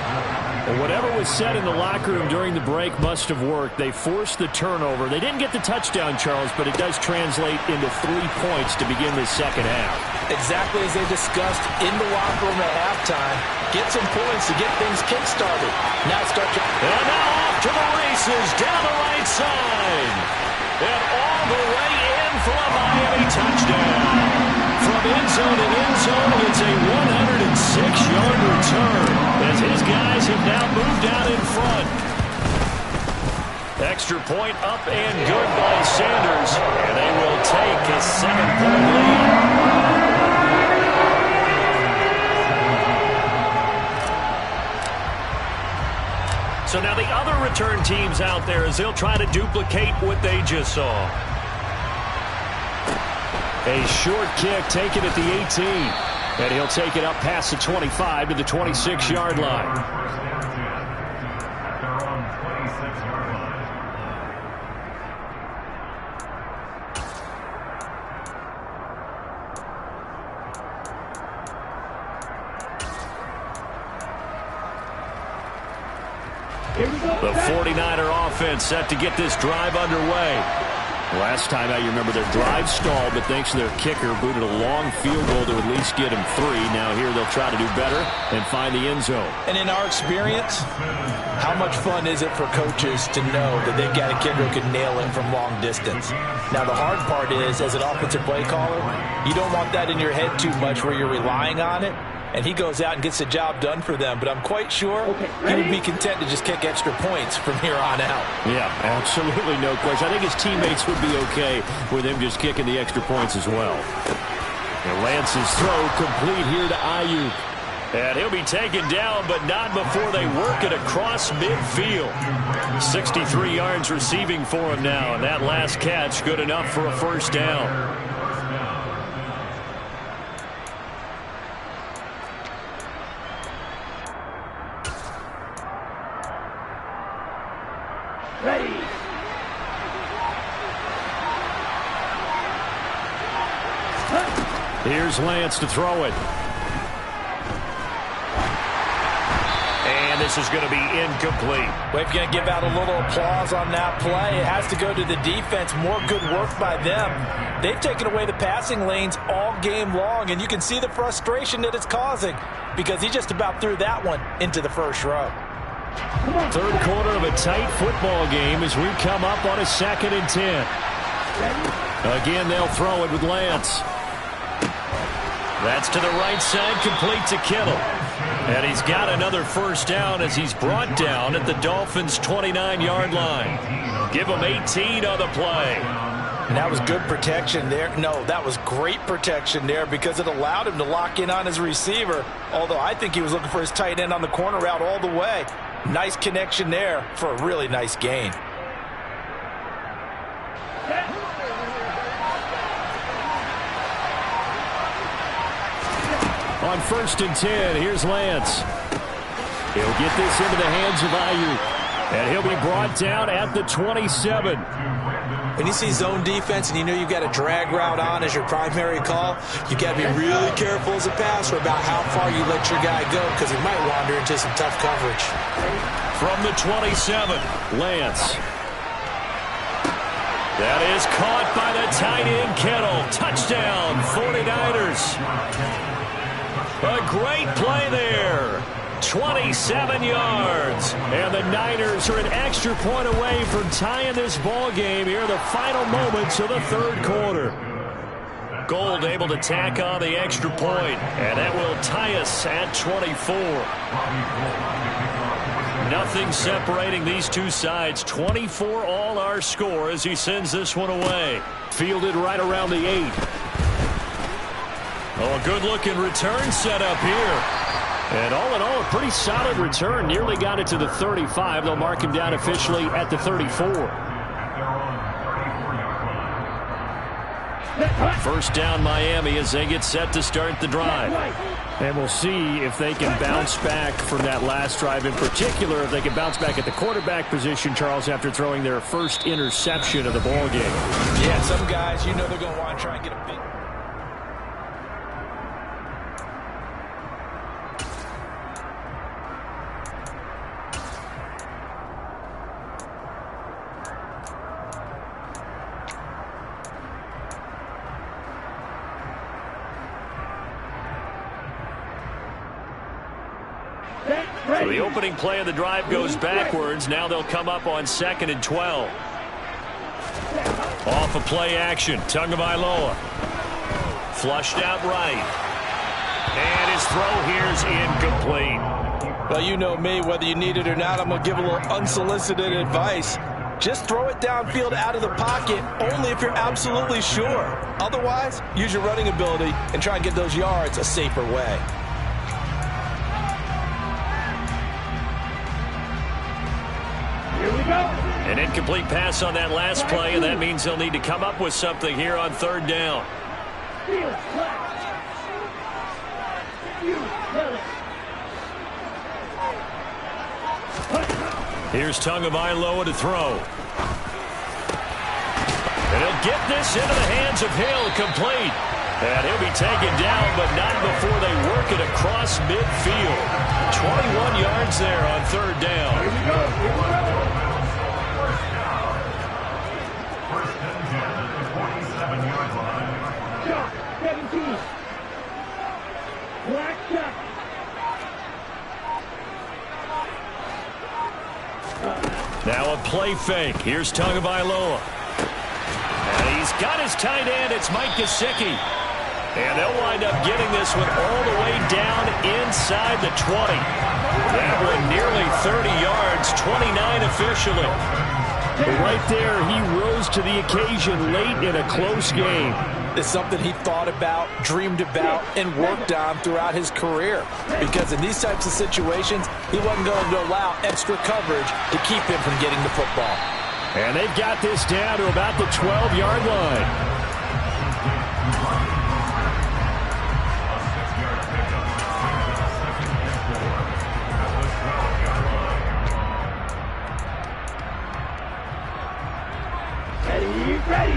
And whatever was said in the locker room during the break must have worked. They forced the turnover. They didn't get the touchdown, Charles, but it does translate into 3 points to begin the second half. Exactly as they discussed in the locker room at halftime. Get some points to get things kick-started. Now start to... And now off to the races down the right side. And all the way in for a Miami touchdown. From end zone to end zone, it's a 106-yard return as his guys have now moved out in front. Extra point up and good by Sanders, and they will take a 7-point lead. So now the other return teams out there as they'll try to duplicate what they just saw. A short kick taken at the 18. And he'll take it up past the 25 to the 26-yard line. The 49er offense set to get this drive underway. Last time out, you remember their drive stalled, but thanks to their kicker, booted a long field goal to at least get him 3. Now here they'll try to do better and find the end zone. And in our experience, how much fun is it for coaches to know that they've got a kicker who can nail it from long distance? Now, the hard part is, as an offensive play caller, you don't want that in your head too much where you're relying on it. And he goes out and gets the job done for them. But I'm quite sure he would be content to just kick extra points from here on out. Yeah, absolutely no question. I think his teammates would be okay with him just kicking the extra points as well. And Lance's throw complete here to Ayuk. And he'll be taken down, but not before they work it across midfield. 63 yards receiving for him now. And that last catch good enough for a first down. Ready. Here's Lance to throw it. And this is going to be incomplete. Well, if you're going to give out a little applause on that play, it has to go to the defense. More good work by them. They've taken away the passing lanes all game long, and you can see the frustration that it's causing because he just about threw that one into the first row. Third quarter of a tight football game as we come up on a 2nd and 10. Again, they'll throw it with Lance. That's to the right side, complete to Kittle. And he's got another first down as he's brought down at the Dolphins' 29-yard line. Give him 18 on the play. And that was good protection there. No, that was great protection there because it allowed him to lock in on his receiver, although I think he was looking for his tight end on the corner route all the way. Nice connection there for a really nice gain. On 1st and 10, here's Lance. He'll get this into the hands of Ayuk. And he'll be brought down at the 27. When you see zone defense and you know you've got a drag route on as your primary call, you've got to be really careful as a passer about how far you let your guy go because he might wander into some tough coverage. From the 27, Lance. That is caught by the tight end, Kittle. Touchdown, 49ers. A great play there. 27 yards. And the Niners are an extra point away from tying this ball game here in the final moments of the third quarter. Gold able to tack on the extra point, and that will tie us at 24. Nothing separating these two sides. 24 all our score as he sends this one away. Fielded right around the 8. Oh, a good-looking return set up here. And all in all, a pretty solid return. Nearly got it to the 35. They'll mark him down officially at the 34. First down Miami as they get set to start the drive. And we'll see if they can bounce back from that last drive. In particular, if they can bounce back at the quarterback position, Charles, after throwing their first interception of the ball game. Yeah, some guys, you know they're going to want to try and get a big... So the opening play of the drive goes backwards. Now they'll come up on 2nd and 12. Off of play action. Tagovailoa. Flushed out right. And his throw here's incomplete. Well, you know me. Whether you need it or not, I'm going to give a little unsolicited advice. Just throw it downfield out of the pocket only if you're absolutely sure. Otherwise, use your running ability and try and get those yards a safer way. An incomplete pass on that last play, and that means they'll need to come up with something here on 3rd down. Here's Tagovailoa to throw. And he'll get this into the hands of Hill, complete. And he'll be taken down, but not before they work it across midfield. 21 yards there on third down. Here we go. First and 10 at the 47-yard line. Shot, 17. Black shot. Now a play fake. Here's Tagovailoa. And he's got his tight end. It's Mike Gesicki. And they'll wind up getting this one all the way down inside the 20. That one nearly 30 yards, 29 officially. But right there, he rose to the occasion late in a close game. It's something he thought about, dreamed about, and worked on throughout his career. Because in these types of situations, he wasn't going to allow extra coverage to keep him from getting the football. And they've got this down to about the 12-yard line. Ready.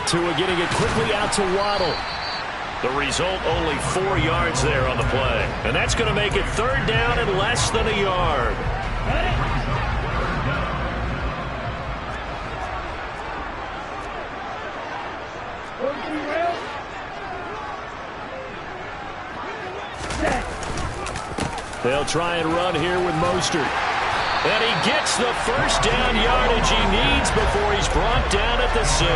Tua getting it quickly out to Waddle. The result, only 4 yards there on the play. And that's going to make it third down and less than a yard. They'll try and run here with Mostert. And he gets the first down yardage he needs before he's brought down at the 6.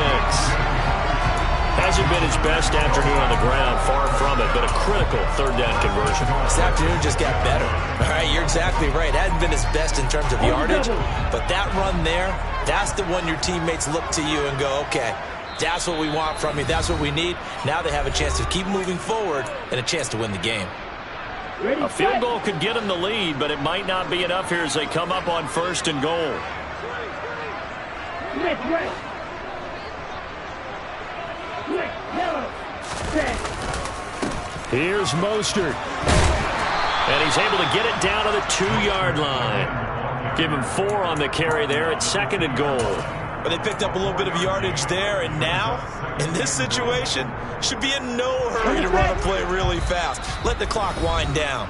Hasn't been his best afternoon on the ground, far from it, but a critical third down conversion. This afternoon just got better. All right, you're exactly right. It hasn't been his best in terms of yardage, but that run there, that's the one your teammates look to you and go, okay, that's what we want from you. That's what we need. Now they have a chance to keep moving forward and a chance to win the game. A field goal could get them the lead, but it might not be enough here as they come up on first and goal. Here's Mostert. And he's able to get it down to the 2-yard line. Give him 4 on the carry there at second and goal. But they picked up a little bit of yardage there, and now, in this situation, should be in no hurry to run a play really fast. Let the clock wind down.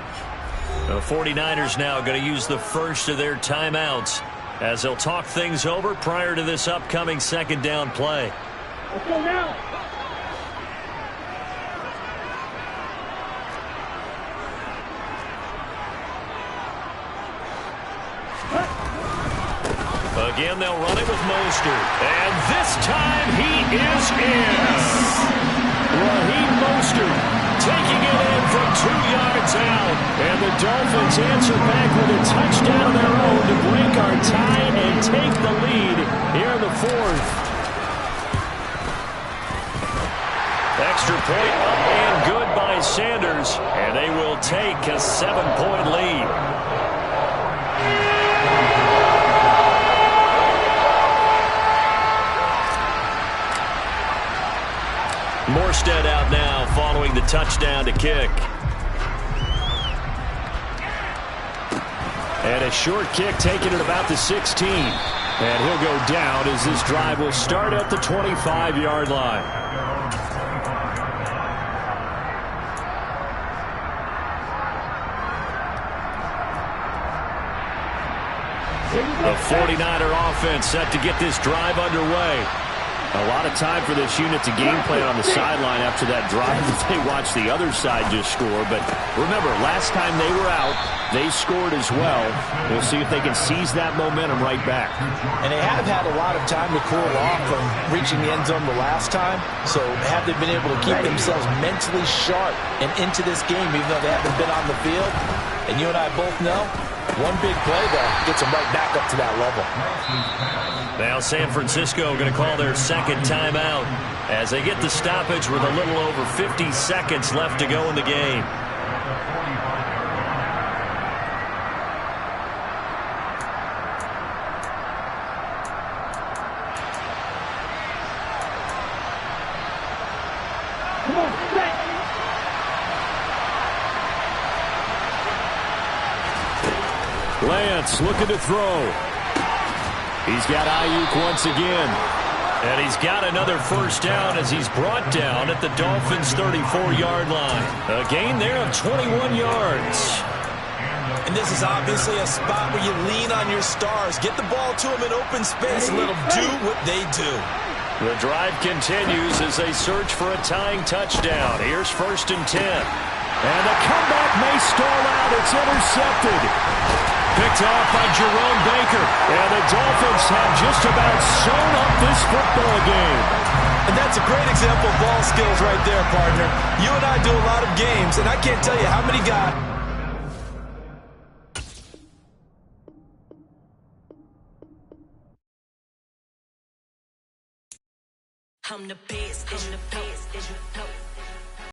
The 49ers now going to use the first of their timeouts as they'll talk things over prior to this upcoming second down play. Let's go now. Again, they'll run it with Mostert. And this time he is in. Raheem Mostert taking it in from 2 yards out. And the Dolphins answer back with a touchdown of their own to break our tie and take the lead here in the 4th. Extra point up and good by Sanders. And they will take a 7-point lead. Morstead out now following the touchdown to kick. And a short kick taken at about the 16. And he'll go down as this drive will start at the 25-yard line. The 49er offense set to get this drive underway. A lot of time for this unit to game plan on the sideline after that drive that they watched the other side just score. But remember, last time they were out, they scored as well. We'll see if they can seize that momentum right back. And they have had a lot of time to cool off from reaching the end zone the last time. So have they been able to keep themselves mentally sharp and into this game, even though they haven't been on the field? And you and I both know, one big play, though, gets them right back up to that level. Now San Francisco going to call their second timeout as they get the stoppage with a little over 50 seconds left to go in the game. Lance looking to throw. He's got Ayuk once again. And he's got another first down as he's brought down at the Dolphins' 34-yard line. A gain there of 21 yards. And this is obviously a spot where you lean on your stars. Get the ball to them in open space and let them do what they do. The drive continues as they search for a tying touchdown. Here's 1st and 10. And the comeback may stall out. It's intercepted. Picked off by Jerome Baker. And the Dolphins have just about sewn up this football game. And that's a great example of ball skills right there, partner. You and I do a lot of games, and I can't tell you how many guys. I'm the best, I'm the best,